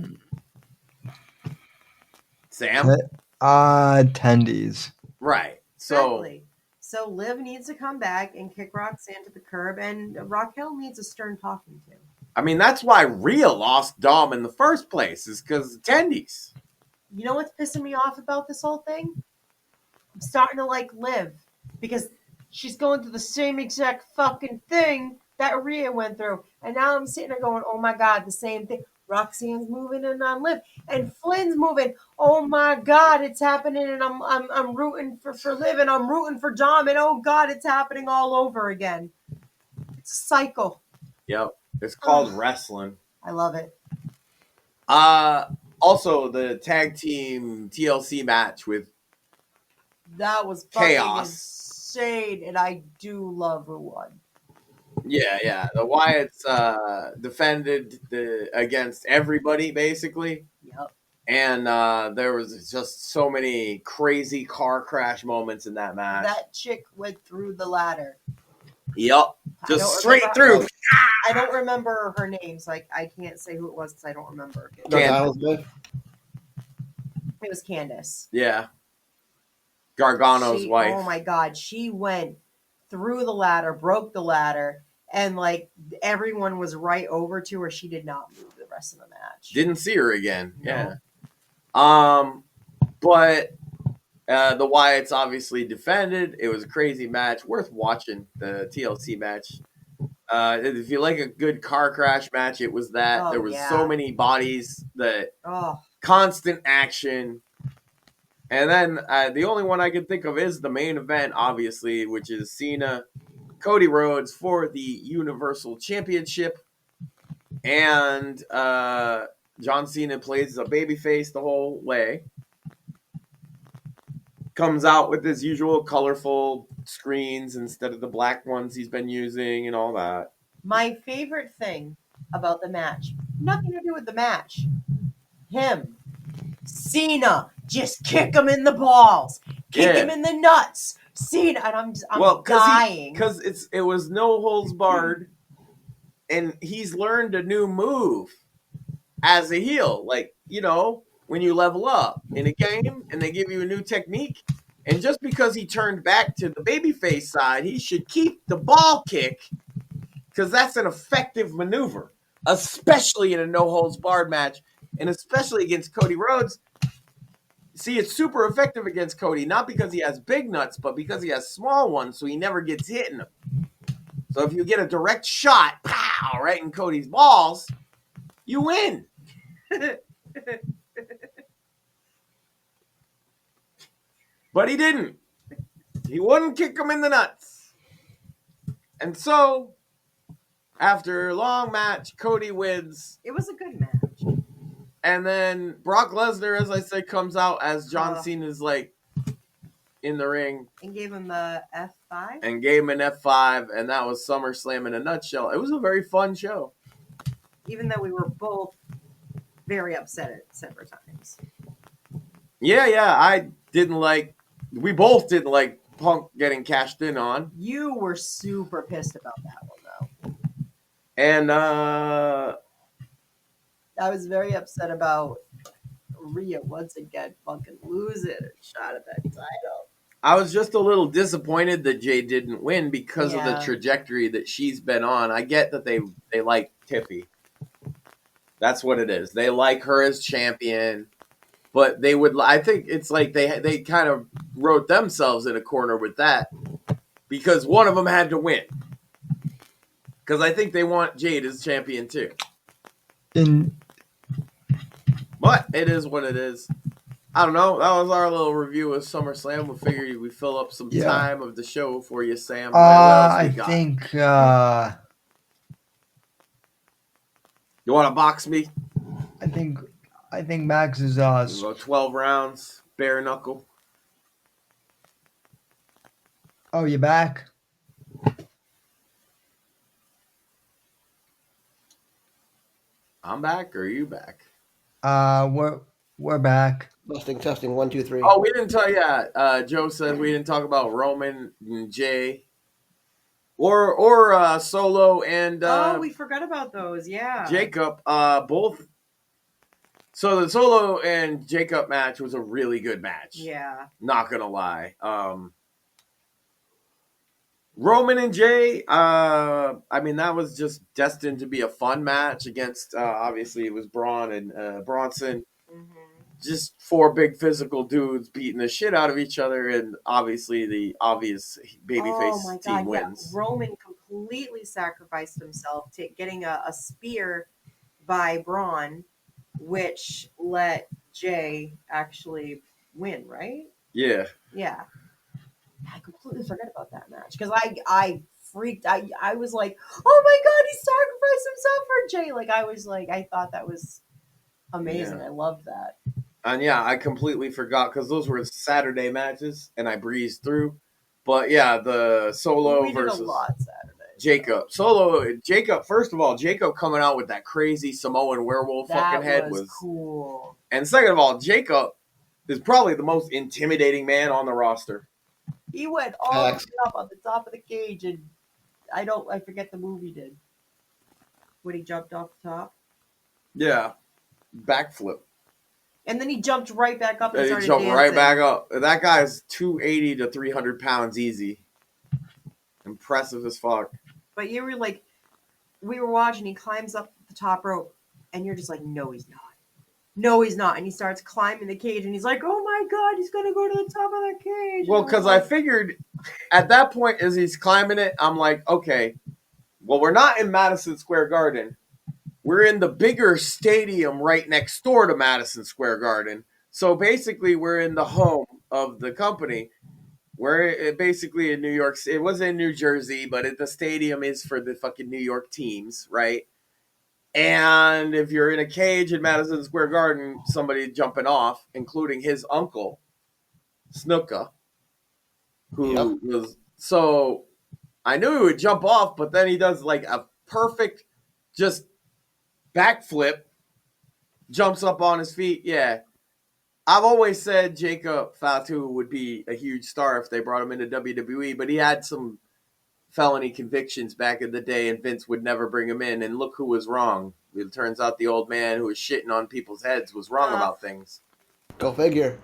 Sam? Tendies. Right. Exactly. So Liv needs to come back and kick Roxanne to the curb, and Raquel needs a stern talking to. I mean, that's why Rhea lost Dom in the first place, is because of tendies. You know what's pissing me off about this whole thing? I'm starting to like Liv, because she's going through the same exact fucking thing that Rhea went through. And now I'm sitting there going, oh my God, the same thing. Roxanne's moving and on Liv, and Flynn's moving. Oh my God, it's happening, and I'm rooting for Liv, and I'm rooting for Dom, and oh God, it's happening all over again. It's a cycle. Yep, it's called wrestling. I love it. Also, the tag team TLC match with That was fucking Chaos. insane, and I do love who won. Yeah. The Wyatts defended against everybody, basically. Yep. And there was just so many crazy car crash moments in that match. That chick went through the ladder. Yep. Just straight through. I don't remember her name, so I can't say who it was because I don't remember. Gargano's It was Candace. Yeah. Gargano's wife. Oh my God. She went through the ladder, broke the ladder, and like everyone was right over to her. She did not move the rest of the match. Didn't see her again. No. Yeah. But the Wyatts obviously defended. It was a crazy match. Worth watching, the TLC match. If you like a good car crash match, it was that. Oh, there was yeah. so many bodies, Oh. constant action. And then the only one I can think of is the main event, obviously, which is Cena, Cody Rhodes for the Universal Championship. And John Cena plays a babyface the whole way. Comes out with his usual colorful screens instead of the black ones he's been using and all that. My favorite thing about the match, nothing to do with the match. Him, Cena, just kick him in the balls, kick him in the nuts. Cena, and I'm dying. Because it was no holds barred, and he's learned a new move as a heel. Like, you know, when you level up in a game and they give you a new technique, and just because he turned back to the babyface side, he should keep the ball kick, because that's an effective maneuver, especially in a no holds barred match, and especially against Cody Rhodes. See, it's super effective against Cody, not because he has big nuts, but because he has small ones, so he never gets hit in them. So if you get a direct shot, pow, right in Cody's balls, you win. But he didn't. He wouldn't kick him in the nuts. And so, after a long match, Cody wins. It was a good match. And then Brock Lesnar, as I said, comes out as John Cena's like in the ring. And gave him the F5? And gave him an F5, and that was SummerSlam in a nutshell. It was a very fun show. Even though we were both very upset at separate times. Yeah, we both didn't like Punk getting cashed in on. You were super pissed about that one, though. And I was very upset about Rhea once again fucking losing a shot at that title. I was just a little disappointed that Jay didn't win because of the trajectory that she's been on. I get that they like Tiffy. That's what it is. They like her as champion, but I think it's like they kind of wrote themselves in a corner with that because one of them had to win. Because I think they want Jade as champion too. But it is what it is. I don't know. That was our little review of SummerSlam. We figured we fill up some time of the show for you, Sam. I think. You want to box me? I think Max is We'll go 12 rounds, bare knuckle. Oh, you back? I'm back, or are you back? We're back. Testing 1 2 3. Oh, we didn't tell you. Joe said we didn't talk about Roman and Jay, or Solo and. We forgot about those. Yeah, Jacob. Both. So the Solo and Jacob match was a really good match. Yeah, not gonna lie. Roman and Jay, I mean, that was just destined to be a fun match against, obviously, it was Braun and Bronson. Mm-hmm. Just four big physical dudes beating the shit out of each other, and obviously the obvious babyface team wins. Yeah. Roman completely sacrificed himself to getting a spear by Braun, which let Jay actually win, right? Yeah. Yeah. I completely forgot about that match because I freaked. I was like, oh my God, he sacrificed himself for Jay. Like I was like, I thought that was amazing. I love that. And yeah, I completely forgot because those were Saturday matches, and I breezed through. But yeah, the Solo We did versus a lot Saturday. Jacob. Jacob, first of all, Jacob coming out with that crazy Samoan werewolf fucking head was cool. And second of all, Jacob is probably the most intimidating man on the roster. He went all the way up on the top of the cage, and I forget the move he did. When he jumped off the top. Yeah. Backflip. And then he jumped right back up and He started jumped dancing. right back up. That guy's 280 to 300 pounds easy. Impressive as fuck. But you were like, we were watching, he climbs up the top rope, and you're just like, no, he's not. No, he's not. And he starts climbing the cage, and he's like, oh my God, he's going to go to the top of the cage. Well, because I figured at that point, as he's climbing it, I'm like, okay, well, we're not in Madison Square Garden. We're in the bigger stadium right next door to Madison Square Garden. So basically, we're in the home of the company. We're basically in New York. It was in New Jersey, but the stadium is for the fucking New York teams, right? And if you're in a cage in Madison Square Garden, somebody jumping off, including his uncle, Snuka, who was... So I knew he would jump off, but then he does like a perfect just backflip, jumps up on his feet. Yeah. I've always said Jacob Fatu would be a huge star if they brought him into WWE, but he had some felony convictions back in the day, and Vince would never bring him in. And look who was wrong. It turns out the old man who was shitting on people's heads was wrong about things. Go figure.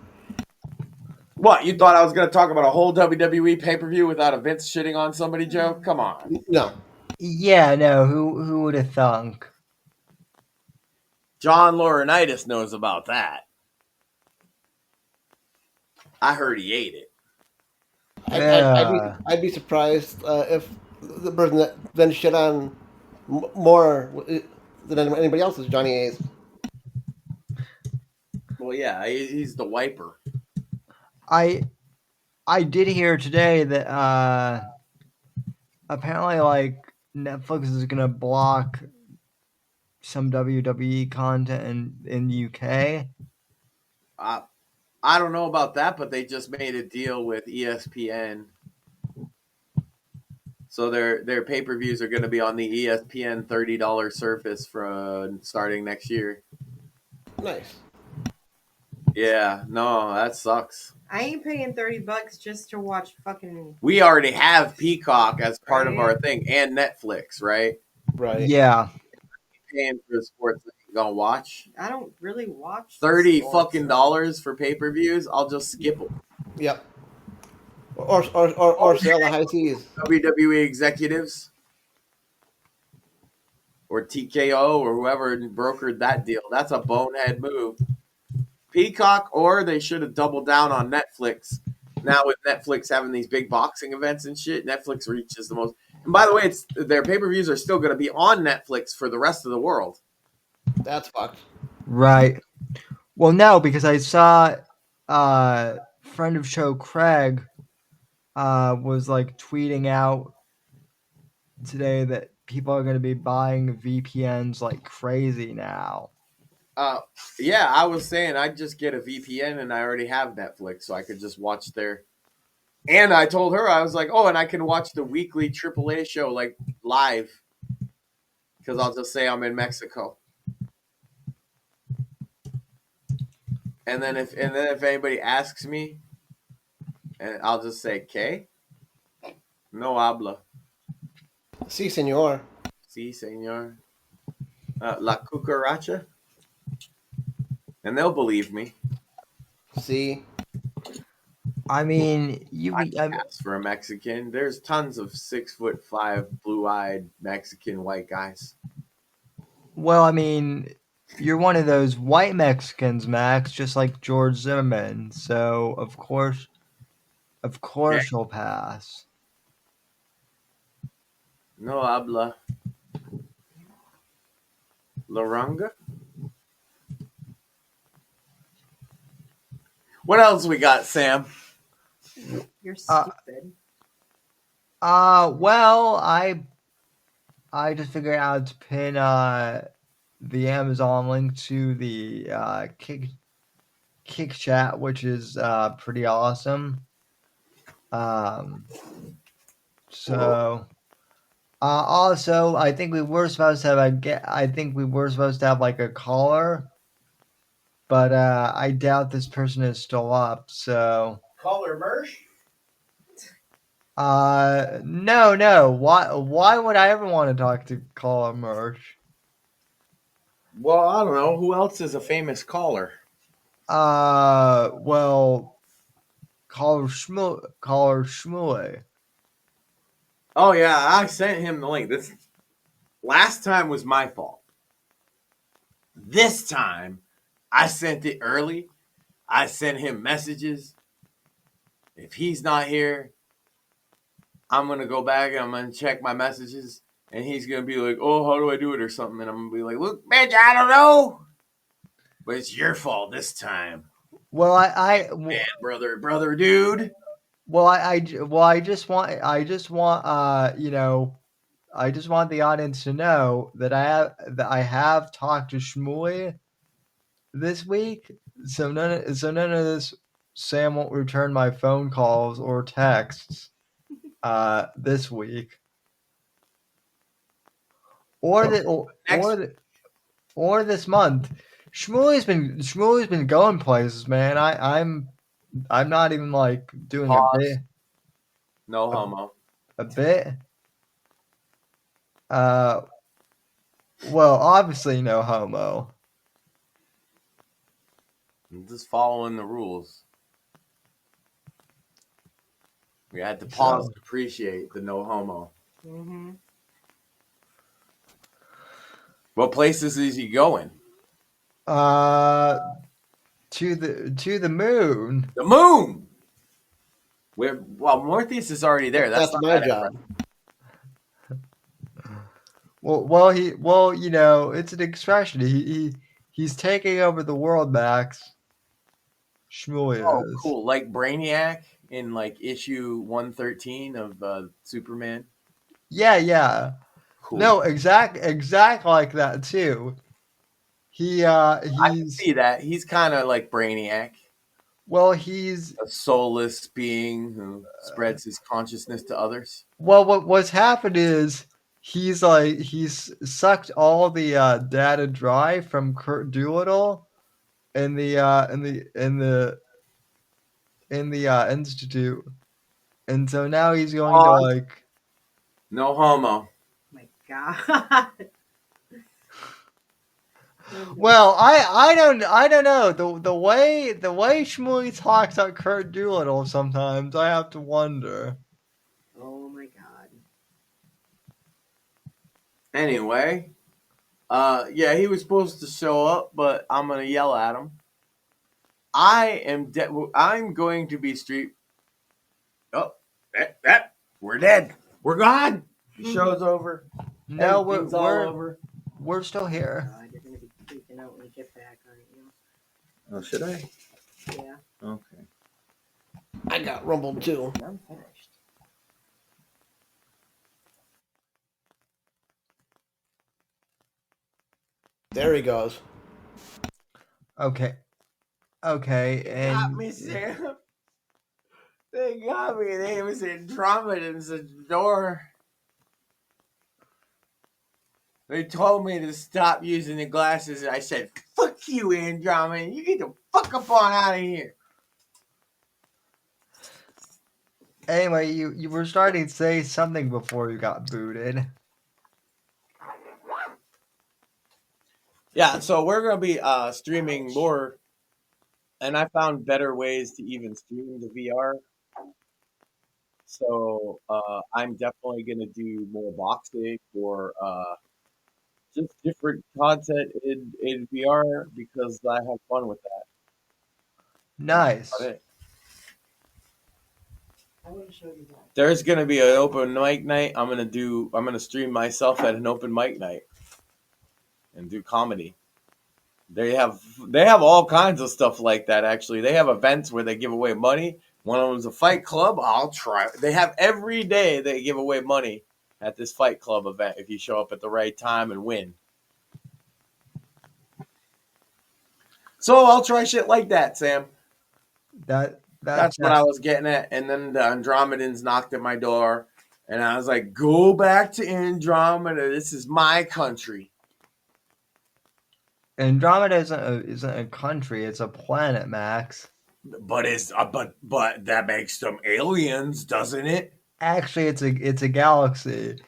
What, you thought I was going to talk about a whole WWE pay-per-view without a Vince shitting on somebody, Joe? Come on. No. Yeah, no, who would have thunk? John Laurinaitis knows about that. I heard he ate it. I'd be surprised if the person that then shit on more than anybody else is Johnny Ace. Well, yeah, he's the wiper. I did hear today that apparently like Netflix is gonna block some WWE content in the UK. I don't know about that, but they just made a deal with ESPN. So their pay-per-views are going to be on the ESPN $30 service from starting next year. Nice. Yeah, no, that sucks. I ain't paying $30 just to watch fucking... We already have Peacock as part of our thing, and Netflix, right? Right. Yeah. Paying for the sports that you're gonna watch. I don't really watch $30 fucking dollars for pay-per-views. I'll just skip them. Yep. Or sell the high seas. WWE executives or TKO or whoever brokered that deal. That's a bonehead move. Peacock, or they should have doubled down on Netflix. Now with Netflix having these big boxing events and shit, Netflix reaches the most. And by the way, their pay-per-views are still going to be on Netflix for the rest of the world. That's fucked. Right. Well, no, because I saw friend of show Craig was like tweeting out today that people are going to be buying VPNs like crazy now. Yeah, I was saying I'd just get a VPN and I already have Netflix, so I could just watch their. And I told her, I was like, oh, and I can watch the weekly AAA show like live because I'll just say I'm in Mexico. And then if anybody asks me, and I'll just say, ¿Qué? No habla. Sí, señor. Sí, señor. La cucaracha. And they'll believe me. See? I mean, ask for a Mexican. There's tons of 6'5", blue-eyed Mexican white guys. Well, I mean, you're one of those white Mexicans, Max, just like George Zimmerman. So of course you'll pass. No habla. Laranga. What else we got, Sam? You're stupid. Well, I just figured out to pin the Amazon link to the Kick chat, which is pretty awesome. So also, I think we were supposed to have like a caller, but I doubt this person is still up. So Caller Mersh? No. Why would I ever want to talk to caller Mersh? Well, I don't know. Who else is a famous caller? Well, caller Shmuley. Oh yeah, I sent him the link. This last time was my fault. This time, I sent it early. I sent him messages. If he's not here, I'm gonna go back and I'm gonna check my messages, and he's gonna be like, "Oh, how do I do it?" or something, and I'm gonna be like, "Look, bitch, I don't know, but it's your fault this time." Well, Man, brother, dude. Well, I just want the audience to know that I have talked to Shmuley this week, so none of this. Sam won't return my phone calls or texts this week, or this month. Shmuley's been going places, man. I'm not even like doing Pause. a bit. No homo. A bit. Well, obviously no homo. I'm just following the rules. We had to pause to appreciate the no homo. Mm-hmm. What places is he going? To the moon. The moon. Mortheous is already there. That's my job. Well, it's an expression. He's taking over the world, Max. Shmuley is. Oh, cool. Like Brainiac in like issue 113 of Superman. Yeah. Cool. No, exact like that too. I can see that. He's kind of like Brainiac. Well, he's a soulless being who spreads his consciousness to others. Well, what's happened is he's sucked all the data dry from Kurt Doolittle in the institute, and so now he's going to like no homo. My God. Well, I don't know the way Shmuley talks about Kurt Doolittle. Sometimes I have to wonder. Oh my God. Anyway, yeah, he was supposed to show up, but I'm gonna yell at him. I'm going to be street. Oh, we're dead. We're gone. The show's over. No, over. We're still here. You're gonna be freaking out when you get back, aren't you? Oh, should I? Yeah. Okay. I got rumbled too. I'm finished. There he goes. Okay, and Got me, Sam. They got me. They was Andromeda's the door. They told me to stop using the glasses, and I said, "Fuck you, Andromeda. You get the fuck up on out of here." Anyway, you were starting to say something before you got booted. Yeah, so we're gonna be streaming more, and I found better ways to even stream the VR. So I'm definitely gonna do more boxing or just different content in VR because I have fun with that. Nice. I want to show you that. There's gonna be an open mic night. I'm gonna stream myself at an open mic night and do comedy. They have all kinds of stuff like that. Actually, they have events where they give away money. One of them is a fight club. I'll try. They have every day they give away money at this fight club event if you show up at the right time and win. So I'll try shit like that, Sam. That's what I was getting at. And then the Andromedans knocked at my door, and I was like, "Go back to Andromeda. This is my country." Andromeda isn't a country; it's a planet, Max. But but that makes them aliens, doesn't it? Actually, it's a galaxy,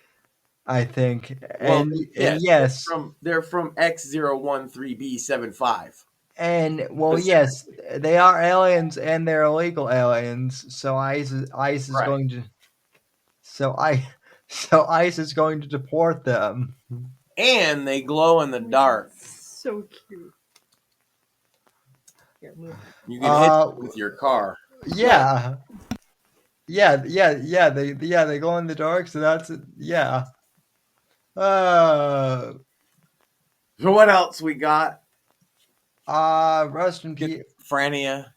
I think. Well, And yes, they're from X013B75. And well, yes, they are aliens, and they're illegal aliens. So ICE is Right. going to, so ICE is going to deport them. And they glow in the dark. So cute. Here, move. You can hit them with your car. Yeah, yeah. They glow in the dark. So that's it. Yeah. So what else we got? Rest in peace, Frania.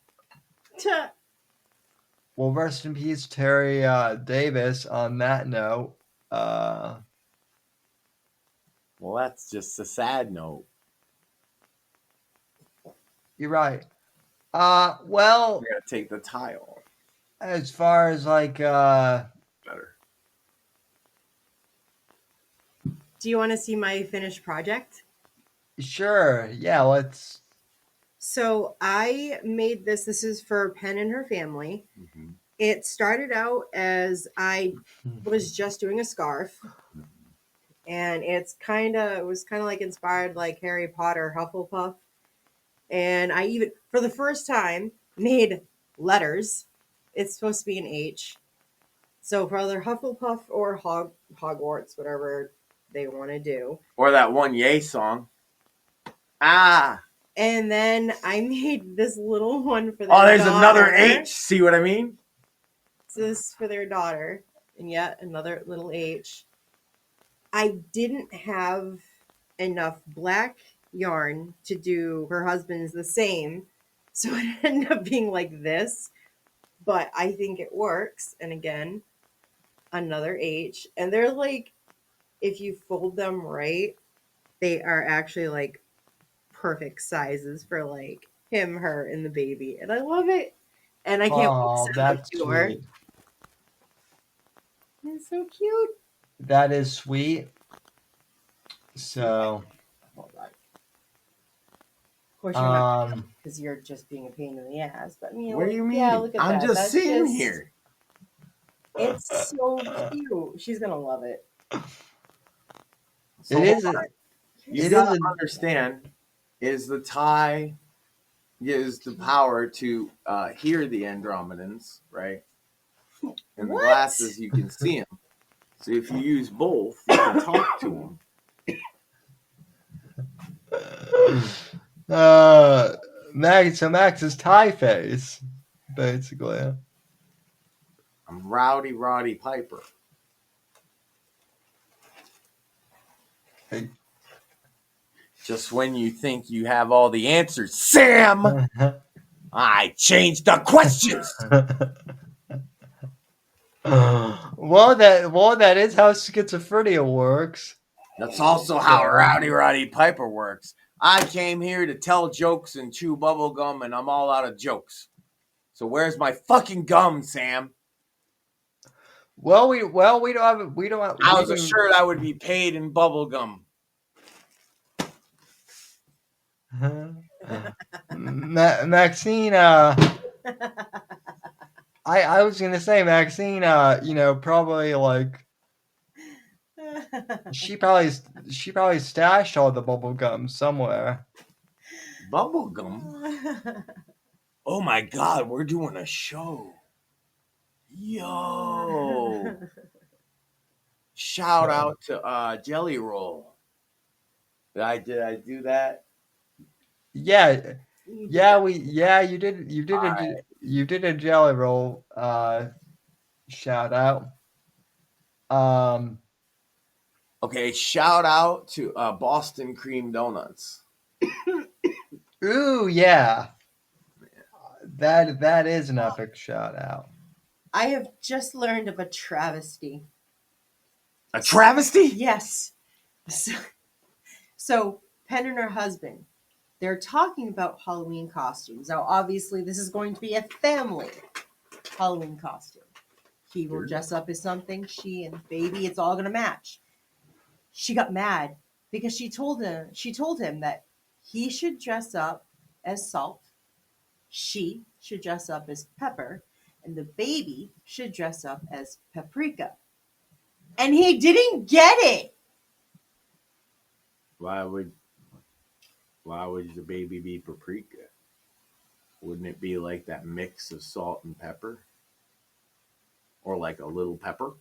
Well, rest in peace, Terry Davis. On that note, well, that's just a sad note. You're right. Well, we gotta take the tile. As far as like, better. Do you want to see my finished project? Sure. Yeah, let's. So I made this. This is for Penn and her family. Mm-hmm. It started out as I was just doing a scarf, and it was kind of like inspired like Harry Potter, Hufflepuff, and I even for the first time made letters. It's supposed to be an H, so for either Hufflepuff or Hogwarts, whatever they want to do, or that one Yay song. Ah. And then I made this little one for their daughter. Oh, there's daughter. Another H. See what I mean? This is for their daughter. And yet another little H. I didn't have enough black yarn to do her husband's the same. So it ended up being like this. But I think it works. And again, another H. And they're like, if you fold them right, they are actually like perfect sizes for like him, her, and the baby, and I love it. And I can't wait to send it to her. It's so cute. That is sweet. So, of course, you're not because you're just being a pain in the ass. But I mean, what do you mean? Yeah, look at I'm that. just sitting here. It's so cute. She's gonna love it. So you gotta understand. Is the tie gives the power to hear the Andromedans, right? And the glasses, you can see them. So if you use both, you can talk to them. Max is tie face, basically. I'm Roddy Piper. Hey. Just when you think you have all the answers, Sam, I changed the questions. Well, that is how schizophrenia works. That's also how Roddy Piper works. I came here to tell jokes and chew bubble gum, and I'm all out of jokes. So where's my fucking gum, Sam? Well, we don't have. I was assured I would be paid in bubble gum. Maxine, I was gonna say Maxine, probably like she probably stashed all the bubble gum somewhere. Bubble gum? Oh my God, we're doing a show. Yo. Shout out to Jelly Roll. Did I do that? Yeah, you did a Jelly Roll shout out. Okay, shout out to Boston Cream Donuts. Ooh, yeah. That is an epic shout out. I have just learned of a travesty. A travesty? Yes. So Penn and her husband, they're talking about Halloween costumes. Now, obviously, this is going to be a family Halloween costume. He will dress up as something. She and the baby, it's all going to match. She got mad because she told him that he should dress up as Salt. She should dress up as Pepper. And the baby should dress up as Paprika. And he didn't get it. Why would the baby be Paprika? Wouldn't it be like that mix of salt and pepper? Or like a little pepper?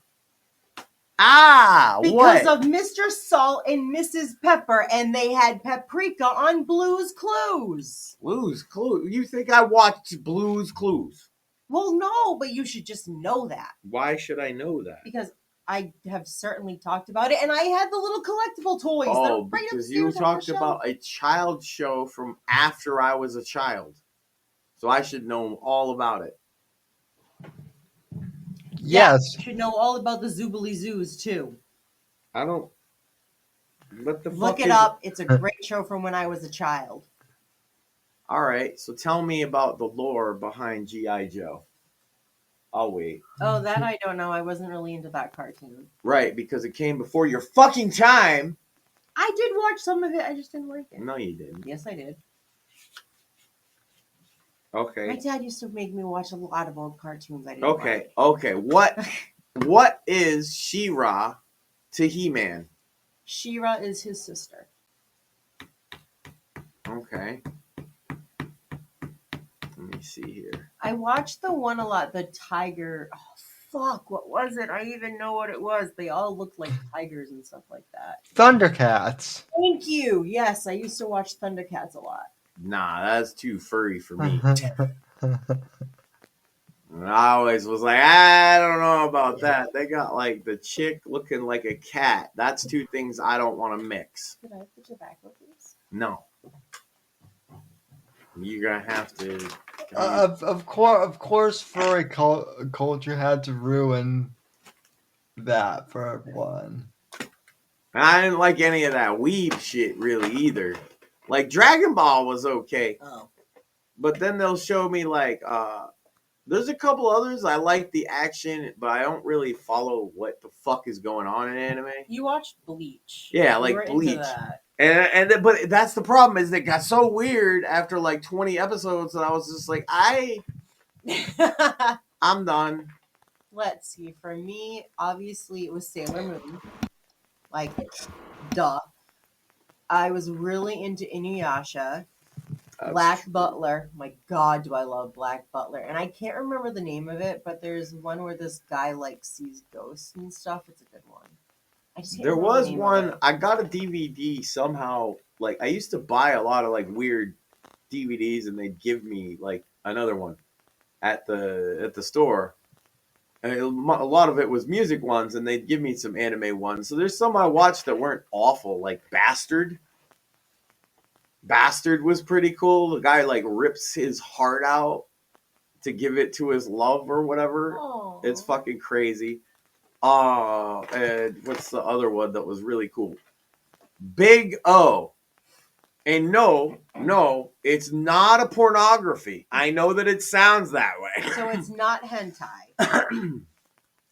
Because of Mr. Salt and Mrs. Pepper, and they had Paprika on Blue's Clues. Blue's Clues? You think I watched Blue's Clues? Well, no, but you should just know that. Why should I know that? Because I have certainly talked about it, and I had the little collectible toys. Oh, because you talked about a child show from after I was a child. So I should know all about it. Yes. You should know all about the Zoobly Zoos, too. I don't... What the fuck Look it up. It's a great show from when I was a child. All right, so tell me about the lore behind G.I. Joe. I'll wait. Oh, that I don't know. I wasn't really into that cartoon. Right, because it came before your fucking time. I did watch some of it. I just didn't like it. No, you didn't. Yes, I did. Okay. My dad used to make me watch a lot of old cartoons. I didn't Okay. Okay. What is She-Ra to He-Man? She-Ra is his sister. Okay. Let me see here. I watched the one a lot. The tiger. Oh, fuck. What was it? I even know what it was. They all looked like tigers and stuff like that. Thundercats. Thank you. Yes, I used to watch Thundercats a lot. Nah, that's too furry for me. I always was like, I don't know about that. They got like the chick looking like a cat. That's two things I don't want to mix. Did I put tobacco, please? No. You're gonna have to. Of course, furry culture had to ruin that for everyone. I didn't like any of that weeb shit really either. Like Dragon Ball was okay. Oh. But then they'll show me like there's a couple others. I like the action, but I don't really follow what the fuck is going on in anime. You watched Bleach. Yeah, like Bleach. But that's the problem is it got so weird after like 20 episodes that I was just like, I'm done. Let's see. For me, obviously it was Sailor Moon. Like, duh. I was really into Inuyasha. Black Butler. My God, do I love Black Butler. And I can't remember the name of it, but there's one where this guy like sees ghosts and stuff. It's a good one. There was one, I got a DVD somehow. Like, I used to buy a lot of like weird DVDs and they'd give me like another one at the store. And a lot of it was music ones and they'd give me some anime ones. So there's some I watched that weren't awful, like Bastard. Bastard was pretty cool. The guy like rips his heart out to give it to his love or whatever. Aww. It's fucking crazy. And what's the other one that was really cool? Big O. And no, it's not a pornography. I know that it sounds that way. So it's not hentai.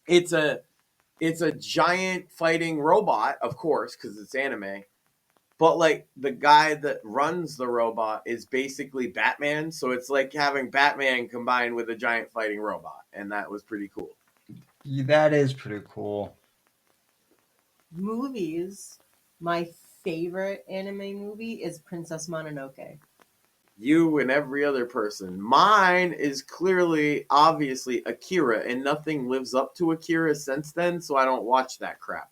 It's a giant fighting robot, of course, because it's anime. But like the guy that runs the robot is basically Batman, so it's like having Batman combined with a giant fighting robot, and that was pretty cool. Yeah, that is pretty cool. Movies. My favorite anime movie is Princess Mononoke. You and every other person. Mine is clearly, obviously, Akira, and nothing lives up to Akira since then, so I don't watch that crap.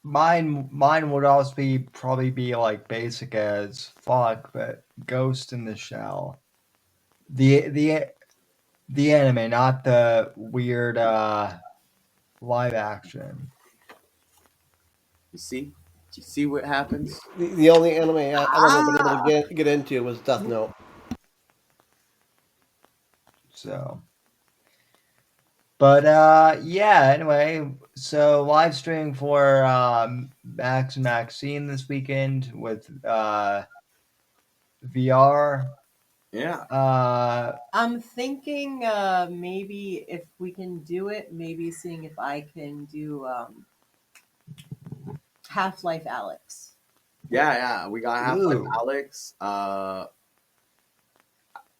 Mine would also probably be like basic as fuck, but Ghost in the Shell. The anime, not the weird live action. You see? Do you see what happens? The only anime I've ever been able to get into was Death Note. So, but yeah. Anyway, so live streaming for Max and Maxine this weekend with VR. Yeah. I'm thinking maybe if we can do it, maybe seeing if I can do Half-Life Alyx. Yeah. We got Half-Life Ooh. Alyx.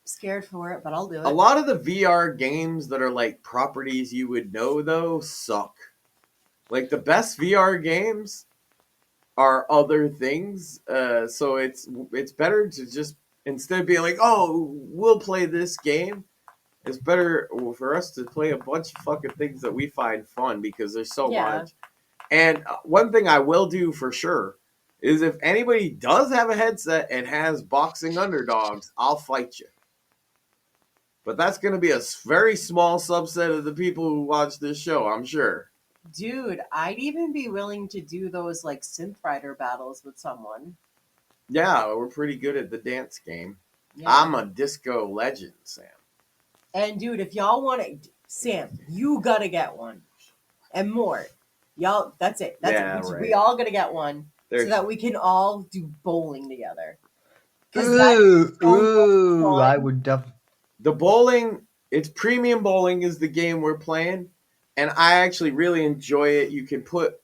Scared for it, but I'll do it. A lot of the VR games that are like properties you would know though suck. Like the best VR games are other things. So it's better to just instead of being like, oh, we'll play this game. It's better for us to play a bunch of fucking things that we find fun because there's so much. And one thing I will do for sure is if anybody does have a headset and has boxing underdogs, I'll fight you. But that's going to be a very small subset of the people who watch this show, I'm sure. Dude, I'd even be willing to do those like synth rider battles with someone. Yeah, we're pretty good at the dance game. Yeah. I'm a disco legend, Sam. And dude, if y'all want to, Sam, you gotta get one. And Mort, y'all, that's it. That's it. Right. We all gotta get one so that we can all do bowling together. Ooh, I would definitely. The bowling, it's premium bowling is the game we're playing, and I actually really enjoy it. You can put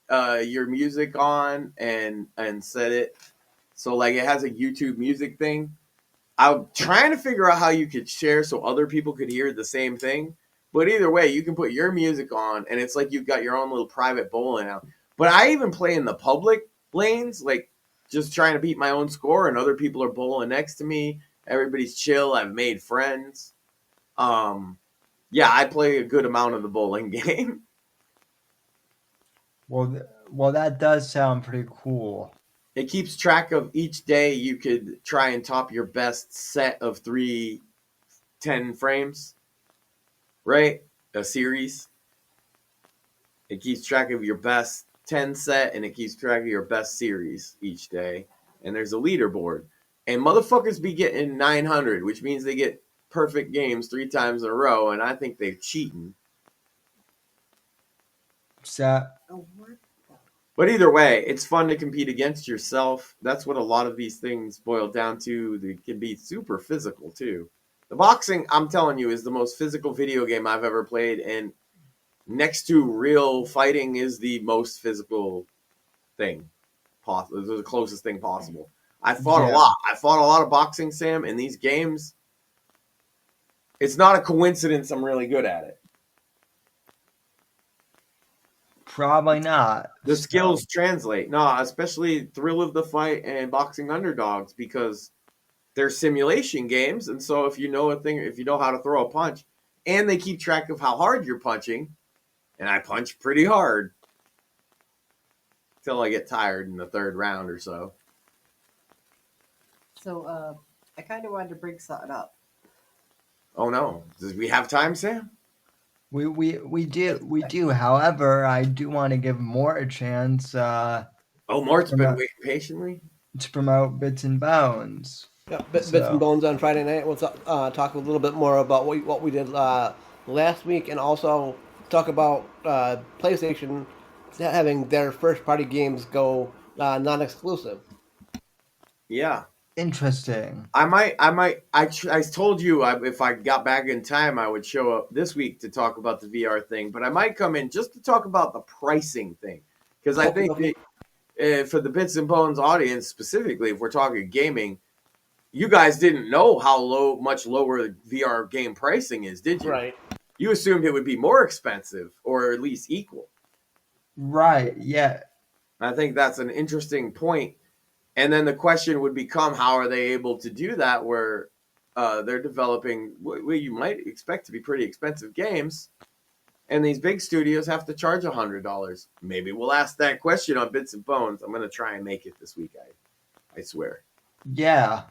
your music on and set it. So like it has a YouTube music thing. I'm trying to figure out how you could share so other people could hear the same thing. But either way, you can put your music on, and it's like you've got your own little private bowling out. But I even play in the public lanes, like just trying to beat my own score, and other people are bowling next to me. Everybody's chill. I've made friends. Yeah, I play a good amount of the bowling game. Well, that does sound pretty cool. It keeps track of each day. You could try and top your best set of 3 10 frames, right? A series. It keeps track of your best 10 set, and it keeps track of your best series each day. And there's a leaderboard. And motherfuckers be getting 900, which means they get perfect games 3 times in a row, and I think they're cheating. But either way, it's fun to compete against yourself. That's what a lot of these things boil down to. They can be super physical, too. The boxing, I'm telling you, is the most physical video game I've ever played, and next to real fighting is the most physical thing. The closest thing possible. I fought a lot. I fought a lot of boxing, Sam, in these games. It's not a coincidence I'm really good at it. Probably not. The skills translate. No, especially Thrill of the Fight and Boxing Underdogs, because they're simulation games, and so if you know if you know how to throw a punch, and they keep track of how hard you're punching, and I punch pretty hard till I get tired in the 3rd round or so. So, I kind of wanted to bring something up. Oh no! Does we have time, Sam? We do. However, I do want to give Mort a chance. Mort's been waiting patiently to promote Bits and Bones. Yeah, Bits and Bones on Friday night. We'll talk a little bit more about what we did last week, and also talk about PlayStation having their first-party games go non-exclusive. Yeah. Interesting. I told you if I got back in time, I would show up this week to talk about the VR thing, but I might come in just to talk about the pricing thing. Because I think for the Bits and Bones audience specifically, if we're talking gaming, you guys didn't know how much lower VR game pricing is, did you? Right. You assumed it would be more expensive or at least equal. Right, yeah. I think that's an interesting point. And then the question would become, how are they able to do that where they're developing what you might expect to be pretty expensive games, and these big studios have to charge $100? Maybe we'll ask that question on Bits and Bones. I'm going to try and make it this week, I swear. Yeah.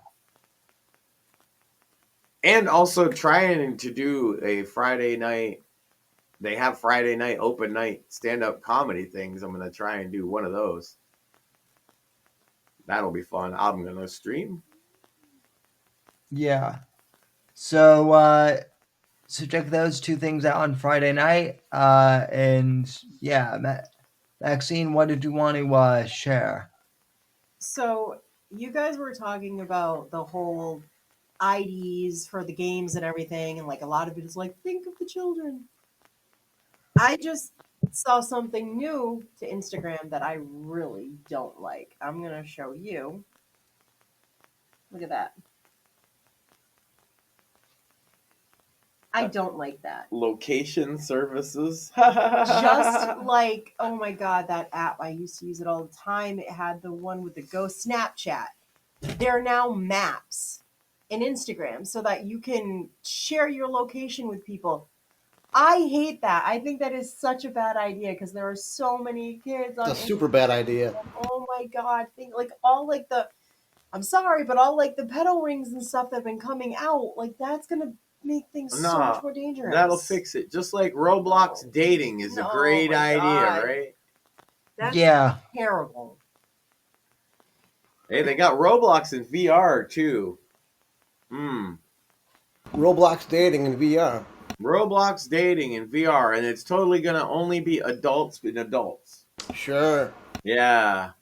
And also trying to do a Friday night. They have Friday night open night stand-up comedy things. I'm going to try and do one of those. That'll be fun. I'm going to stream. Yeah. So check those 2 things out on Friday night. And yeah, Maxine, what did you want to share? So you guys were talking about the whole IDs for the games and everything, and like a lot of it is like, think of the children. I just saw something new to Instagram that I really don't like. I'm gonna show you. Look at that. I don't like that. Location services. Just like, oh my God, that app. I used to use it all the time. It had the one with the ghost Snapchat. They're now maps in Instagram so that you can share your location with people. I hate that. I think that is such a bad idea because there are so many kids on It's a super bad idea. Oh my God. Think like all like the, I'm sorry, but all like the pedal rings and stuff that have been coming out, like that's going to make things so much more dangerous. That'll fix it. Just like Roblox dating is a great idea, right? That's terrible. Hey, they got Roblox in VR too. Roblox dating in VR. Roblox dating in VR, and it's totally gonna only be adults with adults. Sure. Yeah.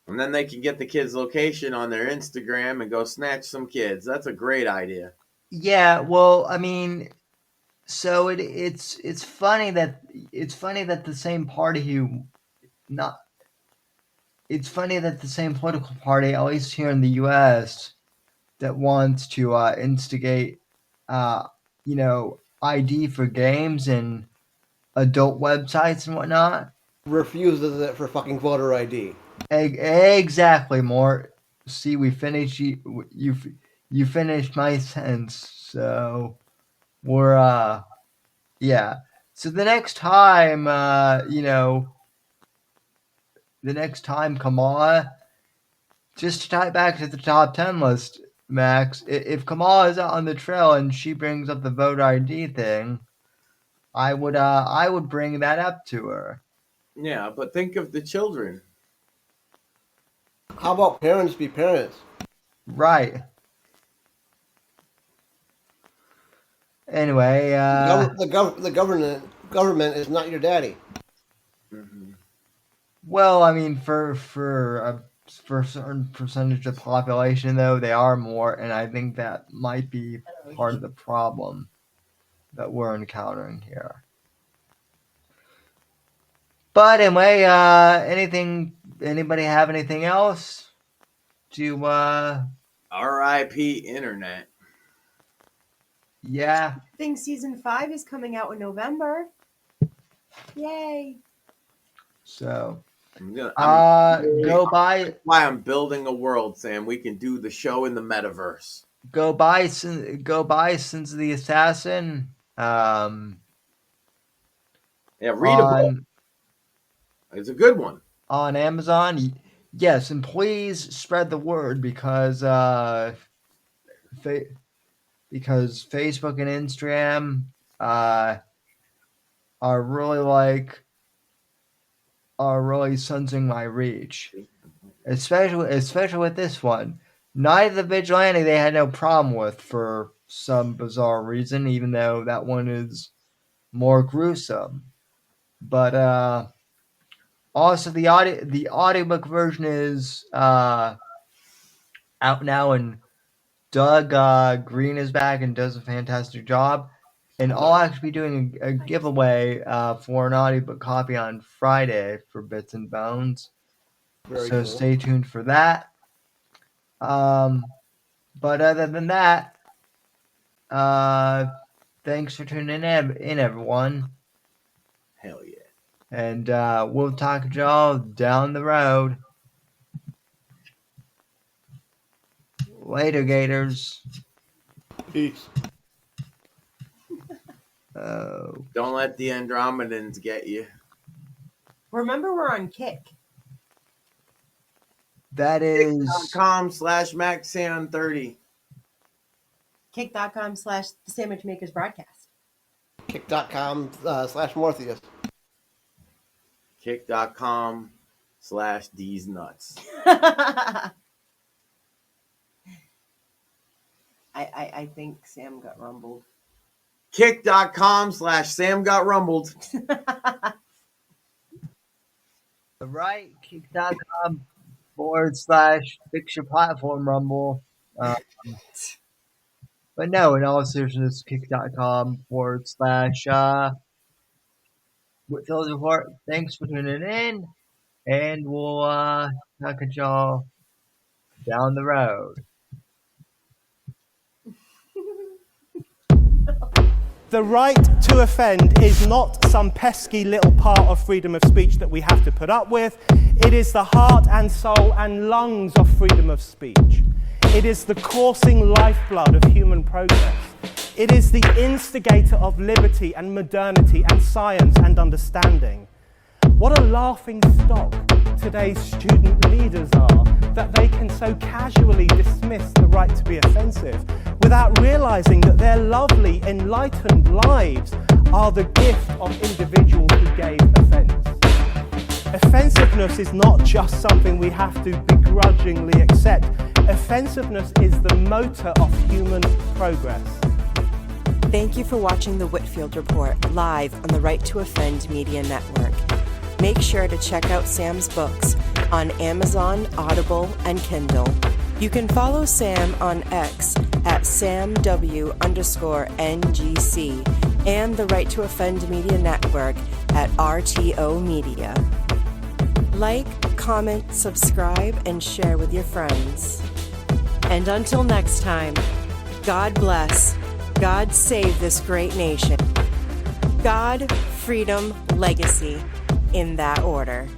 And then they can get the kids' location on their Instagram and go snatch some kids. That's a great idea. Yeah, well, I mean, so it's funny that the same party it's funny that the same political party, at least here in the U.S., that wants to instigate, ID for games and adult websites and whatnot, refuses it for fucking voter ID. Exactly, Mort. See, we finished. You finished my sentence, so we're yeah. So the next time, Kamala, just to tie it back to the top 10 list, Max, if Kamala is out on the trail and she brings up the voter ID thing, I would bring that up to her. Yeah, but think of the children. How about parents be parents? Right. Anyway, the government is not your daddy. Mm-hmm. Well, I mean, for a certain percentage of the population, though, they are more, and I think that might be part of the problem that we're encountering here. But anyway, anybody have anything else to R.I.P. Internet. Yeah. I think season 5 is coming out in November. Yay. So go buy. Why I'm building a world, Sam. We can do the show in the metaverse. Go buy Sins of the Assassin. Yeah, read a book. It's a good one. On Amazon. Yes, and please spread the word because Facebook and Instagram are really sensing my reach. Especially with this one. Night of the Vigilante they had no problem with for some bizarre reason, even though that one is more gruesome. But also the audiobook version is out now, and Doug Green is back and does a fantastic job. And I'll actually be doing a giveaway for an audiobook copy on Friday for Bits and Bones. Very so cool. Stay tuned for that. But other than that, thanks for tuning in, everyone. Hell yeah. And we'll talk to y'all down the road. Later, Gators. Peace. Don't let the Andromedans get you. Remember, we're on Kick. That is Kick.com/MaxSan30. Kick.com/The Sandwich Makers Broadcast. Kick.com/Mortheous. Kick.com/These Nuts. I think Sam got rumbled. Kick.com/Sam got rumbled. Right, Kick.com. fix your platform rumble. But no, in all seriousness, kick.com / Whitfield Report. Thanks for tuning in, and we'll talk at y'all down the road. The right to offend is not some pesky little part of freedom of speech that we have to put up with. It is the heart and soul and lungs of freedom of speech. It is the coursing lifeblood of human progress. It is the instigator of liberty and modernity and science and understanding. What a laughing stock today's student leaders are, that they can so casually dismiss the right to be offensive without realizing that their lovely, enlightened lives are the gift of individuals who gave offense. Offensiveness is not just something we have to begrudgingly accept. Offensiveness is the motor of human progress. Thank you for watching the Whitfield Report live on the Right to Offend Media Network. Make sure to check out Sam's books on Amazon, Audible, and Kindle. You can follow Sam on X at SamW_NGC and the Right to Offend Media Network at RTOMedia. Like, comment, subscribe, and share with your friends. And until next time, God bless, God save this great nation. God, freedom, legacy, in that order.